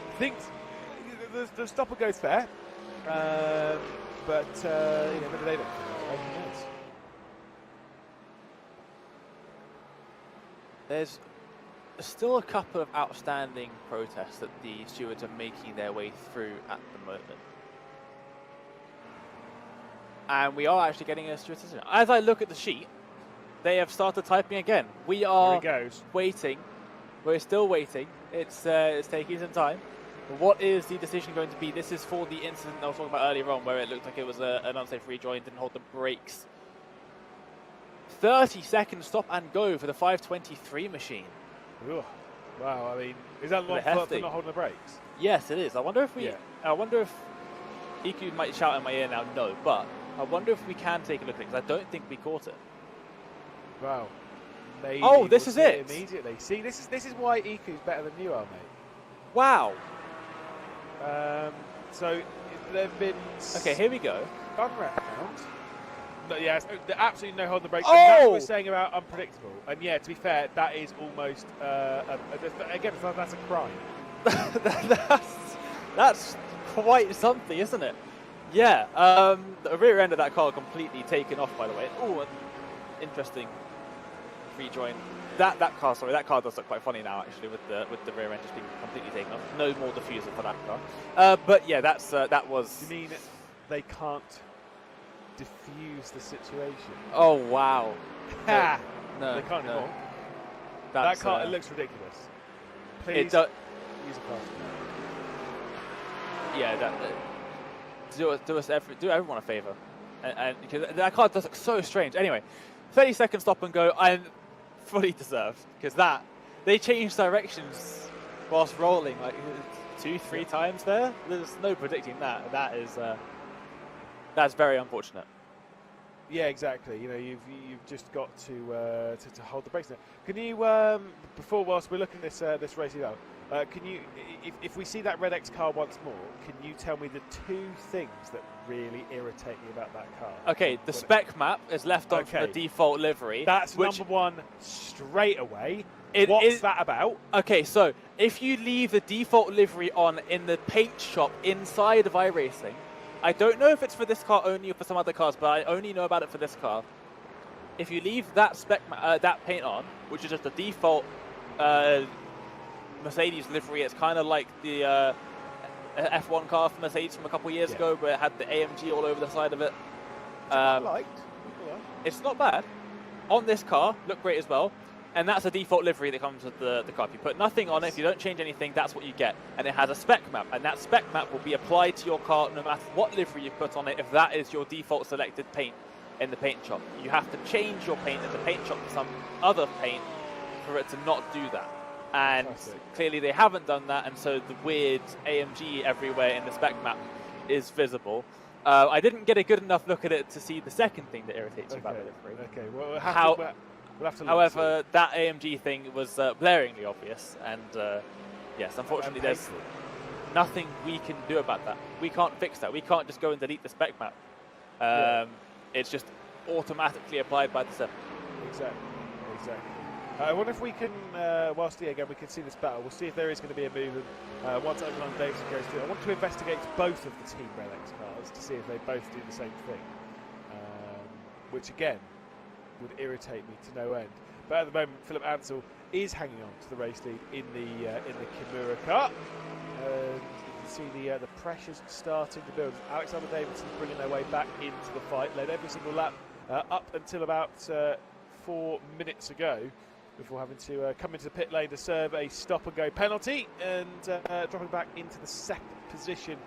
I think the stopper goes fair, but maybe they don't feel that way. Who knows? There's still a couple of outstanding protests that the stewards are making their way through at the moment. And we are actually getting a steward's decision. As I look at the sheet, they have started typing again. We are waiting. We're still waiting. It's taking some time. What is the decision going to be? This is for the incident I was talking about earlier on, where it looked like it was an unsafe rejoin, didn't hold the brakes. 30-second stop and go for the 523 machine. Ooh. Wow, I mean, is that long for not holding the brakes? Yes, it is. I wonder if I wonder if EQ might shout in my ear now, no, but I wonder if we can take a look at it, because I don't think we caught it. Wow. Maybe oh, this is it. Immediately. See, this is why EQ's better than you are, mate. Wow. So there've been. Okay, here we go. Fun round. Yes, absolutely no holding the brakes. Oh! And that's what we're saying about unpredictable. And yeah, to be fair, that is almost again, that's a crime. that's quite something, isn't it? Yeah. The rear end of that car completely taken off, by the way. Oh, interesting rejoin. That car does look quite funny now, actually, with the rear end just being completely taken off. No more diffuser for that car. But yeah, that was. You mean they can't diffuse the situation? Oh wow. No, They can't no. anymore. That's, That car, it looks ridiculous. Please It does. use a fast. Yeah, do everyone a favour, and because that car does look so strange. Anyway, 30-second stop and go, and fully deserved because they changed directions whilst rolling like 2-3 times there. There's no predicting that. That's very unfortunate. Yeah, exactly. You know, you've just got to hold the brakes now. Can you whilst we're looking at this race out, can you, if we see that Red X car once more, can you tell me the 2 things that really irritate me about that car? Okay, the spec map is left on from the default livery. That's number 1 straight away. What's What's that about? Okay, so if you leave the default livery on in the paint shop inside of iRacing, I don't know if it's for this car only or for some other cars, but I only know about it for this car. If you leave that that paint on, which is just the default Mercedes livery, it's kind of like the F1 car for Mercedes from a couple of years ago, where it had the AMG all over the side of it. It's not bad. On this car, look great as well. And that's a default livery that comes with the car. If you put nothing on it, if you don't change anything, that's what you get. And it has a spec map, and that spec map will be applied to your car no matter what livery you put on it, if that is your default selected paint in the paint shop. You have to change your paint in the paint shop to some other paint for it to not do that. And clearly they haven't done that, and so the weird AMG everywhere in the spec map is visible. I didn't get a good enough look at it to see the second thing that irritates you about the livery. Okay, well, we'll have to look. However, that AMG thing was blaringly obvious, and yes, unfortunately, there's nothing we can do about that. We can't fix that. We can't just go and delete the spec map. It's just automatically applied by the sim. Exactly. I wonder if we can, whilst again we can see this battle, we'll see if there is going to be a move. And once Overland Davidson goes through, I want to investigate both of the Team Red X cars to see if they both do the same thing, which again would irritate me to no end. But at the moment, Philip Ansell is hanging on to the race lead in the Kimura car. You can see the pressures starting to build. Alexander Davidson bringing their way back into the fight, led every single lap up until about 4 minutes ago, before having to come into the pit lane to serve a stop-and-go penalty and dropping back into the second position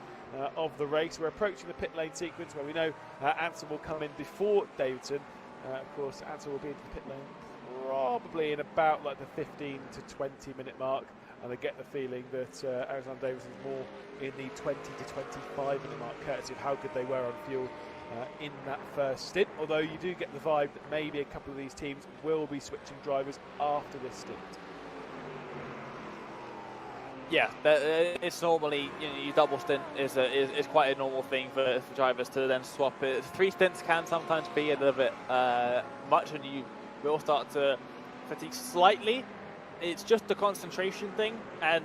of the race. We're approaching the pit lane sequence where we know Ansell will come in before Davidson. Of course, Ansell will be into the pit lane probably in about like the 15 to 20 minute mark, and I get the feeling that Alexander Davidson is more in the 20 to 25 minute mark, courtesy of how good they were on fuel in that first stint, although you do get the vibe that maybe a couple of these teams will be switching drivers after this stint. Yeah, it's normally, your double stint is quite a normal thing for drivers to then swap it. 3 stints can sometimes be a little bit much, and you will start to fatigue slightly. It's just a concentration thing, and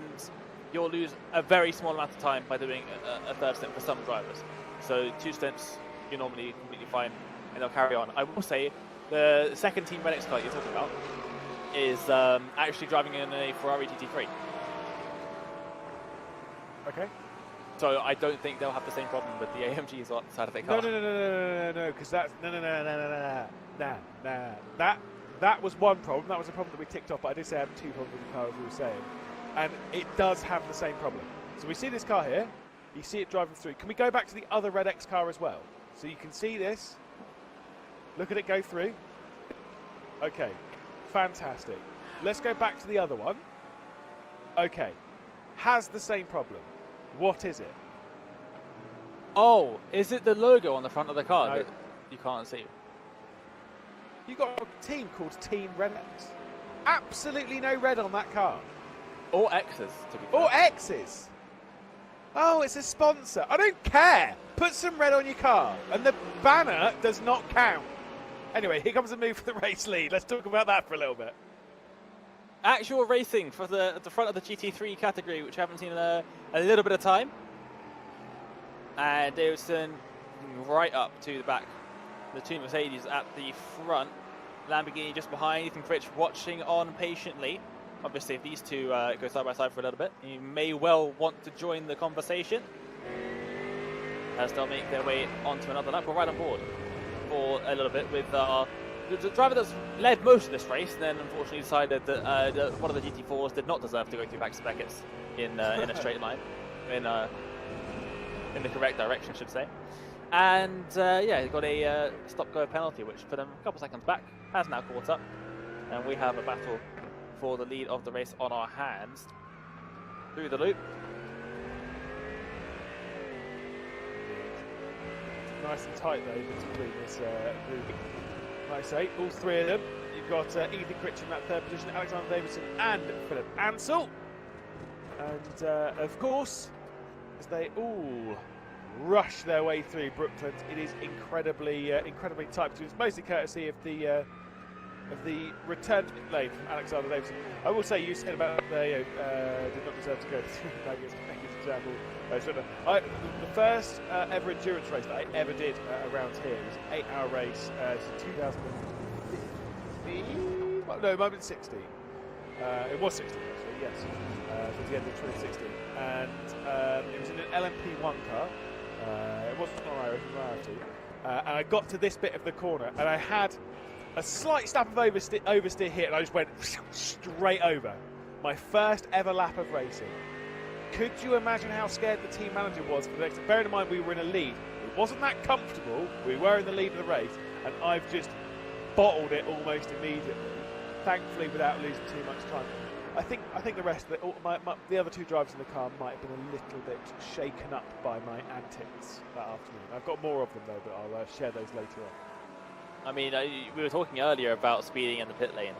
you'll lose a very small amount of time by doing a third stint for some drivers. So 2 stints, you're normally completely fine, and they'll carry on. I will say, the second Team Red X car you're talking about is actually driving in a Ferrari GT3. Okay. So I don't think they'll have the same problem with the AMGs on the side of their car. No, because that's that was one problem. That was a problem that we ticked off, but I did say I have 2 problems with the car, as we were saying, and it does have the same problem. So we see this car here, you see it driving through. Can we go back to the other Red X car as well? So you can see this. Look at it go through. Okay, fantastic. Let's go back to the other one. Okay, has the same problem. What is it? Oh, is it the logo on the front of the car that you can't see? You've got a team called Team Red X. Absolutely no red on that car. Or X's, to be fair. Or X's. Oh, it's a sponsor. I don't care. Put some red on your car. And the banner does not count. Anyway, here comes a move for the race lead. Let's talk about that for a little bit. Actual racing for the front of the GT3 category, which I haven't seen in a little bit of time. And Davidson right up to the back. The 2 Mercedes at the front. Lamborghini just behind. Ethan Fritsch watching on patiently. Obviously, if these 2 go side by side for a little bit, you may well want to join the conversation as they'll make their way onto another lap. We're right on board for a little bit with our the driver that's led most of this race, then unfortunately decided that one of the GT4s did not deserve to go through back to Beckett's in a straight line, in the correct direction, I should say. And yeah, he got a stop-go penalty, which put him a couple seconds back. Has now caught up, and we have a battle for the lead of the race on our hands. Through the loop. Nice and tight though between this group. Like I say, all three of them. You've got Ethan Critch in that third position, Alexander Davidson and Philip Ansell. And of course, as they all rush their way through Brooklands, it is incredibly tight. It's mostly courtesy of the return to pit lane from Alexander Davidson. I will say, you said about they did not deserve to go through Vegas example. The first ever endurance race that I ever did around here was an 8-hour race, 2015. Well, no, it might have been 16. It was 16 actually, yes. Towards the end of 2016, and it was in an LMP1 car. It wasn't on Irish, it was an and I got to this bit of the corner, and I had a slight snap of oversteer here, and I just went straight over. My first ever lap of racing. Could you imagine how scared the team manager was for the next? Bearing in mind we were in a lead. It wasn't that comfortable. We were in the lead of the race, and I've just bottled it almost immediately. Thankfully, without losing too much time. I think the rest of it, the other two drivers in the car might have been a little bit shaken up by my antics that afternoon. I've got more of them though, but I'll share those later on. I mean, we were talking earlier about speeding in the pit lane,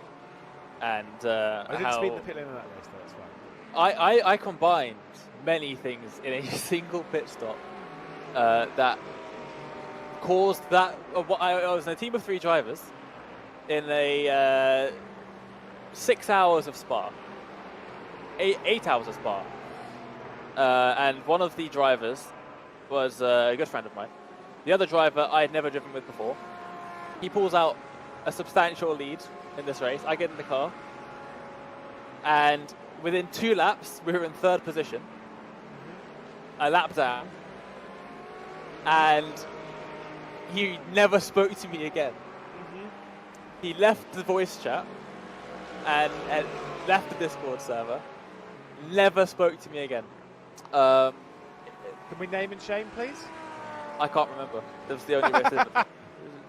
and I didn't speed in the pit lane in that race, though. That's fine. I combined many things in a single pit stop that caused that. I was in a team of 3 drivers in a 6 hours of Spa, 8 hours of Spa, and one of the drivers was a good friend of mine. The other driver I had never driven with before. He pulls out a substantial lead in this race. I get in the car, and within 2 laps, we were in 3rd position. I lapped down, and he never spoke to me again. He left the voice chat and left the Discord server. Never spoke to me again. Can we name and shame, please? I can't remember. That was the only race that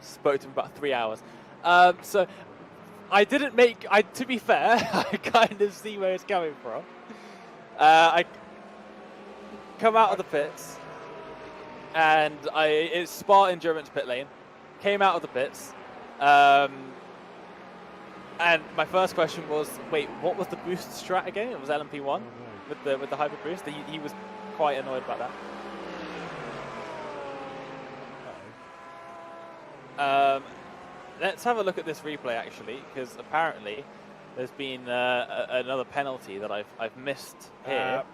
spoke to him about 3 hours. So I didn't make. To be fair, I kind of see where it's coming from. I come out of the pits, and it's Spa endurance pit lane. Came out of the pits, and my first question was, wait, what was the boost strat again? It was LMP1 with the hyper boost. He was quite annoyed about that. Let's have a look at this replay actually, because apparently there's been another penalty that I've missed here.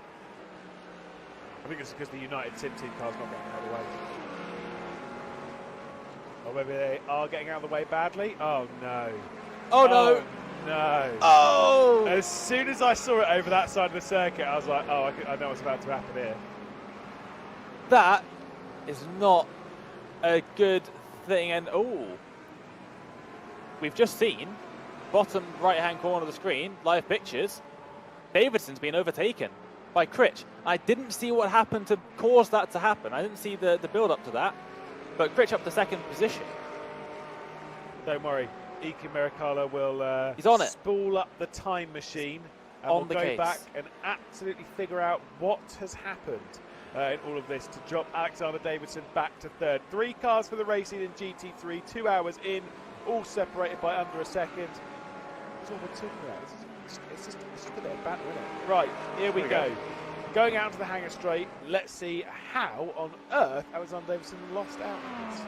I think it's because the United Sim team car's not getting out of the way. Or maybe they are getting out of the way badly. Oh no. Oh no. No. Oh! As soon as I saw it over that side of the circuit, I was like, oh, I know what's about to happen here. That is not a good thing. And we've just seen, bottom right-hand corner of the screen, live pictures, Davidson's been overtaken by Critch. I didn't see what happened to cause that to happen. I didn't see the build-up to that, but Critch up to 2nd position. Don't worry. Iki Miracala will he's on it. spool up the time machine and on we'll the go case. back and absolutely figure out what has happened in all of this to drop Alexander Davidson back to 3rd. 3 cars for the racing in GT3, 2 hours in, all separated by under a second. That's all we're talking about. It's just a bit of banter, isn't it? Right, here we go. Going out to the hangar straight, let's see how on earth Alexander Davidson lost out on this.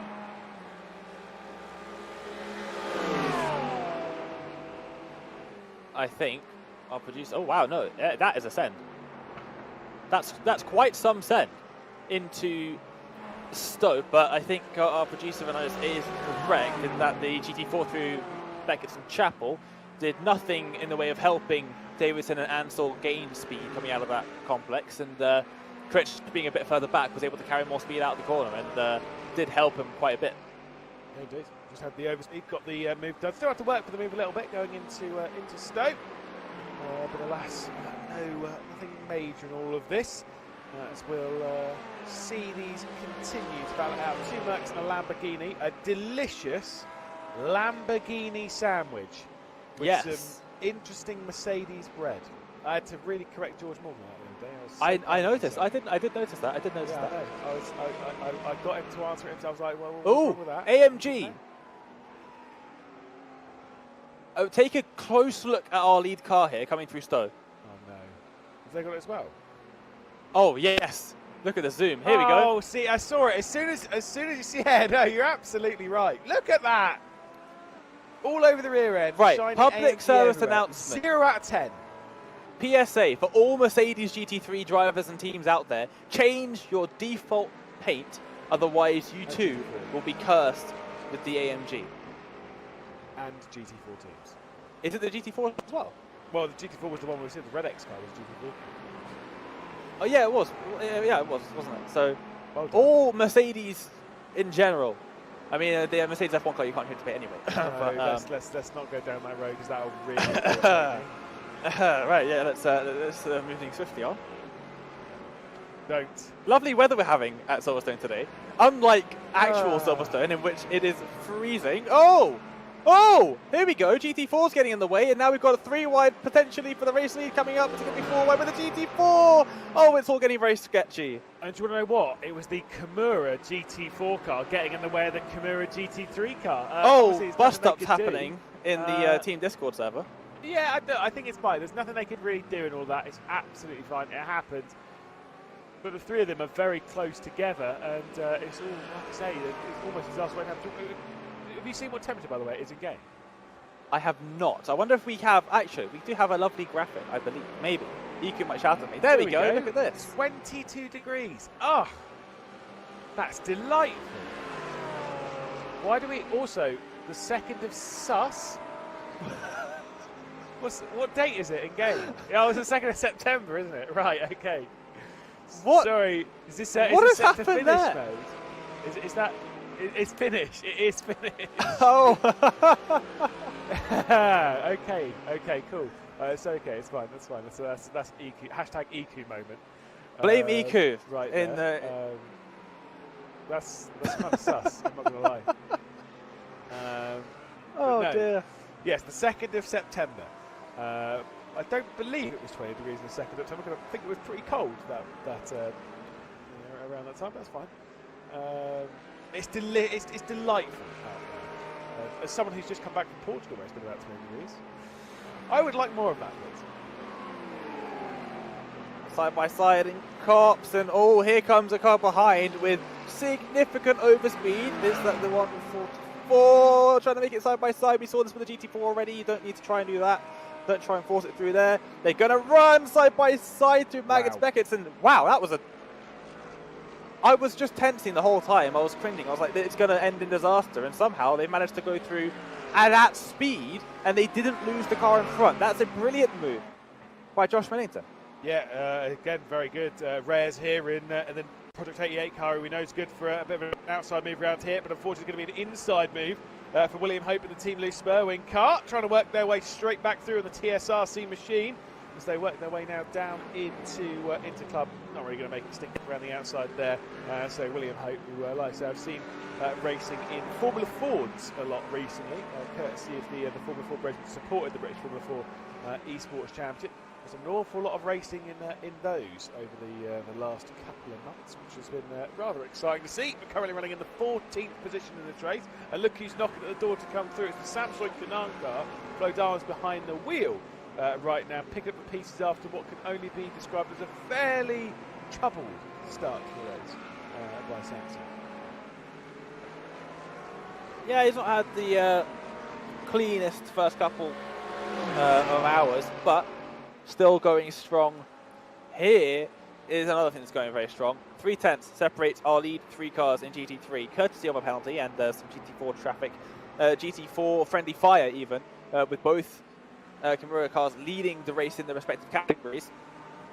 I think our producer. Oh wow, no, that is a send. That's quite some send into Stowe, but I think our producer is correct in that the GT4 through Beckett's and Chapel did nothing in the way of helping Davidson and Ansell gain speed coming out of that complex, and Critch, being a bit further back, was able to carry more speed out of the corner and did help him quite a bit. Yeah, he did. just had the overspeed, got the move done. Still have to work for the move a little bit going into Stowe. But alas, nothing major in all of this. As we'll see these continue to battle out. 2 Mercs and a Lamborghini. A delicious Lamborghini sandwich with some interesting Mercedes bread. I had to really correct George Morgan the other day. I noticed. I did notice that. I did notice that. I got him to answer it. So I was like, well, what's wrong with that? AMG. Okay. Oh, take a close look at our lead car here coming through Stowe. Oh no, have they got it as well? Oh yes. Look at the zoom. Here we go. Oh, see, I saw it as soon as you see. Yeah, no, you're absolutely right. Look at that. All over the rear end. Right. Shiny Public AMG service everywhere. announcement. 0 out of 10. PSA for all Mercedes GT3 drivers and teams out there: change your default paint, otherwise you too will be cursed with the AMG. And GT4 teams. Is it the GT4 as well? Well, the GT4 was the one we said. The Red X car was GT4. Oh yeah, it was. Yeah, it was, wasn't it? So Well all Mercedes in general. I mean, the Mercedes F1 car you can't participate anyway. No, but, let's not go down that road because that'll really. Right, yeah, let's move things swiftly on. Don't. Lovely weather we're having at Silverstone today. Unlike actual Silverstone, in which it is freezing. Oh, here we go. GT4's getting in the way, and now we've got a 3 wide potentially for the race lead coming up. It's going to be 4 wide with the GT4. Oh, it's all getting very sketchy. And do you want to know what? It was the Kimura GT4 car getting in the way of the Kimura GT3 car. Bust-ups happening in the Team Discord server. Yeah, I think it's fine. There's nothing they could really do in all that. It's absolutely fine. It happened. But the 3 of them are very close together, and it's all, like I say, it's almost as last way. Have you seen what temperature, by the way, it is in game? I have not. I wonder if we have... Actually, we do have a lovely graphic, I believe. Maybe. Iku might shout at me. There we go. Look at this. 22 degrees. Oh, that's delightful. Why do we also... The 2nd of Sus? What date is it in game? Oh, it's the 2nd of September, isn't it? Right, okay. What? Sorry, is this what is has set to happened finish there? mode? Is that... It's finished. It is finished. Oh. Okay, cool. It's okay. It's fine. That's fine. That's EQ. Hashtag EQ moment. Blame EQ. Right. In there. That's kind of sus. I'm not gonna lie. Oh no. dear. Yes, the 2nd of September. I don't believe it was 20 degrees on the 2nd of September. I think it was pretty cold around that time. That's fine. It's delightful out there. As someone who's just come back from Portugal, where it's been about 20 degrees, I would like more of that. Side by side in cops, and oh, here comes a car behind with significant overspeed. Is that the one with 44? Trying to make it side by side. We saw this with the GT4 already. You don't need to try and do that. Don't try and force it through there. They're going to run side by side through Maggots Beckett's, and wow, that was a... I was just tensing the whole time. I was cringing. I was like, it's going to end in disaster. And somehow they managed to go through at that speed, and they didn't lose the car in front. That's a brilliant move by Josh Millington. Yeah, again, very good. Rares here and then Project 88 car, who we know is good for a bit of an outside move around here, but unfortunately it's going to be an inside move for William Hope and the Team Loose Spurwing car, trying to work their way straight back through on the TSRC machine. As they work their way now down into club. Not really going to make it stick around the outside there. So William Hope, who like I say, I've seen racing in Formula Fords a lot recently, courtesy of the Formula Ford Regiment supported the British Formula 4 Esports Championship. There's an awful lot of racing in those over the last couple of months, which has been rather exciting to see. We're currently running in the 14th position in the race, and look who's knocking at the door to come through. It's the Samsung Canaan car. Flo Darwin's behind the wheel. Right now, picking up the pieces after what can only be described as a fairly troubled start to the race by Samson. Yeah, he's not had the cleanest first couple of hours, but still going strong. Here is another thing that's going very strong. 3/10 separates our lead 3 cars in GT3, courtesy of a penalty and some GT4 traffic. GT4 friendly fire even, with both Kimura cars leading the race in their respective categories,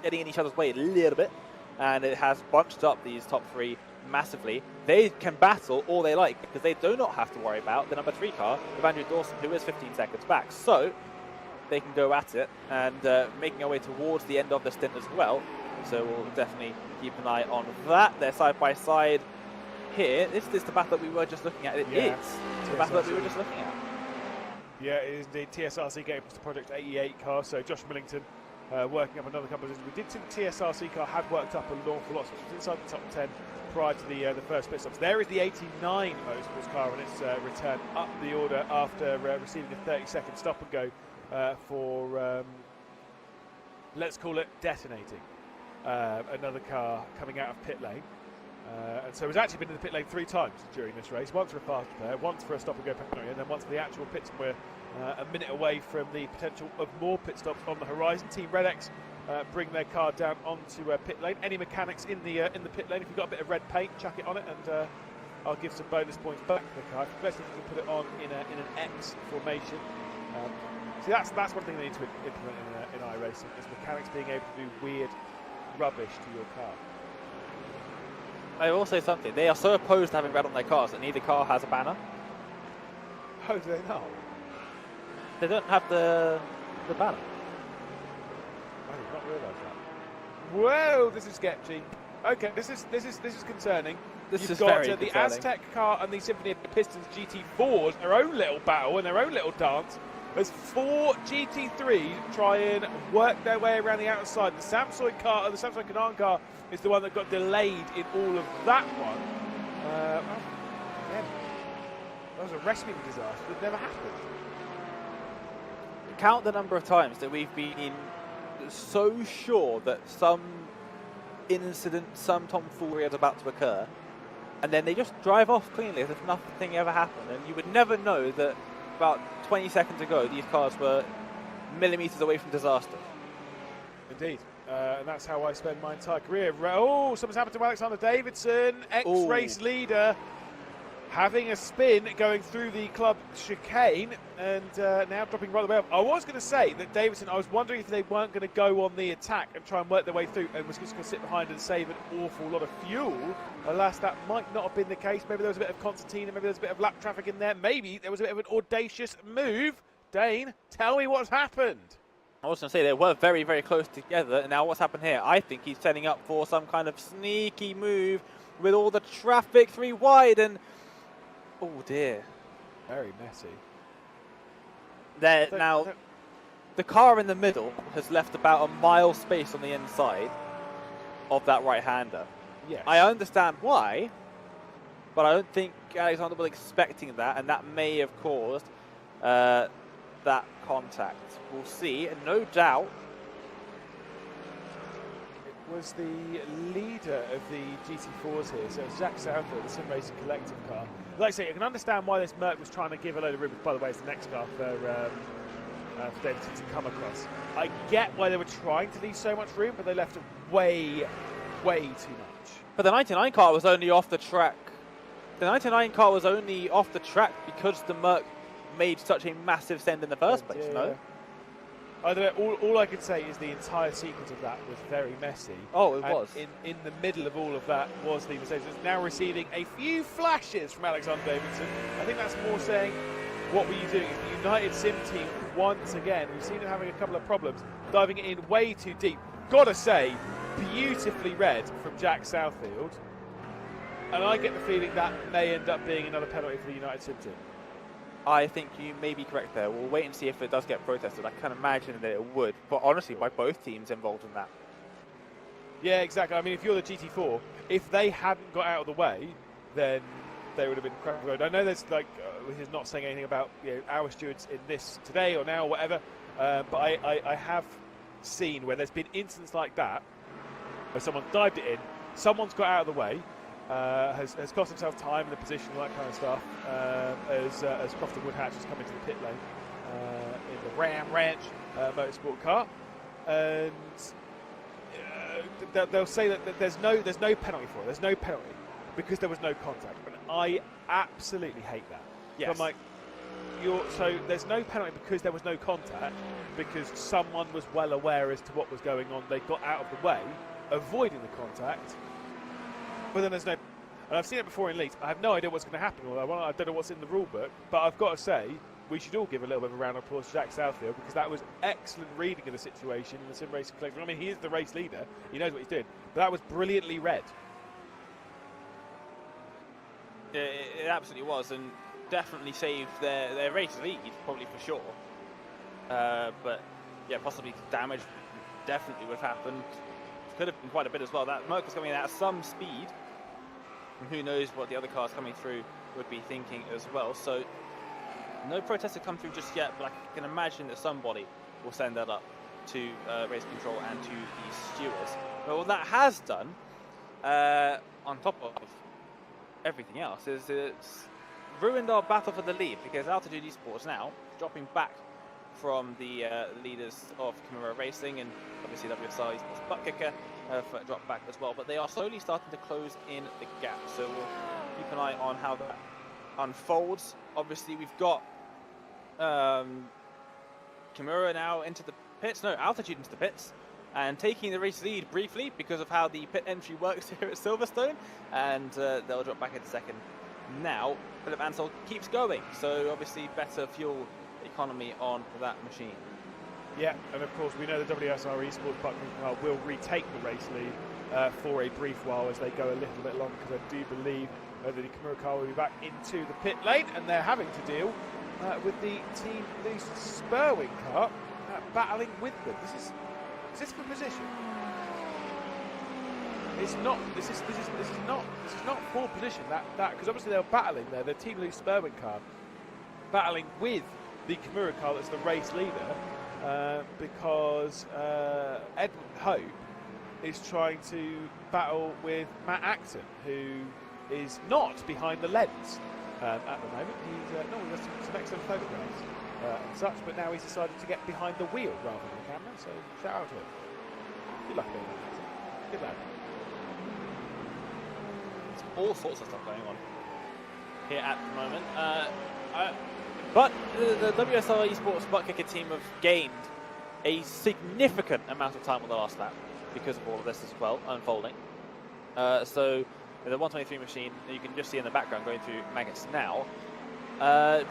getting in each other's way a little bit, and it has bunched up these top 3 massively. They can battle all they like because they do not have to worry about the number 3 car with Andrew Dawson, who is 15 seconds back. So they can go at it and making our way towards the end of the stint as well. So we'll definitely keep an eye on that. They're side by side here. Is this the battle that we were just looking at? It is the battle that we were just looking at. Yeah, it is indeed. TSRC getting to Project 88 car, so Josh Millington working up another couple of positions. We did see the TSRC car had worked up an awful lot, so it was inside the top 10 prior to the first pit stops. There is the 89 Motorsports car on its return up the order after receiving a 30-second stop and go for, let's call it detonating. Another car coming out of pit lane. And so it's actually been in the pit lane 3 times during this race. Once for a fast repair, once for a stop and go penalty, and then once for the actual pits. And we're a minute away from the potential of more pit stops on the horizon. Team Red X bring their car down onto pit lane. Any mechanics in the pit lane, if you've got a bit of red paint, chuck it on it, and I'll give some bonus points back to the car. Best if you can put it on in an X formation. See, that's one thing they need to implement in iRacing, is mechanics being able to do weird rubbish to your car. I will say something. They are so opposed to having red on their cars that neither car has a banner. Oh, do they not? They don't have the banner. I did not realise that. Whoa, this is sketchy. Okay, this is concerning. This is You've got very the concerning. Aztec car and the Symphony of Pistons GT4s, their own little battle and their own little dance. As 4 GT3s try and work their way around the outside. The Samsung car, the Samsung Canaan car, is the one that got delayed in all of that one. Again, that was a recipe for disaster that never happened. Count the number of times that we've been so sure that some incident, some tomfoolery is about to occur, and then they just drive off cleanly as if nothing ever happened, and you would never know that about 20 seconds ago these cars were millimetres away from disaster. Indeed. And that's how I spend my entire career. Oh, something's happened to Alexander Davidson, ex-race leader, having a spin going through the club chicane and now dropping right away up. I was going to say that Davidson, I was wondering if they weren't going to go on the attack and try and work their way through and was just going to sit behind and save an awful lot of fuel. Alas, that might not have been the case. Maybe there was a bit of concertina, maybe there was a bit of lap traffic in there. Maybe there was a bit of an audacious move. Dane, tell me what's happened. I was going to say they were very, very close together, and now what's happened here? I think he's setting up for some kind of sneaky move with all the traffic 3 wide, and oh dear. Very messy. Now, the car in the middle has left about a mile space on the inside of that right-hander. Yes. I understand why, but I don't think Alexander was expecting that, and that may have caused that contact. We'll see, and no doubt. It was the leader of the GT4s here, so it's Jack Southfield, the Sim Racing Collective car. Like I say, I can understand why this Merc was trying to give a load of room, which, by the way, is the next car for Davidson to come across. I get why they were trying to leave so much room, but they left way, way too much. But the 99 car was only off the track. The 99 car was only off the track because the Merc made such a massive send in the first place, no? Either way, all I can say is the entire sequence of that was very messy. Oh, it was. In the middle of all of that was the Mercedes. It's now receiving a few flashes from Alexander Davidson. I think that's more saying, what were you doing? If the United Sim team, once again, we've seen them having a couple of problems, diving it in way too deep. Gotta say, beautifully read from Jack Southfield. And I get the feeling that may end up being another penalty for the United Sim team. I think you may be correct there. We'll wait and see if it does get protested. I can imagine that it would, but honestly, by both teams involved in that. Yeah, exactly. I mean, if you're the GT4, if they hadn't got out of the way, then they would have been cracking the road. I know there's this is not saying anything about our stewards in this today or now or whatever, but I have seen where there's been incidents like that, where someone dived it in, someone's got out of the way, has cost himself time in the position, all that kind of stuff, as Crofton Woodhatch has come into the pit lane in the Ram Ranch motorsport car, and they'll say that there's no penalty for it. There's no penalty because there was no contact, and I absolutely hate that. Yes. I'm like, so there's no penalty because there was no contact, because someone was well aware as to what was going on. They got out of the way, avoiding the contact. But then there's no. and I've seen it before in leagues. I have no idea what's going to happen. Although I don't know what's in the rule book, but I've got to say we should all give a little bit of a round of applause to Jack Southfield, because that was excellent reading of the situation in the sim racing collection. I mean, he is the race leader; he knows what he's doing. But that was brilliantly read. It absolutely was, and definitely saved their race lead, probably for sure. But yeah, possibly damage definitely would have happened. Could have been quite a bit as well. That Merc was coming in at some speed, and who knows what the other cars coming through would be thinking as well. So no protests have come through just yet, but I can imagine that somebody will send that up to race control and to the stewards. But what that has done, on top of everything else, is it's ruined our battle for the lead, because Altitude Esports now dropping back from the leaders of Kimura Racing, and obviously WSR Esports Buttkicker have dropped back as well, but they are slowly starting to close in the gap, so we'll keep an eye on how that unfolds. Obviously we've got Kimura now into the pits, no, Altitude into the pits, and taking the race lead briefly because of how the pit entry works here at Silverstone, and they'll drop back into second. Now Philip Ansel keeps going, so obviously better fuel economy on that machine. Yeah, and of course we know the WSR Esports Buttkicker car will retake the race lead for a brief while as they go a little bit long, because I do believe that the Kimura car will be back into the pit lane, and they're having to deal with the Team Loose Spurwing car battling with them. Is this for position? It's not. This is not for position. That because obviously they're battling there. The Team Loose Spurwing car battling with the Kimura car that's the race leader, because Edward Hope is trying to battle with Matt Acton, who is not behind the lens at the moment. He's some excellent photographs and such, but now he's decided to get behind the wheel rather than the camera. So shout out to him. Good luck, Acton. Good lad. There's all sorts of stuff going on here at the moment. But the WSR Esports Buttkicker team have gained a significant amount of time on the last lap because of all of this as well unfolding. So the 123 machine, you can just see in the background going through Maggots now,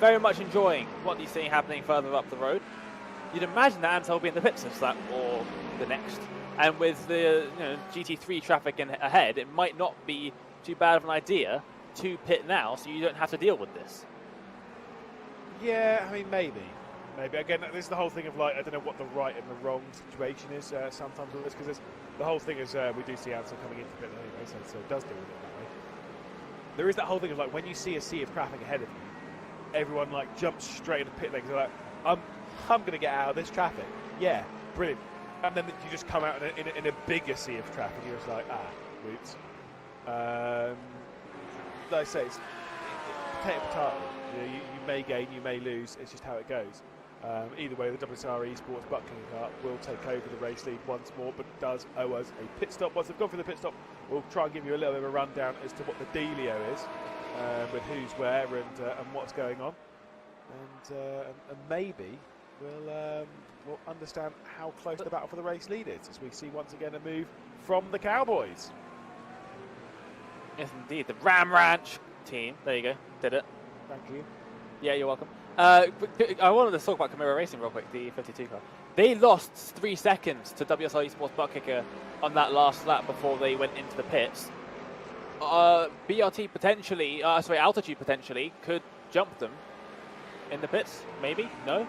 very much enjoying what he's seeing happening further up the road. You'd imagine that Ansel will be in the pits this lap or the next, and with the GT3 traffic ahead, it might not be too bad of an idea to pit now, so you don't have to deal with this. Yeah, I mean, maybe. Again, this is the whole thing of, like, I don't know what the right and the wrong situation is sometimes with this, because the whole thing is we do see Ansel coming into the pit anyway, so it does deal with it that way. There is that whole thing of, like, when you see a sea of traffic ahead of you, everyone, like, jumps straight into pit lane, because they're like, I'm going to get out of this traffic. Yeah, brilliant. And then you just come out in a bigger sea of traffic, and you're just like, whoops. Like I say, it's potato. You may gain, you may lose. It's just how it goes. Either way, the WSR Esports Buttkicker car will take over the race lead once more, but does owe us a pit stop. Once they've gone for the pit stop, we'll try and give you a little bit of a rundown as to what the dealio is, with who's where and what's going on, and maybe we'll understand how close the battle for the race lead is as we see once again a move from the Cowboys. Yes, indeed, the Ram Ranch team. There you go, did it. Thank you. Yeah, you're welcome. I wanted to talk about Kimura Racing real quick, the 52 car. They lost 3 seconds to WSR Esports Buttkicker on that last lap before they went into the pits. BRT potentially, Altitude potentially could jump them in the pits, maybe? No,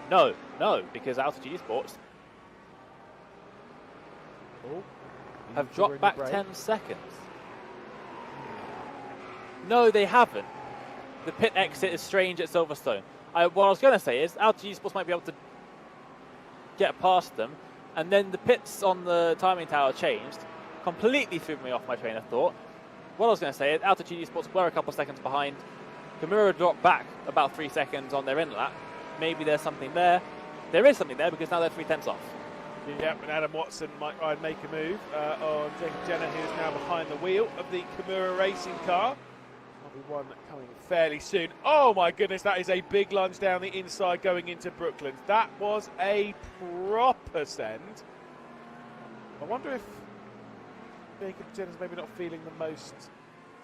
because Altitude Esports have dropped back 10 seconds. No, they haven't. The pit exit is strange at Silverstone. What I was going to say is Altitude Esports might be able to get past them, and then the pits on the timing tower changed. Completely threw me off my train of thought. What I was going to say is Altitude Esports were a couple of seconds behind. Kimura dropped back about 3 seconds on their in lap. Maybe there's something there. There is something there because now they're 3/10 off. Yep, and Adam Watson might try and make a move on Jacob Jenner, who is now behind the wheel of the Kimura Racing car. One coming fairly soon. Oh my goodness, that is a big lunge down the inside going into Brooklands. That was a proper send. I wonder if Jacob Jenner's maybe not feeling the most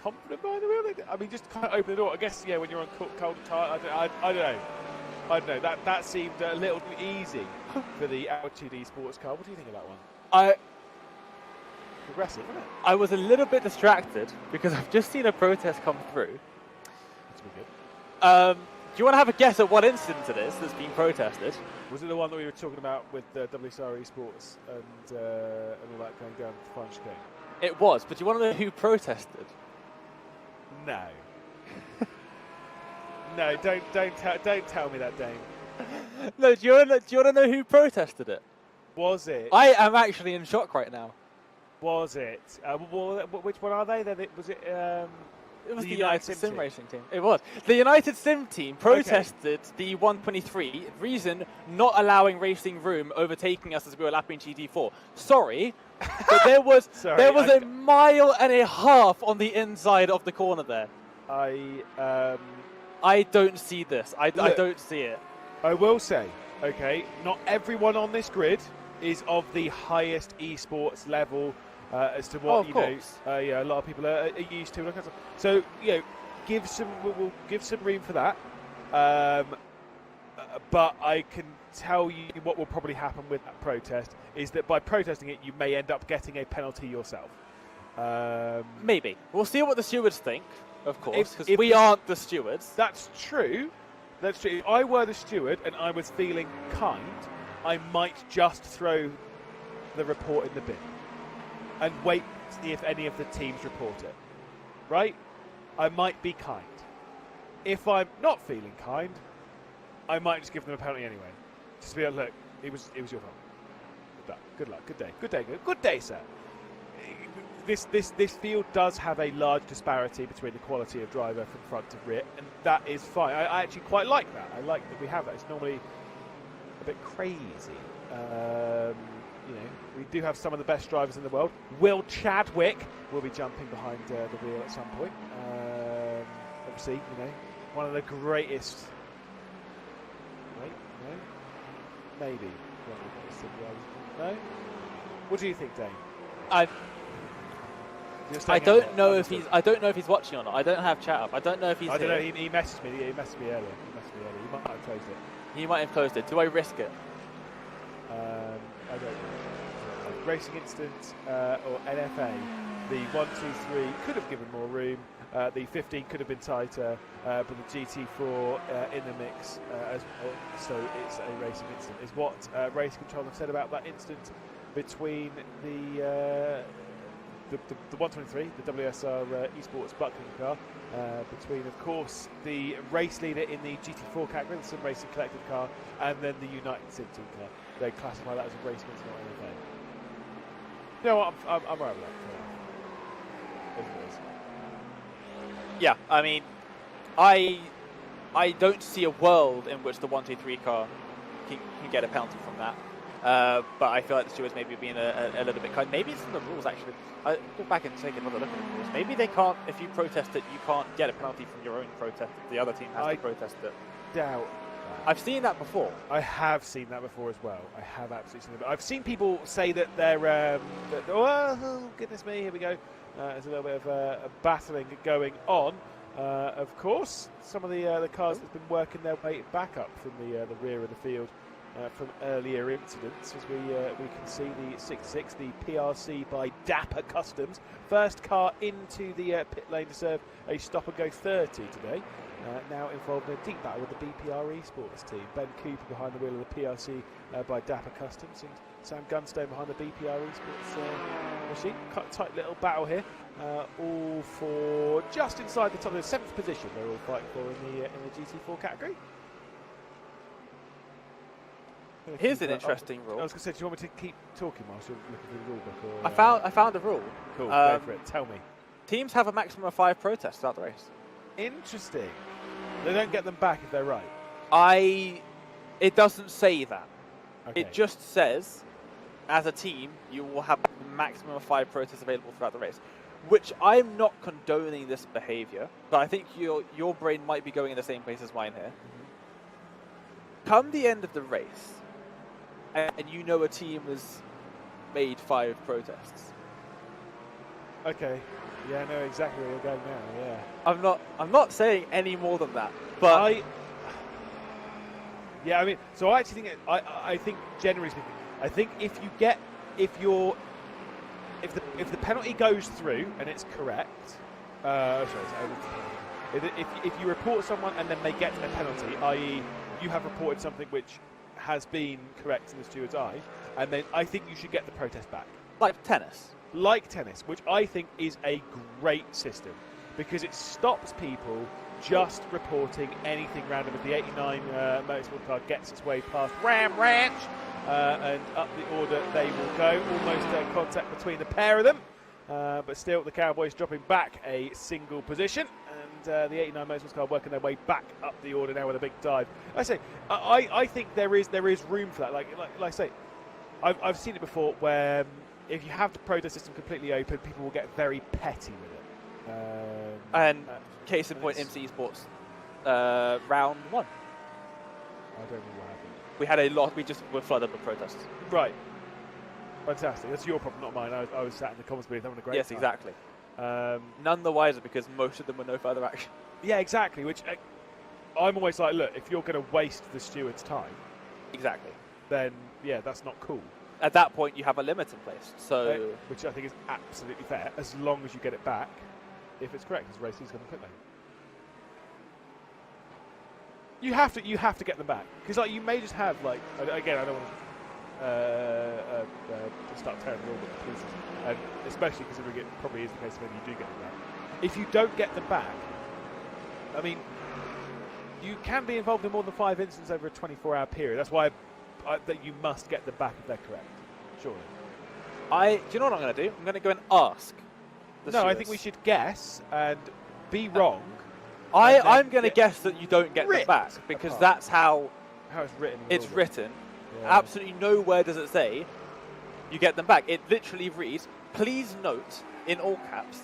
confident behind the wheel. I mean, just kind of open the door. I guess, yeah, when you're on cold and tired, I don't know. I don't know. That seemed a little too easy for the Altitude Esports car. What do you think of that one? Progressive, isn't it? I was a little bit distracted because I've just seen a protest come through. That's been good. Do you want to have a guess at what incident it is that's being protested? Was it the one that we were talking about with WSR Esports and all that going down the final chicane? It was, but do you want to know who protested? No. No, don't tell me that, Dane. No, do you want to know who protested it? Was it? I am actually in shock right now. Was it? Well, which one are they? Was it? It was the United Sim Racing team. It was. The United Sim team protested the 123, reason not allowing racing room overtaking us as we were lapping GT4. Sorry, but there was a mile and a half on the inside of the corner there. I don't see this. I don't see it. I will say, okay, not everyone on this grid is of the highest esports level as to what a lot of people are used to. So we'll give some room for that. But I can tell you what will probably happen with that protest is that by protesting it, you may end up getting a penalty yourself. Maybe we'll see what the stewards think. Of course, because we aren't the stewards. That's true. That's true. If I were the steward and I was feeling kind, I might just throw the report in the bin and wait to see if any of the teams report it. Right? I might be kind. If I'm not feeling kind, I might just give them a penalty anyway. Just be like, look, it was your fault. Good luck. Good day, sir. This field does have a large disparity between the quality of driver from front to rear, and that is fine. I actually quite like that. I like that we have that. It's normally a bit crazy. We do have some of the best drivers in the world. Will Chadwick will be jumping behind the wheel at some point. Obviously, one of the greatest. Wait, no, maybe. No. What do you think, Dane? I don't know if he's watching or not. I don't have chat up. I don't know if he's. I don't know. He messaged me. He messaged me earlier. He might have closed it. He might have closed it. Do I risk it? I don't know. Racing Instant or NFA, the 1, 2, 3 could have given more room. The 15 could have been tighter, but the GT4 in the mix as well. So it's a Racing Instant. Is what Race Control have said about that incident between the 123, the WSR Esports Buttkicker car, between, of course, the race leader in the GT4 category, the Sim Racing Collective car, and then the United Sim Team car. They classify that as a race against not anything. No, I'm right with that. Yeah, I mean, I don't see a world in which the 123 car can get a penalty from that. But I feel like the stewards maybe being a little bit kind. Maybe it's in the rules, actually. I'll go back and take another look at the rules. Maybe they can't, if you protest it, you can't get a penalty from your own protest. The other team has to protest it. Doubt. I've seen that before. I have seen that before as well. I have absolutely seen it. I've seen people say that they're, oh, goodness me, here we go. There's a little bit of battling going on. Of course, some of the cars that have been working their way back up from the rear of the field from earlier incidents, as we can see the 66, the PRC by Dapper Customs, first car into the pit lane to serve a stop and go 30 today. Now involved in a deep battle with the BPR Esports team. Ben Cooper behind the wheel of the PRC by Dapper Customs, and Sam Gunstone behind the BPR Esports machine. Tight little battle here, all for just inside the top of the 7th position. They're all fighting for in the GT4 category. Here's an interesting rule. I was going to say, do you want me to keep talking whilst you're looking through the rule book? Or, I found a rule. Cool, go for it. Tell me. Teams have a maximum of 5 protests throughout the race. Interesting. They don't get them back if they're right. It doesn't say that. Okay. It just says, as a team, you will have a maximum of 5 protests available throughout the race. Which I'm not condoning this behaviour, but I think your brain might be going in the same place as mine here. Come the end of the race, and you know a team has made 5 protests. Okay. Yeah, I know exactly where you're going now. Yeah. I'm not saying any more than that. But yeah, I mean, so I actually think I think generally speaking, I think if the penalty goes through and it's correct, if you report someone and then they get a penalty, i.e. you have reported something which has been correct in the steward's eye, and then I think you should get the protest back. like tennis. Like tennis, which I think is a great system because it stops people just reporting anything random. If the 89 motorsport car gets its way past Ram Ranch and up the order they will go, almost contact between the pair of them, but still the Cowboys dropping back a single position, and the 89 motorsport car working their way back up the order now with a big dive. I think there is room for that. Like I say, I've seen it before where if you have the protest system completely open, people will get very petty with it. And case in point, MC Sports, round 1. I don't know what happened. We had a lot. We just were flooded with protests. Right. Fantastic. That's your problem, not mine. I was sat in the comments booth having a great time. Yes, exactly. None the wiser because most of them were no further action. Yeah, exactly. Which I'm always like, look, if you're going to waste the steward's time, Exactly. then yeah, that's not cool. At that point, you have a limit in place. So, which I think is absolutely fair, as long as you get it back, if it's correct, because racing's going to pit lane. You have to get them back, because like you may just have like again, I don't want to start tearing the rule with the police, and especially considering it probably is the case when you do get them back. If you don't get them back, I mean, you can be involved in more than 5 incidents over a 24-hour period. That's why that you must get them back if they're correct. Surely. do you know what I'm going to do? I'm going to go and ask. No, I think we should guess and be wrong. I'm going to guess that you don't get them back because that's how it's written. It's written. Yeah. Absolutely nowhere does it say you get them back. It literally reads, please note in all caps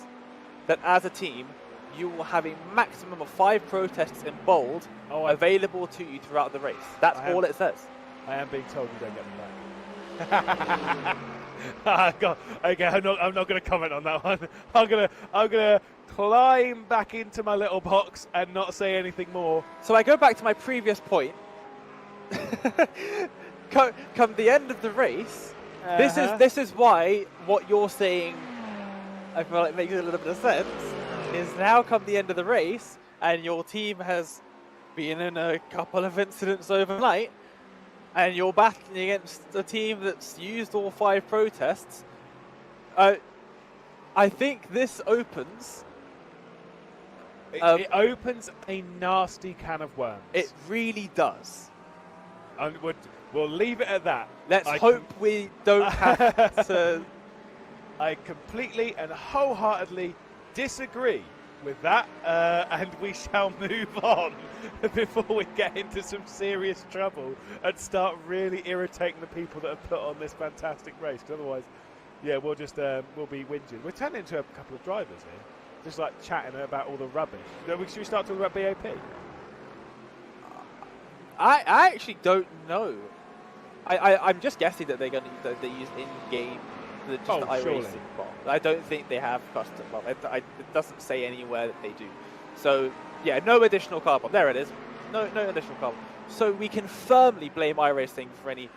that as a team you will have a maximum of 5 protests in bold available to you throughout the race. That's all it says. I am being told you don't get them back. God, okay, I'm not going to comment on that one. I'm gonna climb back into my little box and not say anything more. So I go back to my previous point. Come the end of the race, this is why what you're saying, I feel like makes a little bit of sense. Is now come the end of the race, and your team has been in a couple of incidents overnight, and you're battling against a team that's used all 5 protests. I think this opens. It opens a nasty can of worms. It really does. And we'll leave it at that. Let's hope we don't have to. I completely and wholeheartedly disagree with that, and we shall move on before we get into some serious trouble and start really irritating the people that have put on this fantastic race. Because otherwise, yeah, we'll just we'll be whinging. We're turning into a couple of drivers here, just like chatting about all the rubbish. Should we start talking about BOP? I actually don't know. I'm just guessing that they're going to they use in-game the iRacing bot. I don't think they have custom bot. It doesn't say anywhere that they do. So yeah, no additional car bot. There it is. No additional car bot. So we can firmly blame iRacing for any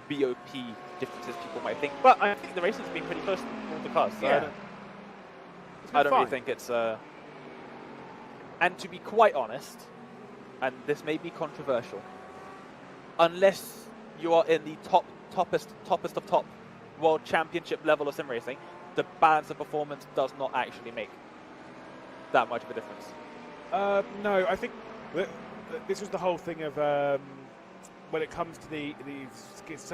BOP differences people might think. But I think the racing's been pretty close to all the cars. So yeah. I don't really think it's. And to be quite honest, and this may be controversial, unless you are in the toppest of top world championship level of sim racing, the balance of performance does not actually make that much of a difference. No, I think this was the whole thing of when it comes to the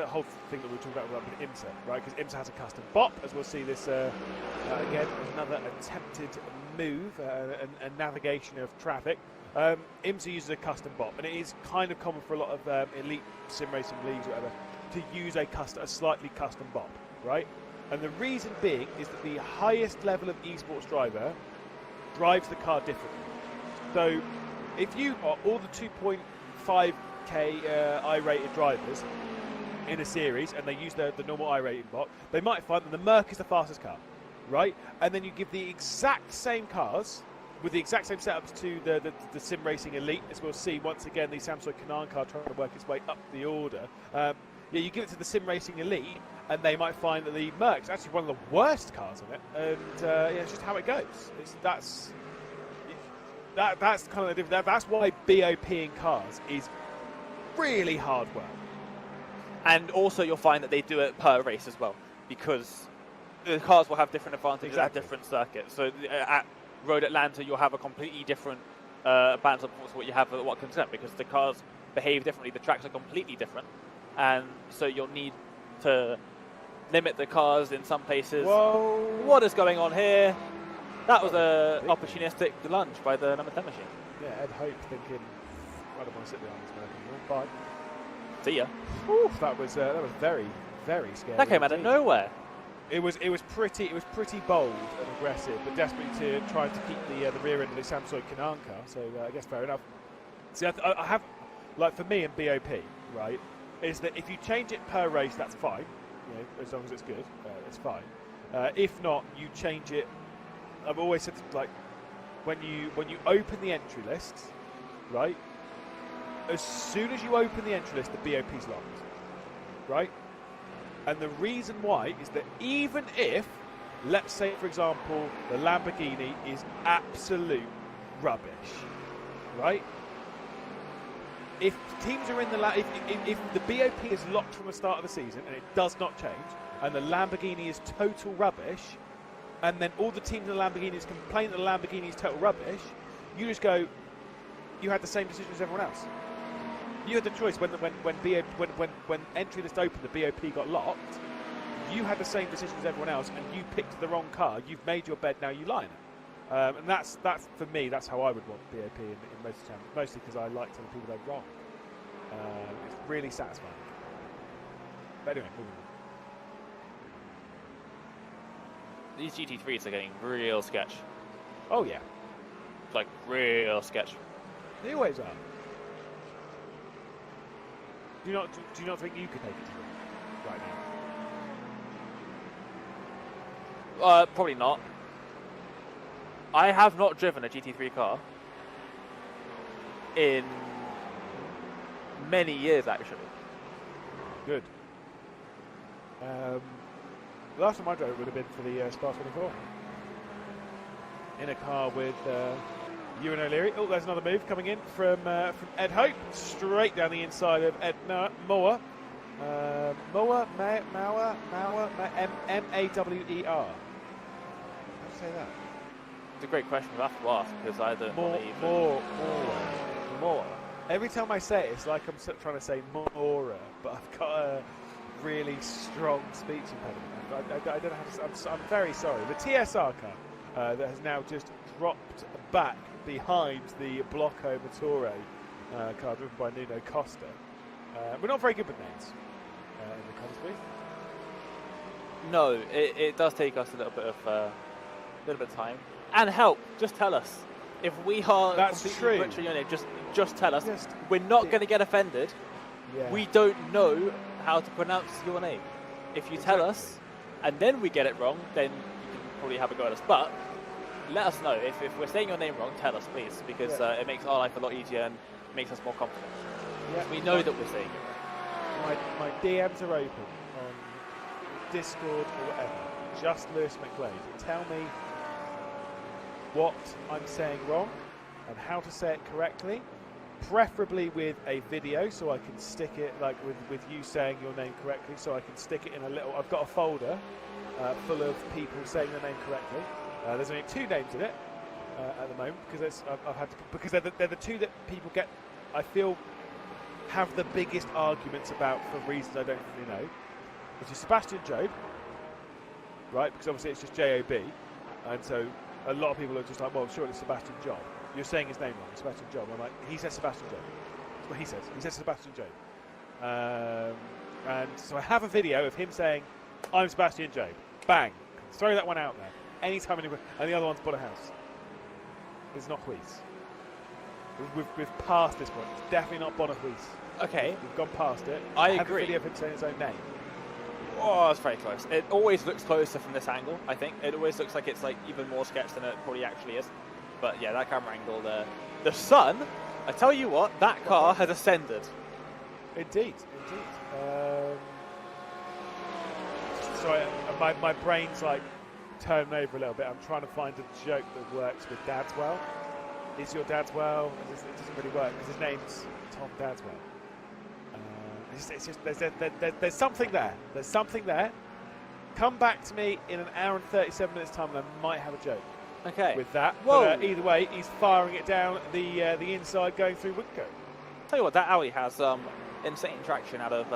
whole thing that we were talking about with IMSA, right? Because IMSA has a custom bop, as we'll see this again, another attempted move and navigation of traffic. IMSA uses a custom bop, and it is kind of common for a lot of elite sim racing leagues or whatever to use a slightly custom bop, right? And the reason being is that the highest level of esports driver drives the car differently. So if you are all the 2.5k I-rated drivers in a series and they use the normal I-rated bot, they might find that the Merc is the fastest car, right? And then you give the exact same cars with the exact same setups to the Sim Racing Elite, as we'll see once again the Samsung Canaan car trying to work its way up the order. Yeah, you give it to the Sim Racing Elite, and they might find that the Merc's actually one of the worst cars on it, and yeah, it's just how it goes. That's kind of the difference. That's why BOP in cars is really hard work. And also you'll find that they do it per race as well, because the cars will have different advantages at different circuits. So at Road Atlanta, you'll have a completely different balance of performance to what you have at Watkins Glen, because the cars behave differently, the tracks are completely different, and so you'll need to limit the cars in some places. Whoa. What is going on here? That was a opportunistic lunge by the number 10 machine. Yeah, Ed Hope thinking, I don't want to sit behind this man anymore. Bye. See ya. Oof, that was very, very scary. That came out of nowhere. It was pretty bold and aggressive, but desperately to try to keep the rear end of the Samsung Canaan car. So I guess fair enough. See, I have, like for me in BOP, right, is that if you change it per race, that's fine. You know, as long as it's good, it's fine. If not, you change it. I've always said, like, when you open the entry lists, right, as soon as you open the entry list, the BOP's locked, right? And the reason why is that even if, let's say, for example, the Lamborghini is absolute rubbish, right? If teams are in the if the BOP is locked from the start of the season and it does not change, and the Lamborghini is total rubbish, and then all the teams in the Lamborghinis complain that the Lamborghini is total rubbish, you just go, you had the same decision as everyone else. You had the choice when entry list opened, the BOP got locked. You had the same decision as everyone else, and you picked the wrong car. You've made your bed, now you lie in it. And that's for me. That's how I would want BOP in most of the time, mostly because I like telling people they're wrong. It's really satisfying. But anyway, moving on. These GT3s are getting real sketch. Oh yeah, Like real sketch. they always are. Do you not think you could take it to them right now? Probably not. I have not driven a GT3 car in many years, actually. Good. The last time I drove it would have been for the Spa 24. In a car with Ewan O'Leary. Oh, there's another move coming in from Ed Hope, straight down the inside of Ed Mower. Mower, M-A-W-E-R. How do you say that? It's a great question to have to ask, because I don't believe more. Every time I say it, it's like I'm trying to say Mora, but I've got a really strong speech impediment. I don't know how to. I'm very sorry. The TSR car that has now just dropped back behind the Blocco Motore car driven by Nuno Costa. We're not very good with names in the comments booth. No, it does take us a little bit of time. And help, just tell us. If we are completely butchering your name, just tell us. We're not going to get offended. Yeah. We don't know how to pronounce your name. If you tell us, and then we get it wrong, then you can probably have a go at us. But let us know. If we're saying your name wrong, tell us, please, because it makes our life a lot easier and makes us more confident. Yeah. We know that we're saying it right. My DMs are open on Discord or whatever. Just Lewis McGlade. Tell me what I'm saying wrong and how to say it correctly, preferably with a video so I can stick it, like with you saying your name correctly, so I can stick it in a little. I've got a folder full of people saying their name correctly. There's only 2 names in it at the moment because I've had to, because they're the 2 that people get, I feel, have the biggest arguments about for reasons I don't really know, which is Sebastian Job, right? Because obviously it's just J-O-B, and so a lot of people are just like, well, surely it's Sebastian Job. You're saying his name wrong, Sebastian Job. I'm like, he says Sebastian Job. That's what he says. He says Sebastian Job. And so I have a video of him saying, I'm Sebastian Job. Bang. Throw that one out there. Anytime anybody. And the other one's bought a house. It's not Huis. We've passed this point. It's definitely not Bonahuis. Okay. We've gone past it. I have agree. a video of him saying his own name. Oh, it's very close. It always looks closer from this angle, I think. It always looks like it's like even more sketched than it probably actually is. But yeah, that camera angle, the sun, I tell you what, that car has ascended. Indeed. Sorry, my brain's like turning over a little bit. I'm trying to find a joke that works with Dadswell. Is your Dadswell? It doesn't really work because his name's Tom Dadswell. It's just there's something there. There's something there. Come back to me in an hour and 37 minutes time, and I might have a joke. Okay. With that. Whoa. But either way, he's firing it down the inside, going through Woodcote. Tell you what, that Audi has insane traction out of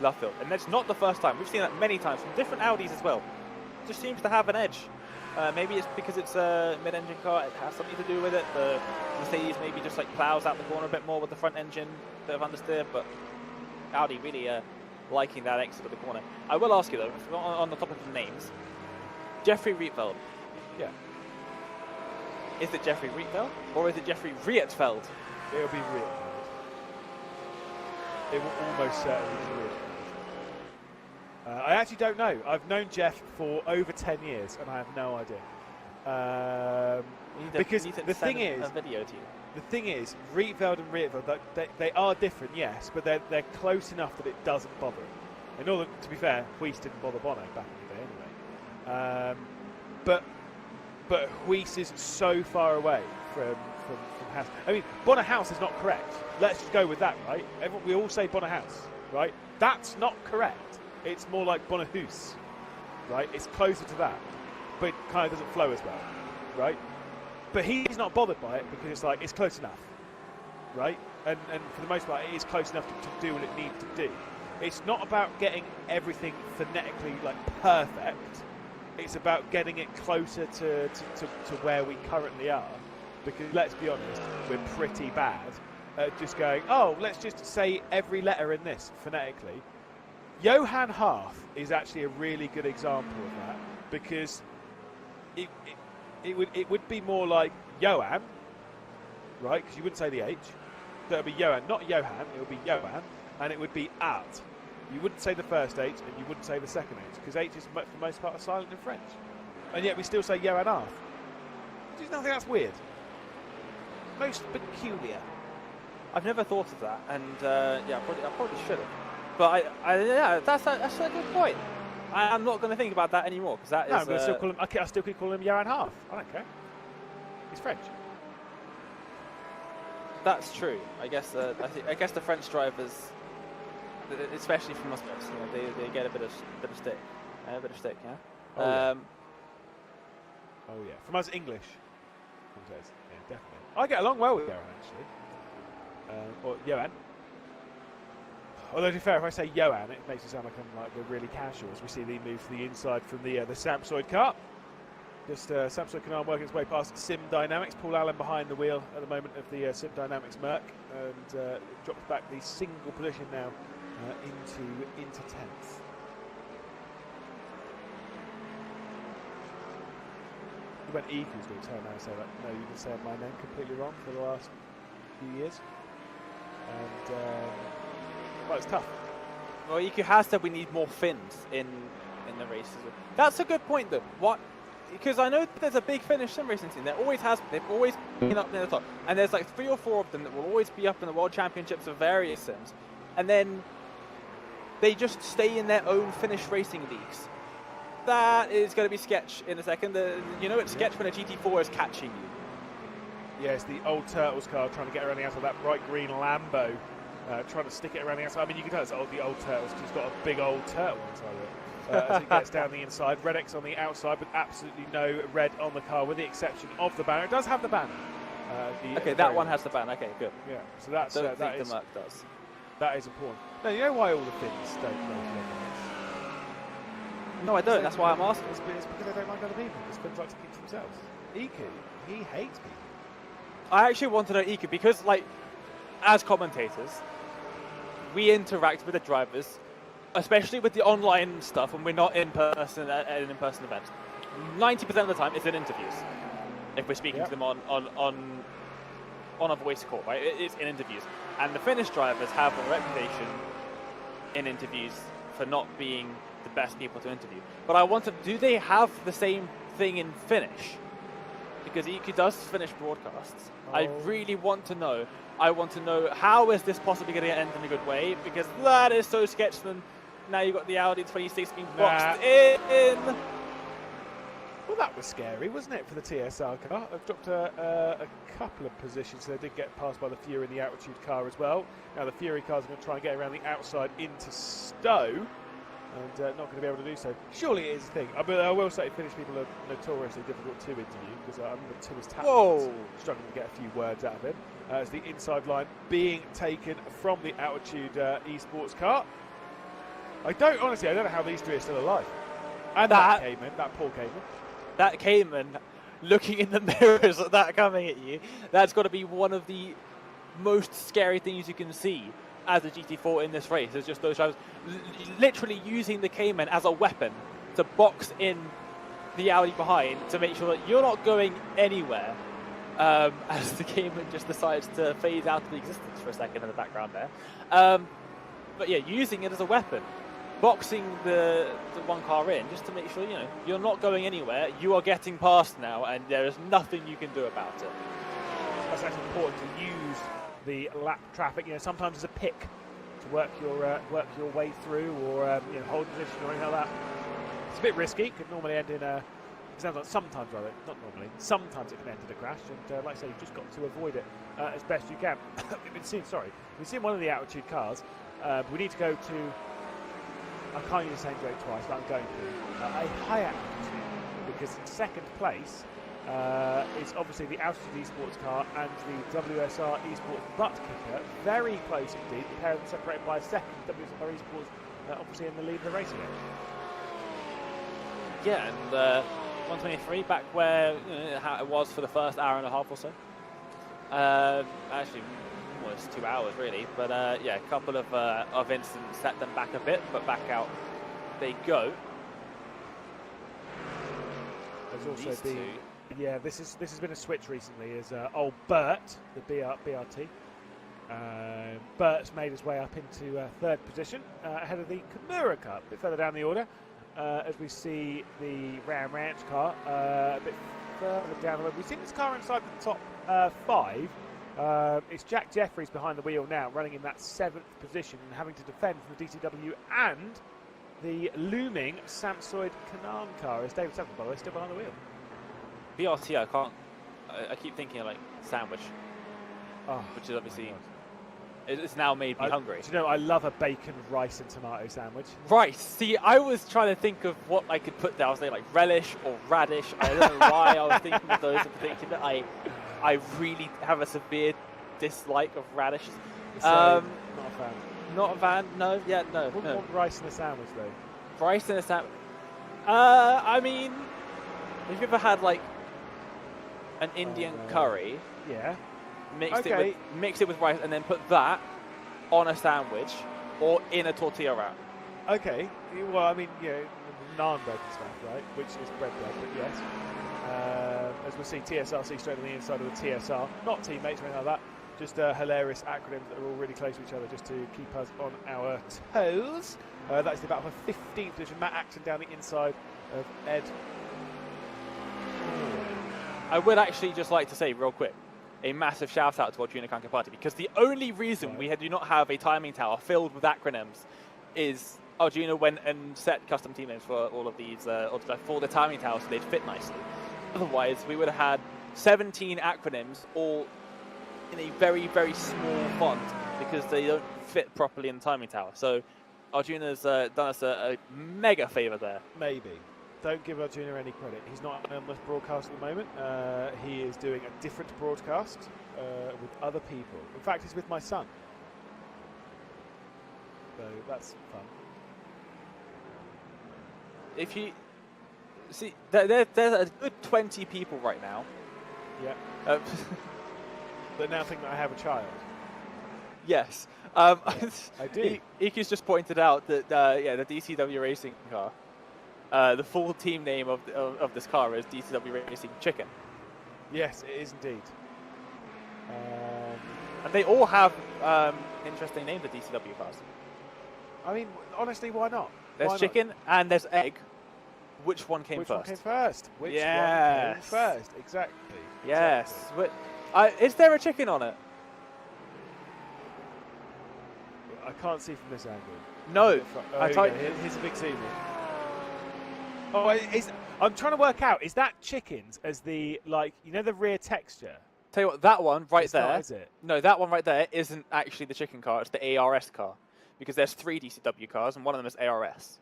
left field, and that's not the first time. We've seen that many times from different Audis as well. Just seems to have an edge. Maybe it's because it's a mid-engine car. It has something to do with it. The Mercedes maybe just like plows out the corner a bit more with the front engine, bit of understeer, but Audi really liking that exit of the corner. I will ask you though, on the topic of names, Jeffrey Rietveld. Yeah. Is it Jeffrey Rietveld or is it Jeffrey Rietveld? It'll be Rietveld. It will almost certainly be Rietveld. I actually don't know. I've known Jeff for over 10 years, and I have no idea. Because the thing is, Rietveld and Rietveld, they are different, yes, but they're close enough that it doesn't bother him. In order, to be fair, Huis didn't bother Bono back in the day anyway. But Huis is so far away from House. I mean, Bonner House is not correct. Let's just go with that, right? We all say Bonner House, right? That's not correct. It's more like Bonner House, right? It's closer to that, but it kind of doesn't flow as well, right? But he's not bothered by it because it's like, it's close enough, right? And for the most part, it is close enough to do what it needs to do. It's not about getting everything phonetically like perfect. It's about getting it closer to where we currently are. Because let's be honest, we're pretty bad at just going, oh, let's just say every letter in this phonetically. Johan Half is actually a really good example of that because it would be more like Johan, right? Because you wouldn't say the H. That would be Johan, not Johan. It would be Johan, and it would be Art. You wouldn't say the first H, and you wouldn't say the second H because H is for the most part silent in French, and yet we still say Johan Half. There's nothing that's weird. Most peculiar. I've never thought of that, and yeah, I probably should have. But yeah, that's a good point. I'm not going to think about that anymore because that is. I'm going to still call him. I still keep calling him Johan Half. I don't care. He's French. That's true. I guess. I guess the French drivers, especially from us, you know, they get a bit of stick, yeah. Oh, yeah. Oh yeah. From us English. Yeah, definitely. I get along well with Johan actually. Or Johan. Although to be fair, if I say Johan, it makes it sound like we're really casual as we see the move to the inside from the Samsoid car. Just Samsoid Canal working its way past Sim Dynamics. Paul Allen behind the wheel at the moment of the Sim Dynamics Merc, and drops back the single position now into 10th. When Iku's going to turn around and say that, no, you've been saying my name completely wrong for the last few years. And well, it's tough. Well, Iku has said we need more Finns in the races. That's a good point, though. What? Because I know there's a big Finnish sim racing team. There always has. They've always been up near the top, and there's like 3 or 4 of them that will always be up in the World Championships of various sims, and then they just stay in their own Finnish racing leagues. That is going to be sketch in a second. You know, it's sketch when a GT4 is catching you. Yeah, it's the old Turtles car trying to get around the outside, that bright green Lambo. Trying to stick it around the outside. I mean, you can tell it's the old Turtles because it's got a big old turtle inside of it. As it gets down the inside. Red X on the outside with absolutely no red on the car, with the exception of the banner. It does have the banner. Okay, that one has the banner. Okay, good. Yeah, so that's the Merc does. That is important. Now, you know why all the Finns don't know? No, I don't. That's why I'm asking. It's because they don't like other people. It's Finns like to keep to themselves. Iku, he hates people. I actually want to know Iku because, like, as commentators, we interact with the drivers, especially with the online stuff when we're not in person at an in-person event. 90% of the time, it's in interviews. If we're speaking to them on a voice call, right? It's in interviews, and the Finnish drivers have a reputation in interviews for not being the best people to interview. But I want to, do they have the same thing in Finnish? Because EQ does Finnish broadcasts. I really want to know. I want to know, how is this possibly going to end in a good way? Because that is so sketchy. Now you've got the Audi 26 being boxed in. Well, that was scary, wasn't it, for the TSR car? I've dropped a couple of positions, so they did get passed by the Fury and the Altitude car as well. Now the Fury cars are going to try and get around the outside into Stowe, and not going to be able to do so. Surely it is a thing. But I will say Finnish people are notoriously difficult to interview, because I remember Thomas Tapman's struggling to get a few words out of him. As the inside line being taken from the Altitude esports car. I don't know how these three are still alive. And that Cayman, that poor Cayman. That Cayman, looking in the mirrors at that coming at you, that's got to be one of the most scary things you can see as a GT4 in this race. It's just those drivers literally using the Cayman as a weapon to box in the Audi behind to make sure that you're not going anywhere. As the Cayman just decides to phase out of existence for a second in the background there. But yeah, using it as a weapon. Boxing the one car in just to make sure, you're not going anywhere. You are getting past now, and there is nothing you can do about it. That's actually important to use the lap traffic. Sometimes as a pick to work your way through, or hold position or anything like that. It's a bit risky. Could normally end in a. It sounds like sometimes, rather, not normally. Sometimes it can end in a crash, and like I say, you've just got to avoid it as best you can. We've seen one of the Altitude cars. We need to go to. I can't use the same joke twice, but I'm going to. A high altitude, because in second place is obviously the Altitude esports car and the WSR esports Buttkicker. Very close indeed. The pair of them separated by a second. WSR esports obviously in the lead of the race again. Yeah, and 123 back where it was for the first hour and a half or so. Actually, almost 2 hours really, but yeah, a couple of incidents set them back a bit, but back out they go. There's also been, this has been a switch recently. Is old Bert, the BRT. Bert's made his way up into third position ahead of the Kimura car, a bit further down the order. As we see the Ram Ranch car a bit further down the road. We've seen this car inside the top 5. It's Jack Jeffries behind the wheel now, running in that 7th position and having to defend from the DCW and the looming Samsoid Canaan car. As David Samson, by the way, still behind the wheel. BRT, I keep thinking like sandwich, which is obviously... It's now made me hungry. Do you know, I love a bacon, rice and tomato sandwich. Rice. See, I was trying to think of what I could put there. I was saying like relish or radish. I don't know why I was thinking of those in particular. I really have a severe dislike of radishes. Not a fan. Not a fan? No, yeah, no. Wouldn't want rice in a sandwich though. Rice in a sandwich? I mean, have you ever had like an Indian curry? Yeah. Mix it with rice and then put that on a sandwich or in a tortilla wrap. Okay. Well, I mean, naan bread and stuff, right? Which is bread, but yes. As we'll see, TSRC straight on the inside of the TSR. Not teammates or anything like that. Just hilarious acronyms that are all really close to each other just to keep us on our toes. That is the battle for 15th position. Matt Axon down the inside of Ed. I would actually just like to say real quick, a massive shout out to Arjuna Kankapati, because the only reason we do not have a timing tower filled with acronyms is Arjuna went and set custom team names for all of these, for the timing tower so they'd fit nicely. Otherwise, we would have had 17 acronyms all in a very, very small font because they don't fit properly in the timing tower. So Arjuna's done us a mega favour there. Maybe. Don't give Arjuna any credit. He's not on this broadcast at the moment. He is doing a different broadcast with other people. In fact, he's with my son. So that's fun. If you see, there's a good 20 people right now. Yeah. That now think that I have a child. Yes. Yes, I do. Iki's just pointed out that the DCW racing car. The full team name of this car is DCW Racing Chicken. Yes, it is indeed. And they all have interesting names, the DCW cars. I mean, honestly, why not? There's chicken and there's egg. Which one came Which first? one came first? Which one came first? Exactly. Yes. Exactly. Is there a chicken on it? I can't see from this angle. No. Here's a big zoom in. Oh, I'm trying to work out, is that chickens as the, like, you know, the rear texture? Tell you what, that one right there. Not, is it? No, that one right there isn't actually the chicken car. It's the ARS car. Because there's 3 DCW cars and one of them is ARS.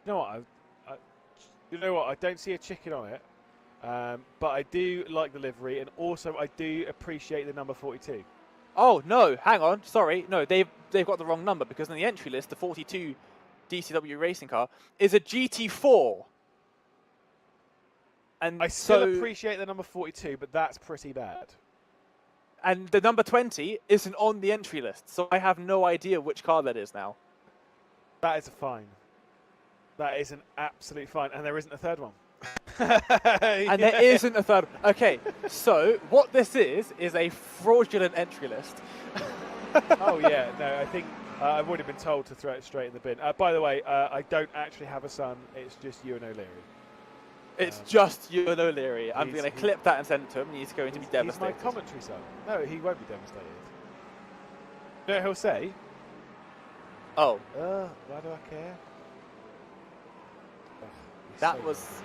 You know what? I don't see a chicken on it. But I do like the livery, and also I do appreciate the number 42. Oh, no, hang on. Sorry. No, they've got the wrong number because in the entry list, the 42 DCW racing car is a GT4. And I still appreciate the number 42, but that's pretty bad. And the number 20 isn't on the entry list, so I have no idea which car that is now. That is a fine. That is an absolute fine, and there isn't a third one. And there isn't a third. Okay, so what this is a fraudulent entry list. Oh yeah, no, I think I've already been told to throw it straight in the bin. By the way, I don't actually have a son. It's just you and O'Leary. It's just you and O'Leary. I'm going to clip that and send it to him, and he's going to be devastated. He's my commentary son. No, he won't be devastated. You know what he'll say? Oh. Why do I care? That was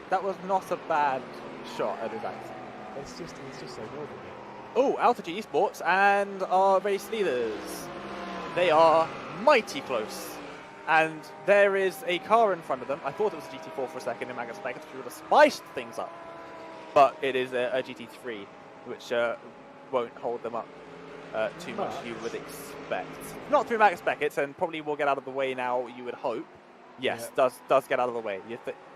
not a bad shot at his accent. He's just so good. Oh, Altitude Esports and our race leaders. They are mighty close. And there is a car in front of them. I thought it was a GT4 for a second in Magnus Vegas, which would have spiced things up. But it is a GT3, which won't hold them up too much, you would expect. Not through Magnus Beckett's, and probably will get out of the way now, you would hope. Yes, yeah. does get out of the way.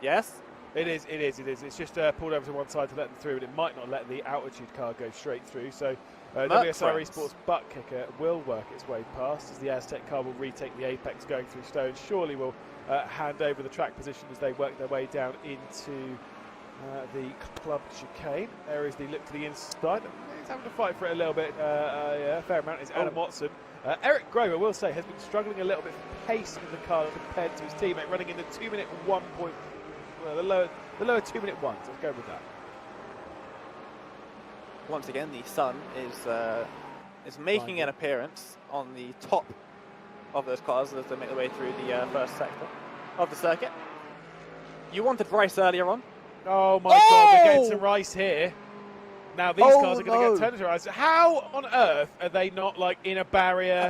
Yes? It is. It's just pulled over to one side to let them through, and it might not let the altitude car go straight through. So WSR Esports Buttkicker will work its way past as the Aztec car will retake the apex going through Stone. Surely will hand over the track position as they work their way down into the club chicane. There is the look to the inside. He's having to fight for it a little bit. A fair amount is Adam Watson. Eric Grove, I will say, has been struggling a little bit for pace in the car compared to his teammate, running in the 2-minute 1 point. Well, the lower 2-minute 1. So let's go with that. Once again, the sun is making an appearance on the top of those cars as they make their way through the first sector of the circuit. You wanted Rice earlier on. Oh my God, we're getting some Rice here. Now these cars are going to get turned to Rice. How on earth are they not like in a barrier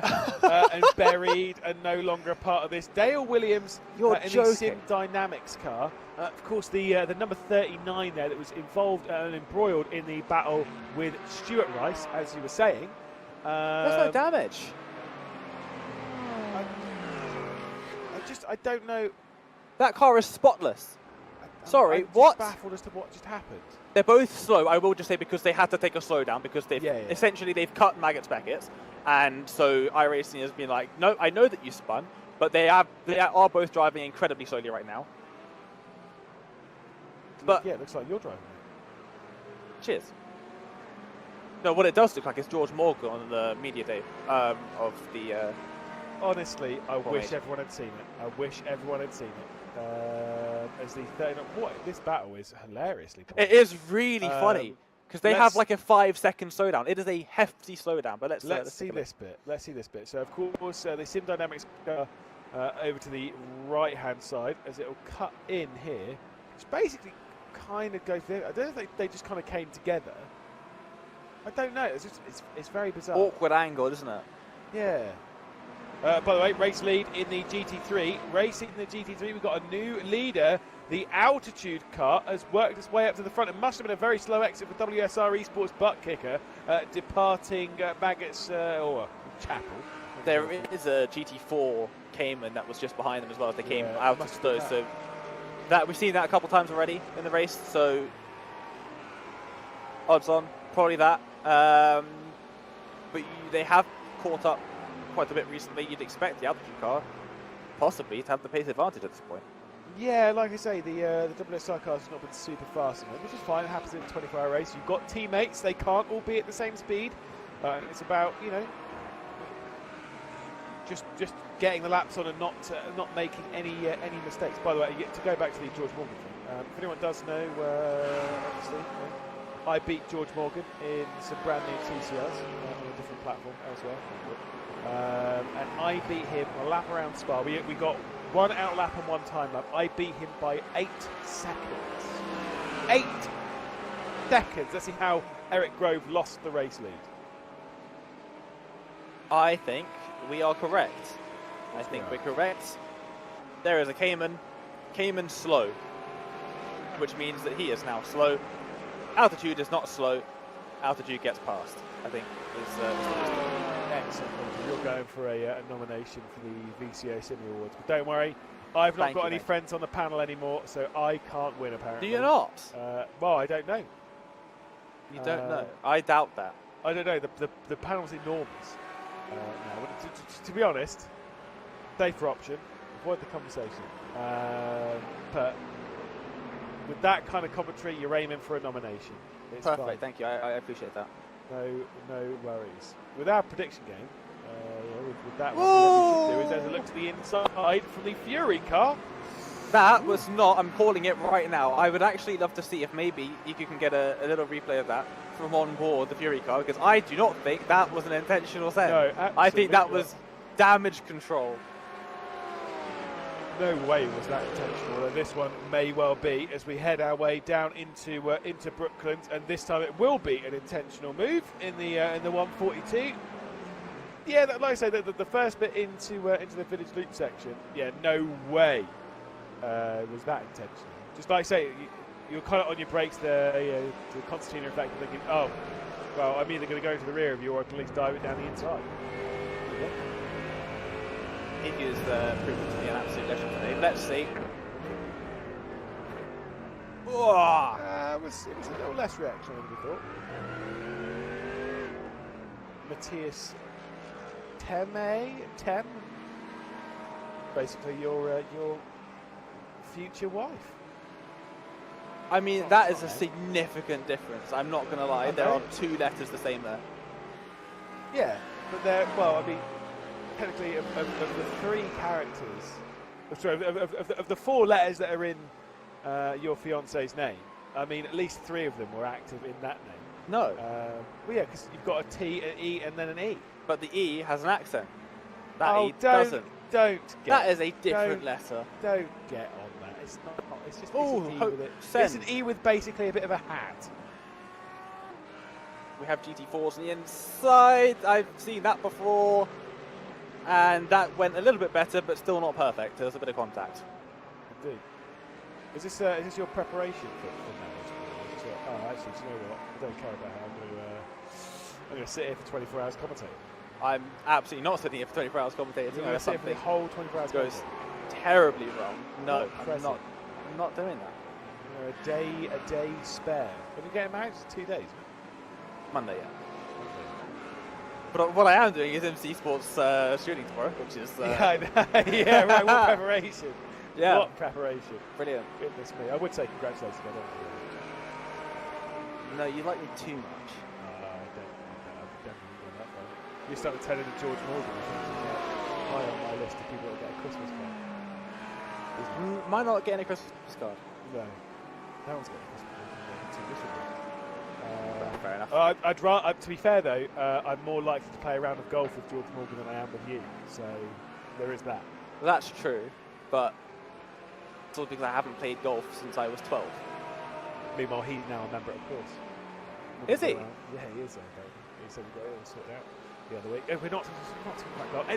and buried and no longer a part of this? Dale Williams in the Sim Dynamics car. Of course, the number 39 there that was involved and embroiled in the battle with Stuart Rice, as you were saying. There's no damage. I don't know. That car is spotless. Sorry, I'm what? Baffled as to what just happened. They're both slow. I will just say because they had to take a slowdown because they've essentially they've cut Maggots Beckett's, and so iRacing has been like, no, I know that you spun, but they are both driving incredibly slowly right now. But yeah, it looks like you're driving. Cheers. No, what it does look like is George Morgan on the media day of the. Honestly, I wish everyone had seen it. I wish everyone had seen it. As the 39, this battle is hilariously funny. It is really funny because they have like a 5-second slowdown. It is a hefty slowdown, but let's see this bit. Let's see this bit. So of course the Sim Dynamics go over to the right hand side as it will cut in here, which basically kind of goes there. I don't know if they just kind of came together. I don't know. It's very bizarre. Awkward angle, isn't it? Yeah. By the way, race lead in the GT3. Racing in the GT3, we've got a new leader. The Altitude car has worked its way up to the front. It must have been a very slow exit for WSR Esports Buttkicker, departing Maggots or Chapel. There is a GT4 Cayman that was just behind them as well as they came out of Stowe. So that we've seen that a couple times already in the race. So odds on, probably that. But they have caught up quite a bit recently. You'd expect the Altitude car possibly to have the pace advantage at this point. Yeah, like I say, the WSR car has not been super fast enough, which is fine. It happens in a 24-hour race. You've got teammates; they can't all be at the same speed. It's about just getting the laps on and not making any mistakes. By the way, to go back to the George Morgan thing, if anyone does know, obviously, I beat George Morgan in some brand new TCRs on a different platform elsewhere. And I beat him a lap around Spa. We got one out lap and one time lap. I beat him by 8 seconds. 8 seconds. Let's see how Eric Grove lost the race lead. I think we are correct. I think we're correct. There is a Cayman. Cayman slow, which means that he is now slow. Altitude is not slow. Altitude gets past, I think. Excellent. You're going for a nomination for the VCA Sydney Awards. But don't worry, I've not got any friends on the panel anymore, so I can't win, apparently. Do you not? Well, I don't know. You don't know? I doubt that. I don't know. The panel's enormous. No, to be honest, day for option. Avoid the conversation. But with that kind of commentary, you're aiming for a nomination. It's perfect. fine. Thank you. I appreciate that. No worries. With our prediction game, with that one, what we should do is look to the inside from the Fury car. That was not. I'm calling it right now. I would actually love to see if maybe you can get a little replay of that from on board the Fury car, because I do not think that was an intentional send. No, I think that was damage control. No way was that intentional. This one may well be as we head our way down into Brooklands, and this time it will be an intentional move in the 142. Yeah, like I say, the first bit into the village loop section. Yeah, no way was that intentional. Just like I say, you're kind of on your brakes there, to the concertina effect, thinking, oh, well, I'm either going to go into the rear of you or I can at least dive it down the inside. Yeah. It is proven to be an absolute legend today. Let's see. It was a little less reaction than we thought. Matthias Tem, basically your future wife. I mean, that is a significant difference. I'm not going to lie. There are 2 letters the same there. Yeah, but I mean, technically, of the 3 characters, sorry, of the 4 letters that are in your fiance's name, I mean, at least 3 of them were active in that name. No. Well, yeah, because you've got a T, an E, and then an E. But the E has an accent. That E doesn't. That is a different letter. Don't get on that. It's not. It's just it's an E with basically a bit of a hat. We have GT4s on the inside. I've seen that before. And that went a little bit better, but still not perfect. There's a bit of contact. Indeed. Is this your preparation for marriage? Oh, actually, do you know what? I don't care about how I'm going to sit here for 24 hours commentating. I'm absolutely not sitting here for 24 hours commentating. You're going to sit here for the whole 24 hours goes terribly wrong. No, I'm not doing that. A day spare. When you getting married, it's 2 days. Monday, yeah. But what I am doing is MC Sports shooting tomorrow, which is... yeah, right, what preparation. Yeah. What preparation. Brilliant. Goodness me. I would say congratulations, I don't. No, you like me too much. I definitely going that way. You started telling the George Morgan, I think, is high on my list of people that get a Christmas card. Might not getting a Christmas card. No. No one's getting a Christmas card. Too miserable. Fair enough. I'd rather, to be fair though, I'm more likely to play a round of golf with George Morgan than I am with you. So there is that. Well, that's true, but it's all because I haven't played golf since I was 12. Meanwhile, he's now a member of course. Is he? Yeah, he is. He said we got it all sorted out the other week. We're not talking about golf.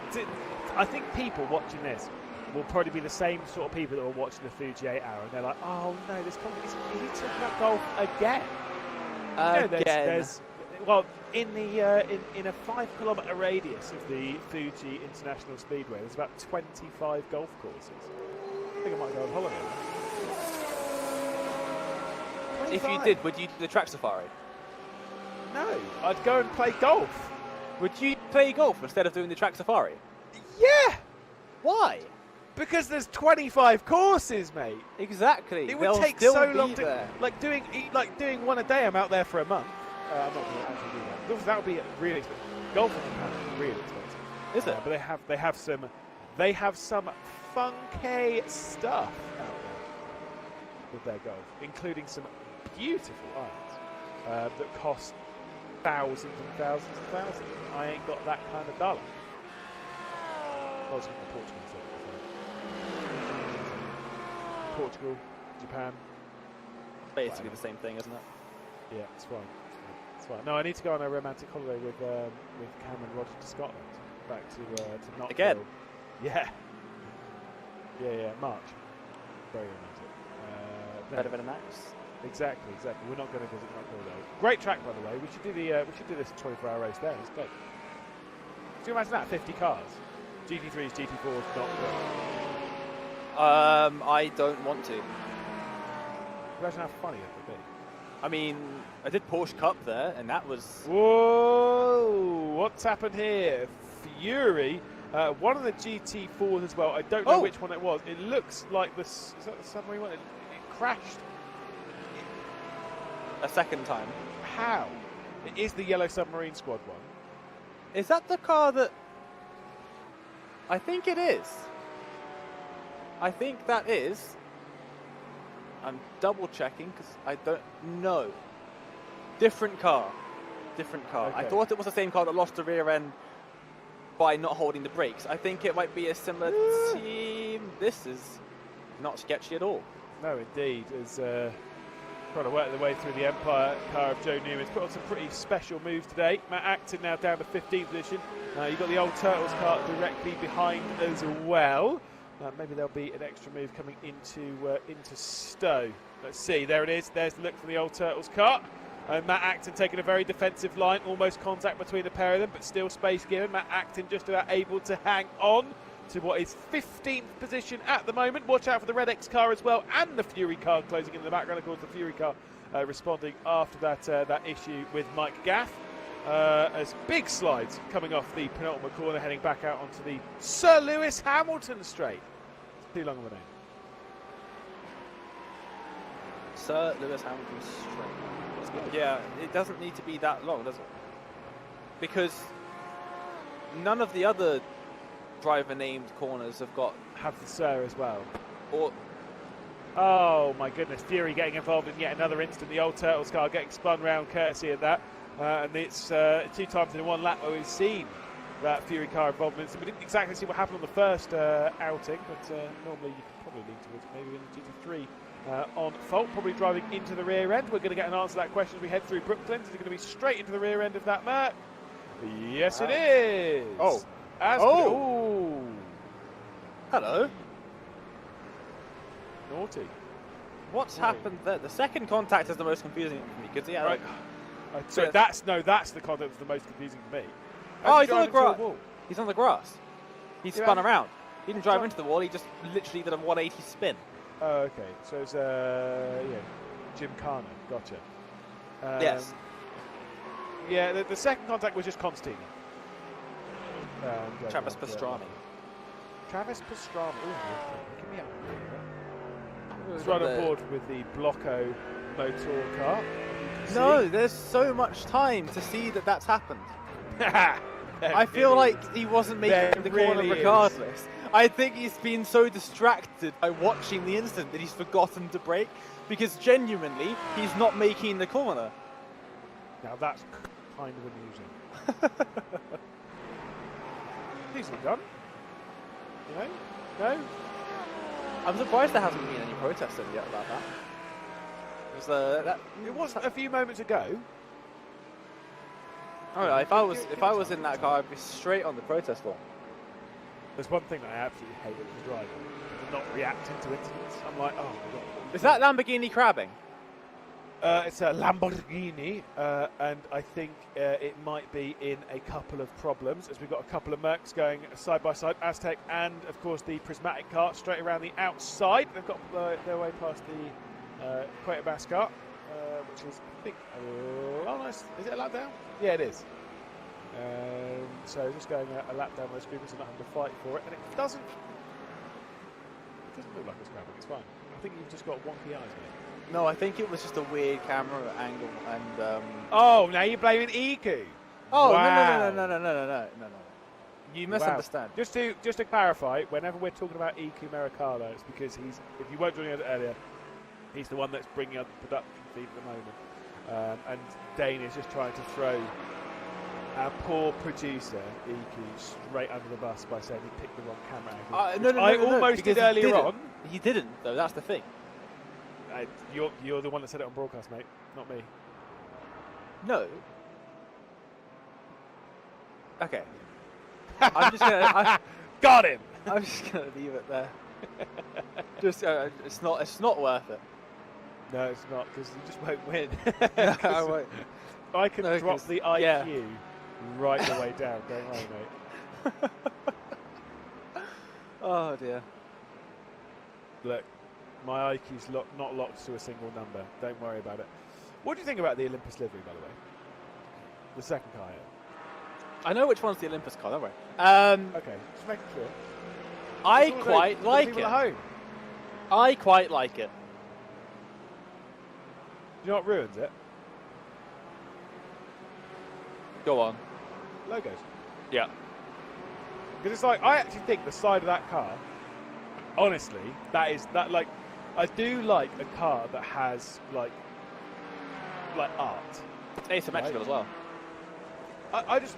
I think people watching this will probably be the same sort of people that were watching the Fuji 8 Hour, and they're like, "Oh no, this company is he talking about golf again?" There's well, in a 5 kilometre radius of the Fuji International Speedway, there's about 25 golf courses. I think I might go on holiday. If you did, would you do the track safari? No, I'd go and play golf. Would you play golf instead of doing the track safari? Yeah. Why? Because there's 25 courses, mate. Exactly. It would take so long to doing one a day. I'm out there for a month. I'm not going to actually do that. That would be really expensive. Golf in Japan is really expensive. Is it? But they have some They have some funky stuff out there with their golf, including some beautiful irons that cost thousands and thousands and thousands. I ain't got that kind of dollar. I was looking at Portugal instead. Portugal, Japan. Basically the same thing, isn't it? Yeah, it's fine. It's fine. No, I need to go on a romantic holiday with Cam and Roger to Scotland, back to Knoxville. Again? Yeah. Yeah, March. Very romantic. Better than a max. Exactly. We're not going to visit Knoxville though. Great track, by the way. We should do this 24-hour race there. It's great. Do you imagine that? 50 cars, GT3s, GT4s, Knoxville. I don't want to. Imagine how funny it would be. I mean, I did Porsche Cup there, and that was... Whoa! What's happened here? Fury, one of the GT4s as well. I don't know which one it was. It looks like is that the submarine one? It crashed. A second time. How? It is the Yellow Submarine Squad one. Is that the car that... I think it is. I think that is. I'm double checking because I don't know. Different car. Okay. I thought it was the same car that lost the rear end by not holding the brakes. I think it might be a similar team. This is not sketchy at all. No, indeed. As trying to work their way through the Empire car of Joe Newman's put on some pretty special moves today. Matt Acton now down to 15th position. You've got the old Turtles car directly behind as well. Maybe there'll be an extra move coming into Stowe. Let's see, there it is. There's the look from the old Turtles car. Matt Acton taking a very defensive line, almost contact between the pair of them, but still space given. Matt Acton just about able to hang on to what is 15th position at the moment. Watch out for the Red X car as well, and the Fury car closing in the background. Of course, the Fury car responding after that issue with Mike Gaff. As big slides coming off the penultimate corner, heading back out onto the Sir Lewis Hamilton straight. It's too long of a name. Sir Lewis Hamilton straight. Yeah, it doesn't need to be that long, does it? Because none of the other driver-named corners have the Sir as well. Or oh my goodness, Fury getting involved in yet another instant. The old Turtles car getting spun round courtesy of that. And it's 2 times in one lap where we've seen that Fury car involvement. So we didn't exactly see what happened on the first outing, but normally you could probably lean towards maybe in the GT3 on fault, probably driving into the rear end. We're going to get an answer to that question as we head through Brooklyn. Is it going to be straight into the rear end of that Merc? Yes, it is. Oh. Hello. Naughty. What's happened there? The second contact is the most confusing for me because right. So that's the contact that's the most confusing for me. He's on the grass. He's on the grass. He spun around. He didn't drive into the wall. He just literally did a 180 spin. Oh, okay. So it's Jim Carner. Gotcha. Yes. Yeah, the second contact was just Constantine. Travis Pastrana. Travis Pastrana. Give me up. He's right on board with the Blocco motor car. No, there's so much time to see that that's happened. I feel like he wasn't making the corner regardless. I think he's been so distracted by watching the incident that he's forgotten to brake, because genuinely, he's not making the corner. Now that's kind of amusing. Easily done. You know? No? I'm surprised there hasn't been any protesting yet about that. It was a few moments ago. Oh, if I was in that car, I'd be straight on the protest lawn. There's one thing that I absolutely hate as a driver: not reacting to incidents. I'm like, oh my god. Is that Lamborghini crabbing? It's a Lamborghini, and I think it might be in a couple of problems, as we've got a couple of Mercs going side by side, Aztec and, of course, the Prismatic car straight around the outside. They've got their way past the Quaterbass car, which is, I think, oh nice. Is it a lap down? Yeah, it is. So just going a lap down those screamers and not having to fight for it, and it doesn't look like it's grabbing. It's fine. I think you've just got wonky eyes, mate. No, I think it was just a weird camera angle and. Oh, now you're blaming Iku. Oh wow. No. You misunderstand. Just to clarify, whenever we're talking about Iku Mericalo, it's because if you weren't joining us earlier, he's the one that's bringing up the production feed at the moment. And Dane is just trying to throw our poor producer, Iku, straight under the bus by saying he picked the wrong camera angle. No, I almost did earlier on. He didn't, though. That's the thing. You're the one that said it on broadcast, mate, not me. No. Okay. I'm just gonna. Got him. I'm just gonna leave it there. It's not worth it. No, it's not, because you just won't win. No, I won't. I can drop the IQ right the way down. Don't worry, mate. Oh dear. Look, my IQ's not locked to a single number. Don't worry about it. What do you think about the Olympus livery, by the way? The second car here. I know which one's the Olympus car, don't worry. Okay, just making sure. I quite like it. At home. I quite like it. Do you know what ruins it? Go on. Logos. Yeah. Because it's like, I actually think the side of that car, honestly, like, I do like a car that has like art. It's asymmetrical as well. I just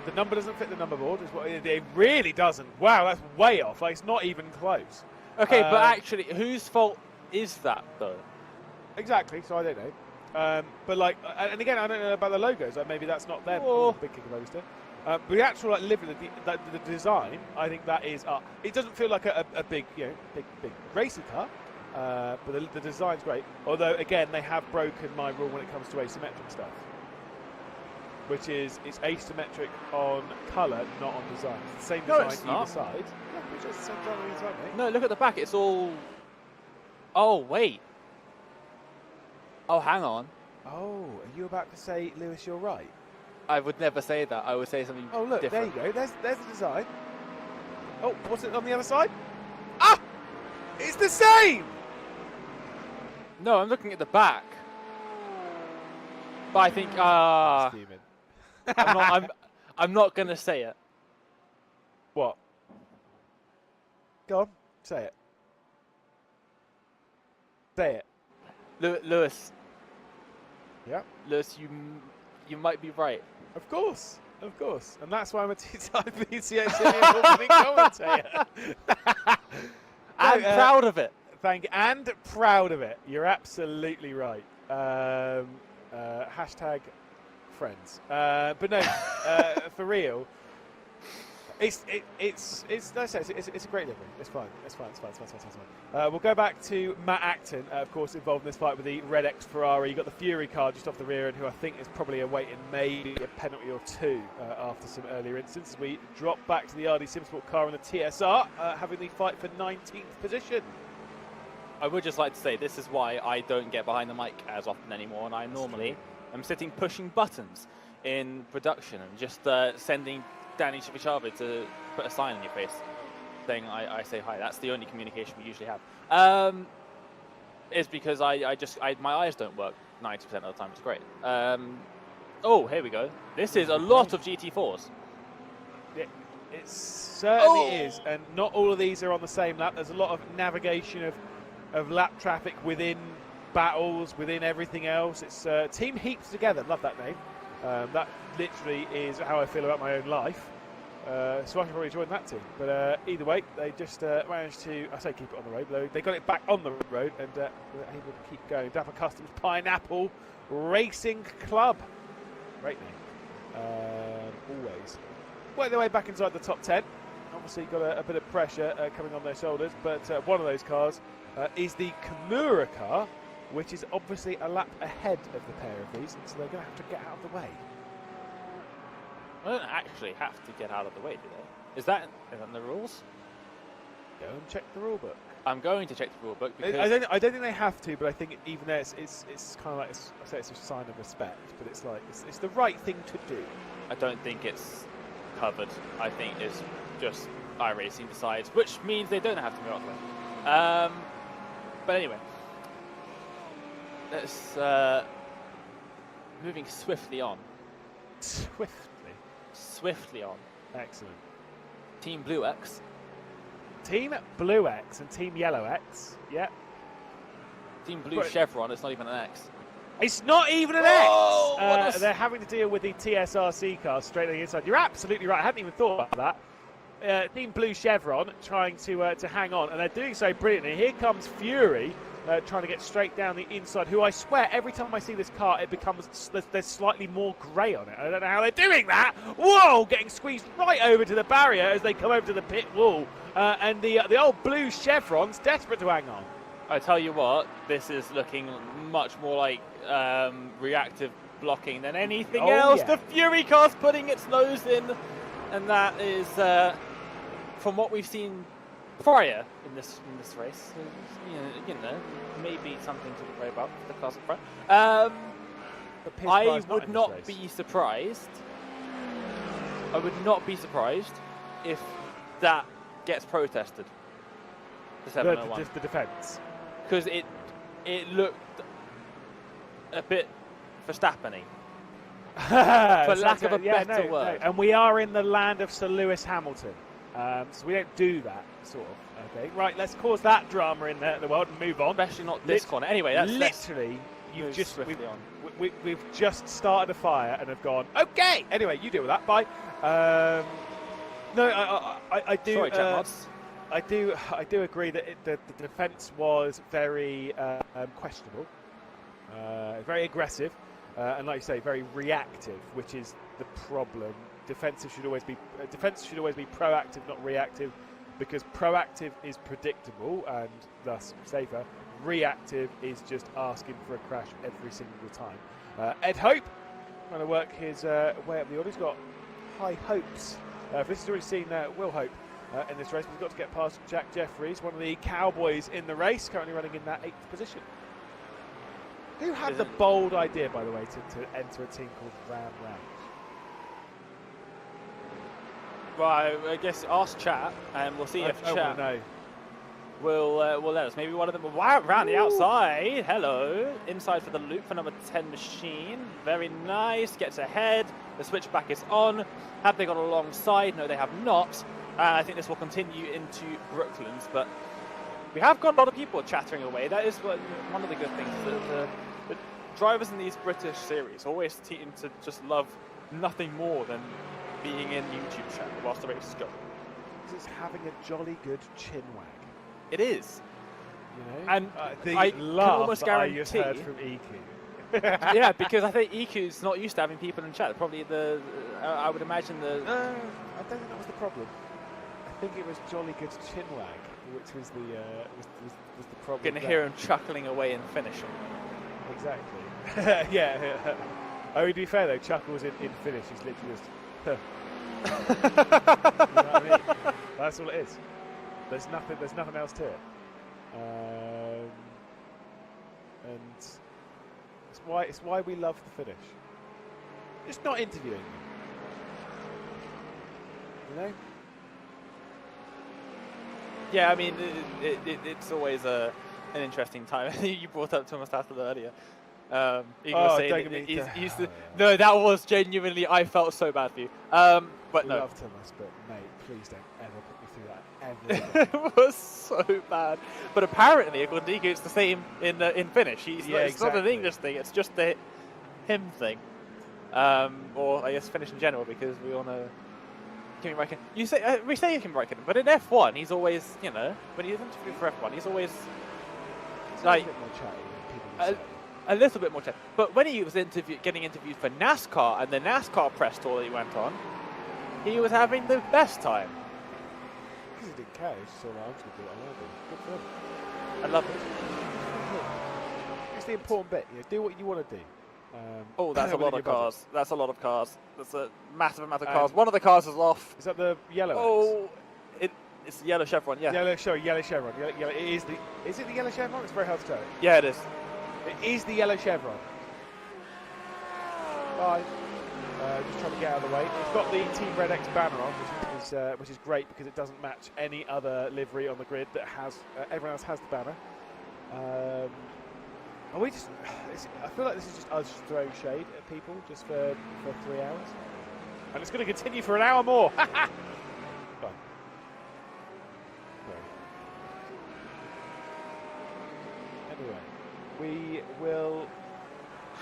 the number doesn't fit the number board. It really doesn't. Wow, that's way off. Like, it's not even close. Okay, but actually, whose fault is that though? Exactly. So I don't know. But like, and again, I don't know about the logos. Like, maybe that's not them. Oh. Big kicker poster. But the actual like livery, the design, I think that is art. It doesn't feel like a big, big racing car. But the design's great. Although, again, they have broken my rule when it comes to asymmetric stuff, which is it's asymmetric on colour, not on design. It's the same design either side. Yeah, it's just the same design on either side, mate. No, look at the back. It's all. Oh wait. Oh, hang on. Oh, are you about to say, Lewis, you're right? I would never say that. I would say something Oh, look, different. there you go. There's the design. Oh, what's it on the other side? Ah! It's the same! No, I'm looking at the back. But I think I'm not gonna say it. What? Go on, say it. Say it. Lewis. Yeah. Lewis, you might be right. Of course, and that's why I'm a two-time PCA opening commentator. I'm proud of it. Thank you, and proud of it. You're absolutely right. Hashtag friends. But no, for real, it's a great livery. It's fine. We'll go back to Matt Acton, of course, involved in this fight with the Red X Ferrari. You got the Fury car just off the rear end, who I think is probably awaiting maybe a penalty or two after some earlier incidents. We drop back to the RD Simsport car in the TSR, having the fight for 19th position. I would just like to say this is why I don't get behind the mic as often anymore, and I normally am sitting pushing buttons in production and just sending Danny Chivichave to put a sign on your face saying I say hi. That's the only communication we usually have. Is because my eyes don't work 90% of the time. It's great. Oh, here we go. This is a lot of GT4s. It certainly is, and not all of these are on the same lap. There's a lot of navigation of lap traffic within battles, within everything else. It's Team Heaps Together. Love that name. That literally is how I feel about my own life. So I should probably join that team. But either way, they just managed to, I say keep it on the road, though. They got it back on the road and were able to keep going. Dapper Customs Pineapple Racing Club. Great name. Always. Work their way back inside the top 10. Obviously got a bit of pressure coming on their shoulders, but one of those cars is the Kimura car, which is obviously a lap ahead of the pair of these, so they're going to have to get out of the way. I don't actually have to get out of the way, do they? Is that in the rules? Go and check the rule book. I'm going to check the rule book because I don't think they have to, but I think even there it's kind of like I say it's a sign of respect, but it's like it's the right thing to do. I don't think it's covered. I think it's just iRacing decides, which means they don't have to move out of the way. But anyway, let's moving swiftly on. Swiftly. swiftly on. Excellent. Team Blue X. Team Blue X and Team Yellow X. Yep. Team Blue Chevron. It's not even an X. It's not even an Whoa, X. They're having to deal with the TSRC cars straight on the inside. You're absolutely right. I hadn't even thought about that. Team Blue Chevron trying to hang on, and they're doing so brilliantly. Here comes Fury trying to get straight down the inside, who I swear every time I see this car, it becomes there's slightly more grey on it. I don't know how they're doing that. Whoa, getting squeezed right over to the barrier as they come over to the pit wall. And the old Blue Chevron's desperate to hang on. I tell you what, this is looking much more like reactive blocking than anything else. Yeah. The Fury car's putting its nose in, and that is from what we've seen prior in this race. You know, maybe something to worry about for the cars in front. I would not be surprised. I would not be surprised if that gets protested. The 701. The defence. Because it looked a bit Verstappen-y. For lack of a better word. No. And we are in the land of Sir Lewis Hamilton. So we don't do that, sort of. Okay, right, let's cause that drama in the world and move on. Especially not this corner. Anyway, that's literally, we've just started a fire and have gone, okay! Anyway, you deal with that, bye. No, I do... Sorry, chat mods. I do agree that the defence was very questionable, very aggressive, and like you say, very reactive, which is the problem. Defence should always be proactive, not reactive, because proactive is predictable and thus safer. Reactive is just asking for a crash every single time. Ed Hope trying to work his way up the order. He's got high hopes. This has already seen Will Hope in this race. We've got to get past Jack Jeffries, one of the cowboys in the race, currently running in that 8th position. Who had the bold idea, by the way, to enter a team called Ram Ram? Well, I guess ask chat, and we'll see if chat will let us. Maybe one of them will round the outside. Hello. Inside for the loop for number 10 machine. Very nice. Gets ahead. The switchback is on. Have they got alongside? No, they have not. I think this will continue into Brooklands, but we have got a lot of people chattering away. That is one of the good things. The drivers in these British series always seem to just love nothing more than being in YouTube chat whilst the race is going. It's having a jolly good chin wag. It is. You know? And I can almost guarantee. I just heard from EQ. Yeah, because I think EQ's not used to having people in chat. Probably I would imagine I don't think that was the problem. I think it was jolly good chin wag, which was the problem. Going to hear him chuckling away and finish. Exactly. yeah. Oh, to be fair though, chuckles in finish. He's literally just. You know what I mean? That's all it is. There's nothing else to it. And it's why we love the finish. It's not interviewing me. You know? Yeah, I mean, it's always an interesting time. You brought up Thomas Tattel earlier. No, that was genuinely, I felt so bad for you. But no. I love Thomas, but mate, please don't ever put me through that ever. It was so bad. But apparently, according to Nico, it's the same in Finnish. It's not an English thing, it's just the him thing. Or I guess Finnish in general, because we all know Kimi Räikkönen. We say Kimi Räikkönen, but in F1, he's always, you know, when he's interviewed for F1, he's always like a little bit more chat. But when he was getting interviewed for NASCAR and the NASCAR press tour that he went on, he was having the best time. Because he didn't care. He's just like, I'm just going to do what I want to do. Good for him. I love it. It's the important bit. You know, do what you want to do. That's a lot of cars. That's a lot of cars. That's a massive amount of cars. One of the cars is off. Is that the yellow? Oh, it's the yellow Chevron. Yeah. Yellow Chevron. Yellow. Is it the yellow Chevron? It's very hard to tell. Yeah, it is. It is the yellow Chevron. Bye. Just trying to get out of the way. It's got the Team Red X banner on, which is great because it doesn't match any other livery on the grid that has. Everyone else has the banner. I feel like this is just us throwing shade at people just for 3 hours. And it's going to continue for an hour more. Anyway, we will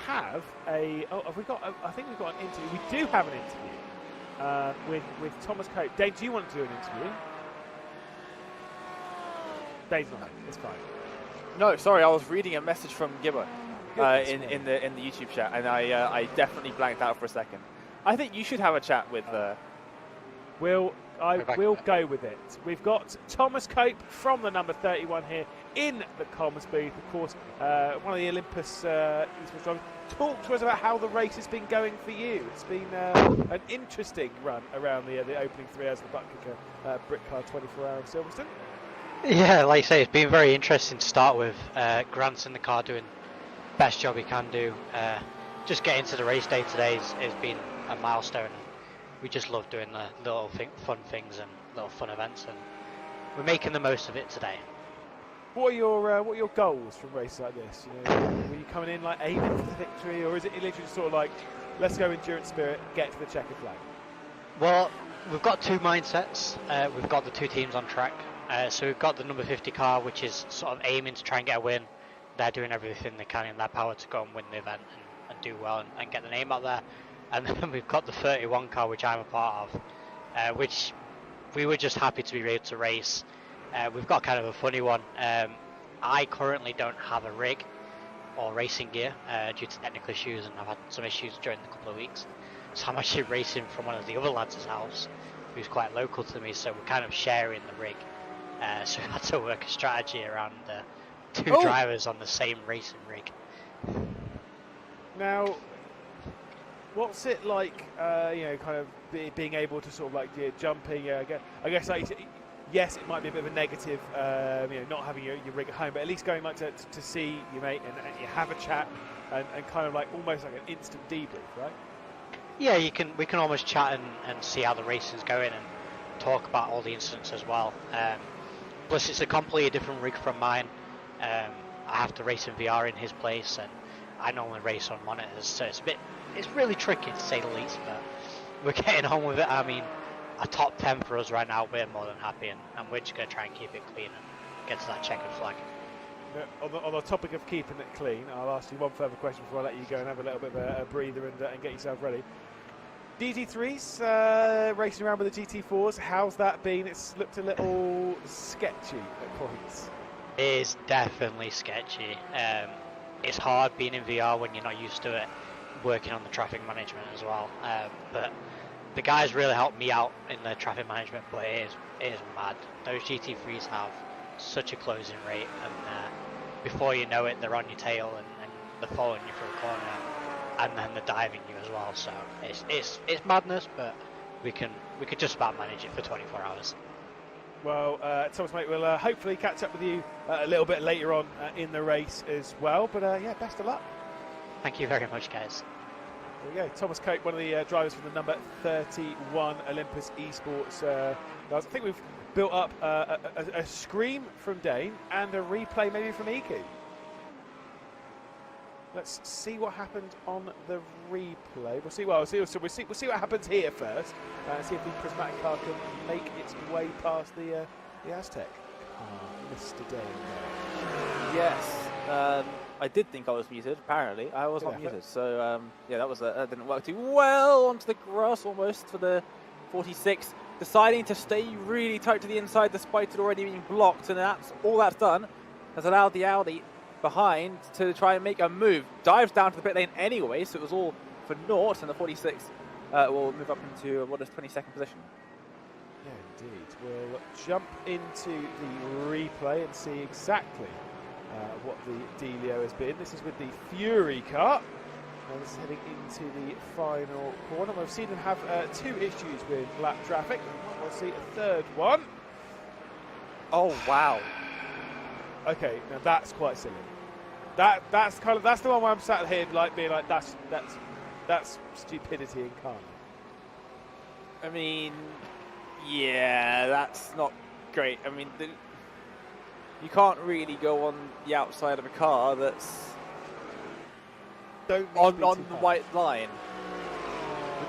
have a. Oh, have we got? I think we've got an interview. We do have an interview with Thomas Cope. Dave, do you want to do an interview? Dave's not. It's fine. No, sorry, I was reading a message from Gibbo in the YouTube chat, and I definitely blanked out for a second. I think you should have a chat with. I will go with it. We've got Thomas Cope from the number 31 here in the comms booth. Of course, one of the Olympus esports drivers. Talk to us about how the race has been going for you. It's been an interesting run around the opening 3 hours of the Buttkicker Britcar 24-hour of Silverstone. Yeah, like I say, it's been very interesting to start with. Grant's in the car doing best job he can do. Just getting to the race day today has been a milestone. We just love doing the little fun things and little fun events, and we're making the most of it today. What are your goals from races like this? You know, were you coming in like aiming for the victory, or is it literally just sort of like, let's go endurance spirit, get to the checkered flag? Well, we've got two mindsets. We've got the two teams on track. So we've got the number 50 car, which is sort of aiming to try and get a win. They're doing everything they can in their power to go and win the event and do well and get the name out there. And then we've got the 31 car, which I'm a part of, which we were just happy to be able to race. We've got kind of a funny one. I currently don't have a rig or racing gear due to technical issues, and I've had some issues during the couple of weeks. So I'm actually racing from one of the other lads' house, who's quite local to me, so we're kind of sharing the rig. So we had to work a strategy around two drivers on the same racing rig. Now, what's it like, you know, kind of being able to sort of like jumping? I guess like, yes, it might be a bit of a negative, you know, not having your rig at home, but at least going like to see your mate and you have a chat and kind of like almost like an instant debrief, right? Yeah, we can almost chat and see how the racing's going and talk about all the incidents as well. Plus, it's a completely different rig from mine. I have to race in VR in his place, and I normally race on monitors, so it's really tricky to say the least, but we're getting on with it. I mean, a top 10 for us right now, we're more than happy, and we're just going to try and keep it clean and get to that checkered flag. On the topic of keeping it clean, I'll ask you one further question before I let you go and have a little bit of a breather and get yourself ready. DT3s, racing around with the GT4s, how's that been? It's looked a little sketchy at points. It is definitely sketchy. It's hard being in VR when you're not used to it, working on the traffic management as well. But the guys really helped me out in the traffic management, but it is mad. Those GT3s have such a closing rate, and before you know it, they're on your tail and they're following you through a corner, and then they're diving you as well. So it's madness, but we can just about manage it for 24 hours. Well, Thomas, mate, we'll hopefully catch up with you a little bit later on in the race as well. But yeah, best of luck. Thank you very much, guys. There we go. Thomas Cope, one of the drivers from the number 31 Olympus Esports guys. I think we've built up a scream from Dane and a replay maybe from Iku. Let's see what happened on the replay. We'll see what happens here first. See if the prismatic car can make its way past the Aztec. Mr. Dane. Yes, I did think I was muted. Apparently, I was not muted. So yeah, that didn't work too well. Onto the grass almost for the 46, deciding to stay really tight to the inside despite it already being blocked, and all that's done has allowed the Audi behind to try and make a move. Dives down to the pit lane anyway, so it was all for naught, and the 46 will move up into what is 22nd position. Yeah, indeed. We'll jump into the replay and see exactly what the dealio has been. This is with the Fury car. And this is heading into the final corner. We've seen them have 2 issues with lap traffic. We'll see a third one. Oh wow. Okay, now that's quite silly. That's the one where I'm sat here like being like that's stupidity incarnate. I mean, yeah, that's not great. I mean, you can't really go on the outside of a car that's on the white line.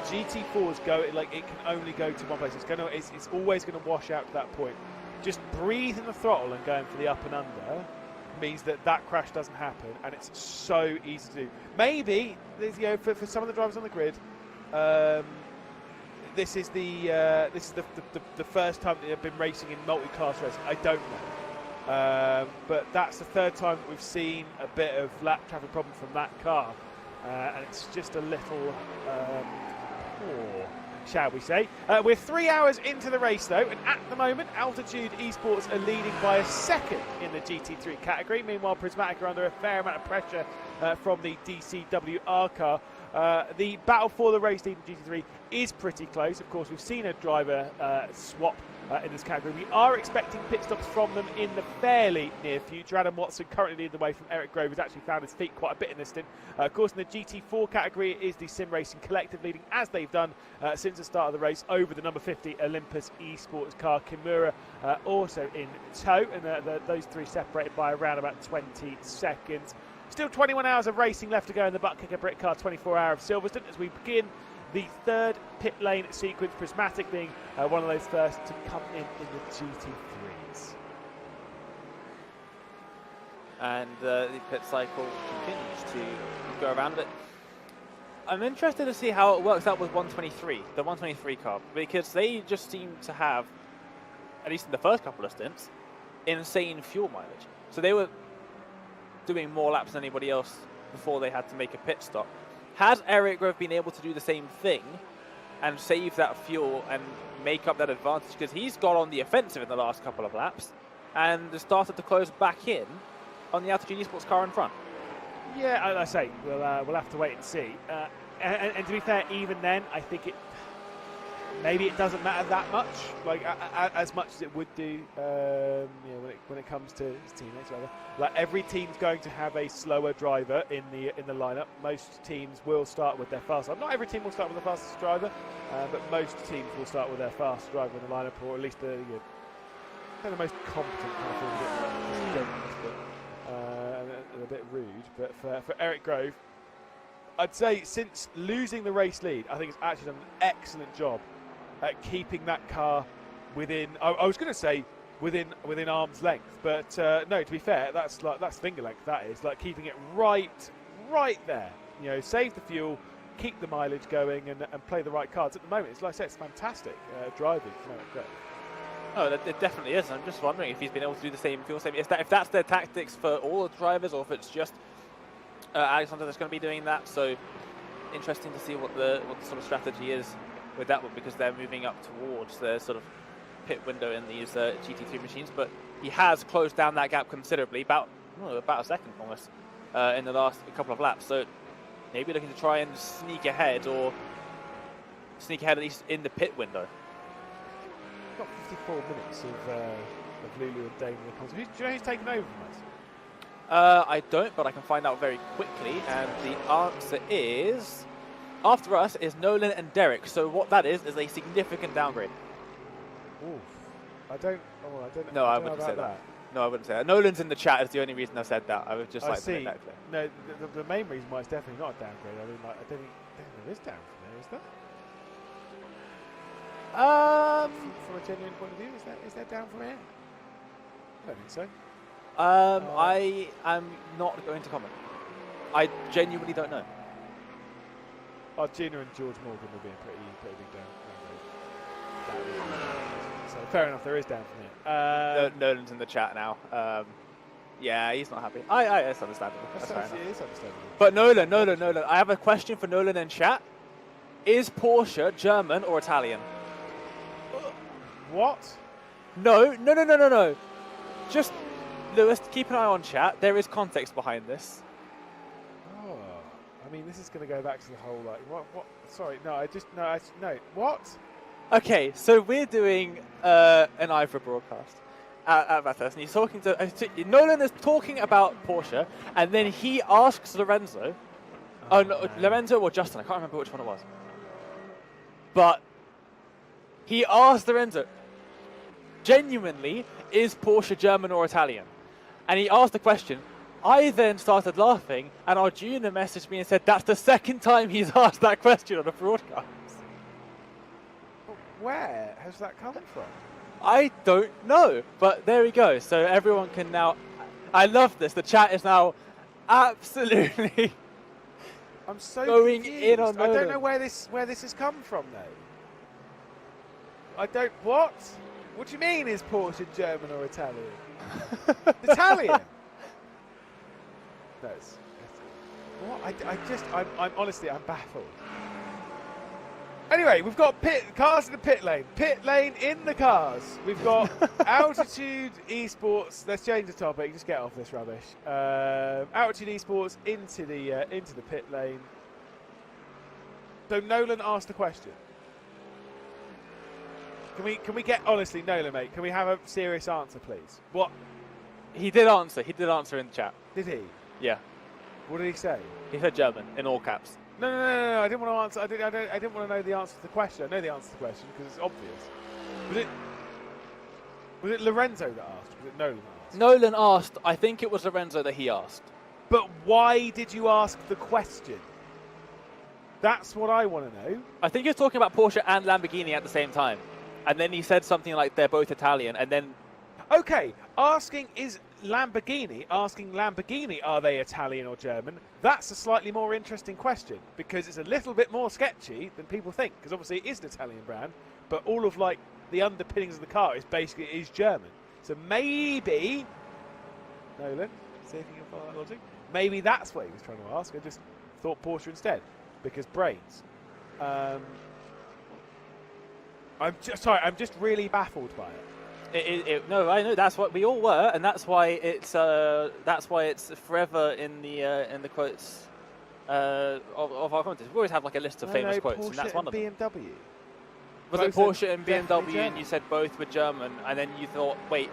GT4s go like it can only go to one place. It's always going to wash out to that point. Just breathing the throttle and going for the up and under means that crash doesn't happen, and it's so easy to do. Maybe for some of the drivers on the grid, this is the first time that they've been racing in multi-class racing. I don't know, but that's the third time that we've seen a bit of lap traffic problem from that car, and it's just a little poor, shall we say. We're 3 hours into the race though, and at the moment Altitude Esports are leading by a second in the GT3 category. Meanwhile, Prismatic are under a fair amount of pressure from the DCWR car. The battle for the race lead in GT3 is pretty close. Of course, we've seen a driver swap in this category. We are expecting pit stops from them in the fairly near future. Adam Watson currently leading the way from Eric Grove, who's actually found his feet quite a bit in this stint. Of course, in the GT4 category is the Sim Racing Collective leading, as they've done since the start of the race, over the number 50 Olympus Esports car. Kimura also in tow, and those three separated by around about 20 seconds. Still 21 hours of racing left to go in the Buttkicker Britcar 24-hour of Silverstone as we begin the third pit lane sequence, Prismatic being one of those first to come in the GT3s. And the pit cycle continues to go around a bit. I'm interested to see how it works out with 123, the 123 car, because they just seem to have, at least in the first couple of stints, insane fuel mileage. So they were doing more laps than anybody else before they had to make a pit stop. Has Eric Grove been able to do the same thing and save that fuel and make up that advantage? Because he's got on the offensive in the last couple of laps and started to close back in on the Altitude Esports car in front. Yeah, I say we'll have to wait and see. And to be fair, even then, I think maybe it doesn't matter that much, like as much as it would do, when it comes to teammates. Rather, like every team's going to have a slower driver in the lineup. Most teams will start with their fastest. Not every team will start with the fastest driver, but most teams will start with their fastest driver in the lineup, or at least the most competent kind of thing. A bit rude, but for Eric Grove, I'd say since losing the race lead, I think it's actually done an excellent job at keeping that car within, I was going to say within arm's length, but no, to be fair, that's finger length. That is like keeping it right there. Save the fuel, keep the mileage going, and play the right cards. At the moment, it's like I said, it's fantastic driving from Eric Grove. Oh, it definitely is. I'm just wondering if he's been able to do the same fuel saving. If that's their tactics for all the drivers, or if it's just Alexander that's going to be doing that. So interesting to see what the sort of strategy is with that one, because they're moving up towards their sort of pit window in these GT3 machines. But he has closed down that gap considerably, about a second almost, in the last couple of laps. So maybe looking to try and sneak ahead at least in the pit window. Got 54 minutes of Lulu and Dane in the concert. Do you know who's taken over from us? I don't, but I can find out very quickly. And the answer is, after us is Nolan and Derek. So what that is a significant downgrade. Oof. I don't. No, I wouldn't say that. No, I wouldn't say that. Nolan's in the chat is the only reason I said that. I would just like to make that clear. No, the main reason why it's definitely not a downgrade. I mean, I don't think there is down from there, is there? From a genuine point of view, is that down from here? I don't think so. I am not going to comment. I genuinely don't know. Gina and George Morgan will be a pretty big downgrade. So fair enough, there is down from here. Nolan's in the chat now. Yeah, he's not happy. It's understandable. That's fair enough. It is understandable. But Nolan, I have a question for Nolan in chat. Is Porsche German or Italian? What? No. Just, Lewis, keep an eye on chat. There is context behind this. Oh, I mean, this is going to go back to the whole, like, what? Sorry, no. What? Okay, so we're doing an IFA broadcast at Bathurst, and he's talking to Nolan is talking about Porsche, and then he asks Lorenzo. Lorenzo or Justin, I can't remember which one it was. But he asked Lorenzo, genuinely, is Porsche German or Italian? And he asked the question. I then started laughing, and Arjuna messaged me and said, that's the second time he's asked that question on a broadcast. Where has that come from? I don't know, but there we go. So everyone can now. I love this. The chat is now absolutely. I'm so going confused. in on I don't Nolan. know where this has come from though. I don't. What? What do you mean? Is Porsche German or Italian? Italian. No. It's, what? I'm honestly, I'm baffled. Anyway, we've got cars in the pit lane. Pit lane in the cars. We've got Altitude Esports. Let's change the topic. Just get off this rubbish. Altitude Esports into the pit lane. So Nolan asked a question. Can we get honestly, Nolan, mate? Can we have a serious answer, please? What He did answer. He did answer in the chat. did he? Yeah. What did he say? He said German in all caps. No. I didn't want to answer. I didn't want to know the answer to the question. I know the answer to the question because it's obvious. Was it Lorenzo that asked? Was it Nolan that asked? Nolan asked. I think it was Lorenzo that he asked. But why did you ask the question? That's what I want to know. I think he was talking about Porsche and Lamborghini at the same time, and then he said something like they're both Italian, and then. Okay, asking Lamborghini, are they Italian or German? That's a slightly more interesting question because it's a little bit more sketchy than people think. Because obviously it is an Italian brand, but all of like the underpinnings of the car is basically German. So maybe, Nolan, see if you can follow that logic. Maybe that's what he was trying to ask. I just thought Porsche instead because brains. I'm just really baffled by it. No, I know that's what we all were, and that's why it's forever in the quotes of our contest. We always have like a list of famous quotes, Porsche and that's one of them. BMW. Was it Porsche and definitely BMW, and you said both were German, and then you thought, wait,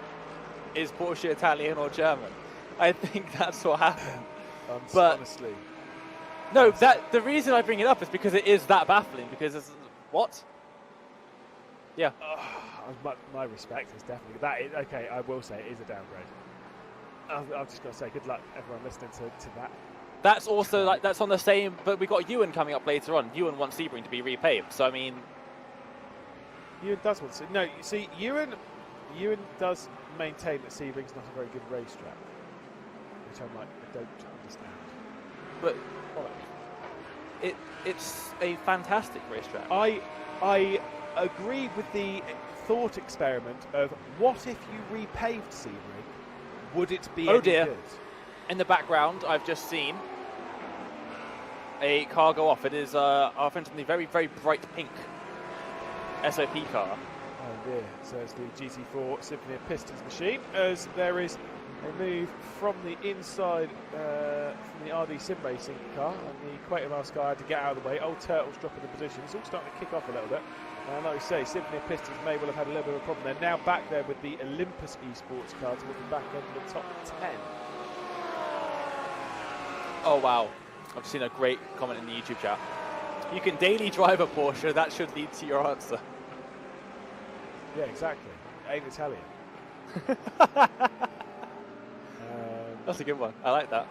is Porsche Italian or German? I think that's what happened. But honestly, no, the reason I bring it up is because it is that baffling. Because it's, what? Yeah. My respect is definitely that. Okay, I will say it is a downgrade. I've just got to say good luck everyone listening to that. That's also like that's on the same, but we got Ewan coming up later on. Ewan wants Sebring to be repaved, so I mean, Ewan does want to. No, you see, Ewan does maintain that Sebring's not a very good racetrack, which I'm like, I don't understand. But it's a fantastic racetrack. I agreed with the thought experiment of what if you repaved Sebring? Would it be any good? In the background, I've just seen a car go off. It is our friend from the very, very bright pink SOP car. Oh dear. So it's the GT4 Symphony of Pistons machine, as there is a move from the inside from the RD Sim Racing car, and the Quatermaster car had to get out of the way. Old Turtle's dropping the position. It's all starting to kick off a little bit. And like we say, Symphony of Pistons may well have had a little bit of a problem. They're now back there with the Olympus Esports car towards the back end of the top 10. Oh wow, I've seen a great comment in the YouTube chat. You can daily drive a Porsche, that should lead to your answer. Yeah, exactly. Ain't Italian. That's a good one, I like that.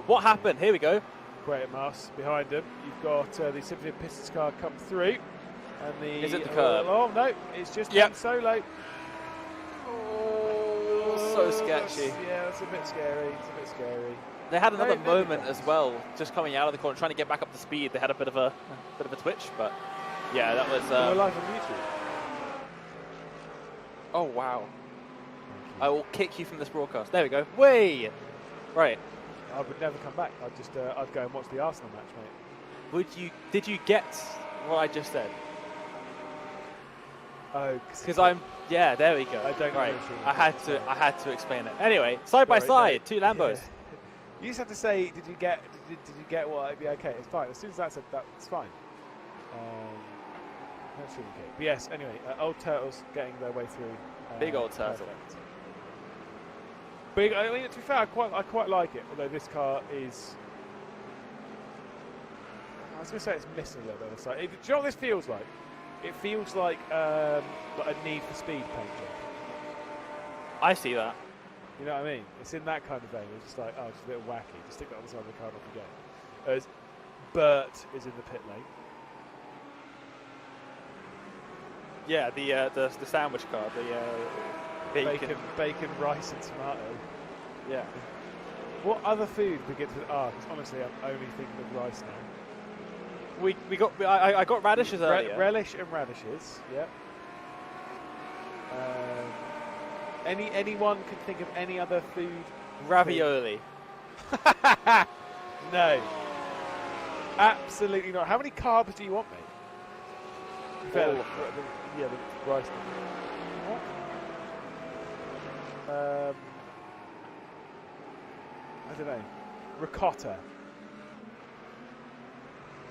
What happened? Here we go. Quatermaster behind him. You've got the Symphony of Pistons car come through. And the, is it the curb? Oh no, it's just Solo. Oh, so sketchy. Yeah, it's a bit scary. It's a bit scary. They had another moment as well, just coming out of the corner, trying to get back up to speed. They had a bit of a twitch, but yeah, that was. We're live on YouTube. Oh wow! I will kick you from this broadcast. There we go. Way, right. I would never come back. I'd go and watch the Arsenal match, mate. Did you get what I just said? Oh, because yeah, there we go. I don't right. know. I had to explain it. Anyway, side by side, two Lambos. Yeah. You just have to say, did you get what? Yeah, okay, it's fine. As soon as that's fine. That's really good. But yes, anyway, Old Turtles getting their way through. Big Old Turtle. Perfect. Big. I mean, to be fair, I quite like it. Although this car is, I was going to say it's missing a little bit on the side. Do you know what this feels like? It feels like a Need for Speed paint job. I see that. You know what I mean? It's in that kind of vein. It's just like, oh, just a little wacky. Just stick that on the side of the car and off you go. As Bert is in the pit lane. Yeah, the sandwich car, the bacon, rice, and tomato. Yeah. What other food begins with R? Because honestly, I'm only thinking of rice now. I got radishes earlier. Relish and radishes. Yep. Anyone can think of any other food? Ravioli. No. Absolutely not. How many carbs do you want, mate? All. The rice. What? I don't know. Ricotta.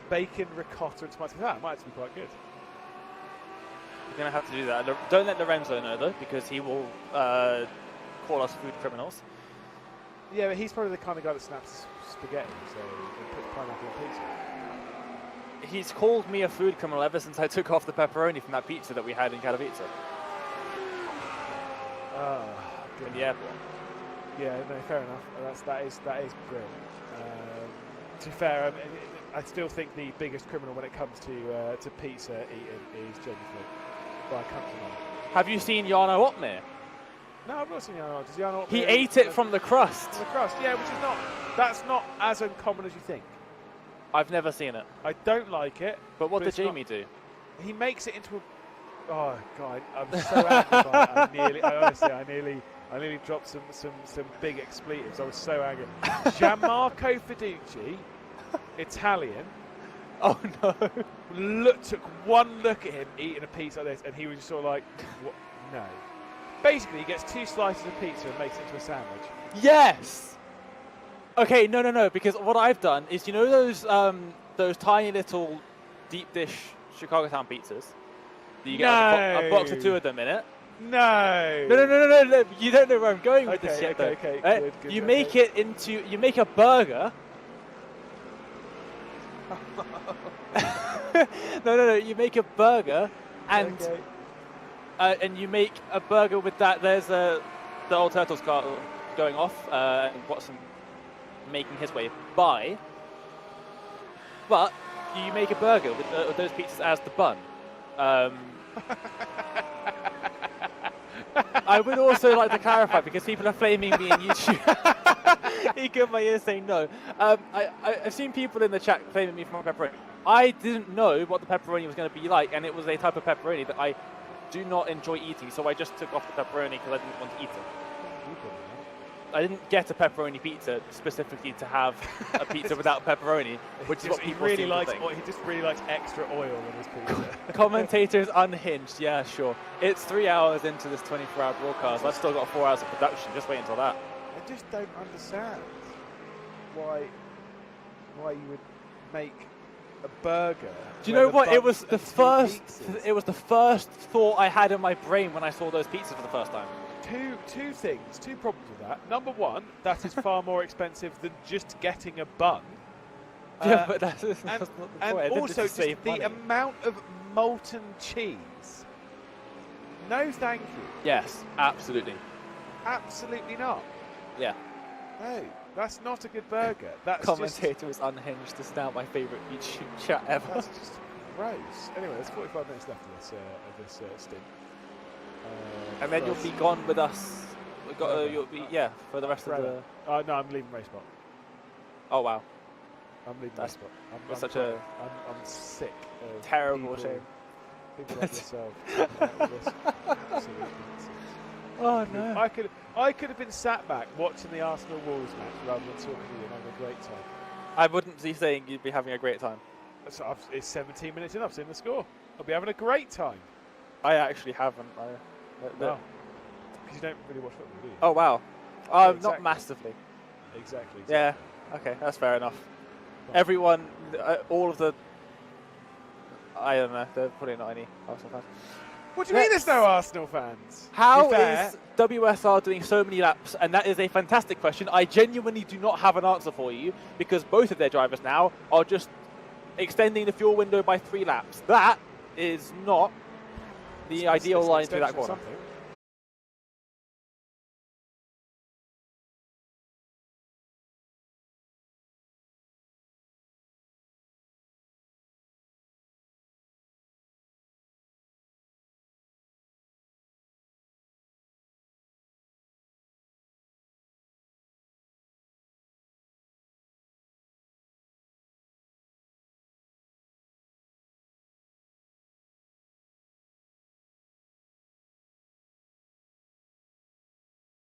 Bacon, ricotta, and tomato. That might actually be quite good. You're going to have to do that. Don't let Lorenzo know, though, because he will call us food criminals. Yeah, but he's probably the kind of guy that snaps spaghetti, so he puts pineapple on pizza. He's called me a food criminal ever since I took off the pepperoni from that pizza that we had in Katowice. In the airport. Yeah, no, fair enough. That is brilliant. To be fair, I still think the biggest criminal when it comes to pizza eating is Jennifer by a country mile. Have you seen Jarno Opmer? No, I've not seen Jarno. Does Jarno Opmer He ate it from the crust. From the crust, yeah, which is not. That's not as uncommon as you think. I've never seen it. I don't like it. But what did Jamie do? He makes it into a. Oh God, I'm so angry by it. I nearly dropped some big expletives. I was so angry. Gianmarco Fiducci, Italian. Oh no! Took one look at him eating a pizza like this, and he was just sort of like, what? No. Basically, he gets 2 slices of pizza and makes it into a sandwich. Yes. Okay, no, because what I've done is, you know those tiny little deep dish Chicago Town pizzas that you get a box of 2 of them in it. No. No. You don't know where I'm going with this yet, though. Okay, good, you make it into. You make a burger. No. You make a burger, and and you make a burger with that. There's the old Turtles car going off, and Watson making his way by. But you make a burger with those pizzas as the bun. I would also like to clarify, because people are flaming me in YouTube. He got my ears saying no. I've seen people in the chat flaming me for my pepperoni. I didn't know what the pepperoni was going to be like, and it was a type of pepperoni that I do not enjoy eating, so I just took off the pepperoni because I didn't want to eat it. I didn't get a pepperoni pizza specifically to have a pizza without pepperoni, which is what people really seem likes. to think. He just really likes extra oil in his pizza. Commentators unhinged, yeah, sure. It's 3 hours into this 24-hour broadcast. I've still got 4 hours of production. Just wait until that. I just don't understand why you would make a burger. Do you know what? It was the first. It was the first thought I had in my brain when I saw those pizzas for the first time. Two problems with that. Number one, that is far more expensive than just getting a bun. Yeah, but that's not the point. And also, just the money. amount of molten cheese. No, thank you. Yes, absolutely. Absolutely not. Yeah. No, that's not a good burger. That's Commentator is unhinged. This is now my favourite YouTube chat ever. That's just gross. Anyway, there's 45 minutes left of this stint. And then you'll be gone with us. You'll be for the rest of the. No, I'm leaving race spot. Oh wow. I'm leaving race spot. I'm sick. Of terrible people, shame. People like yourself. Oh no. I could have been sat back watching the Arsenal Wolves match rather than talking to you and having a great time. I wouldn't be saying you'd be having a great time. So it's 17 minutes in. I've seen the score. I'll be having a great time. I actually haven't. Because you don't really watch football, do you? Oh wow. Yeah, exactly. Not massively. Exactly. Yeah. Okay, that's fair enough. Everyone, all of the. I don't know. They're probably not any Arsenal fans. What do you mean there's no Arsenal fans? How is WSR doing so many laps? And that is a fantastic question. I genuinely do not have an answer for you, because both of their drivers now are just extending the fuel window by 3 laps. That is not the ideal line through that corner.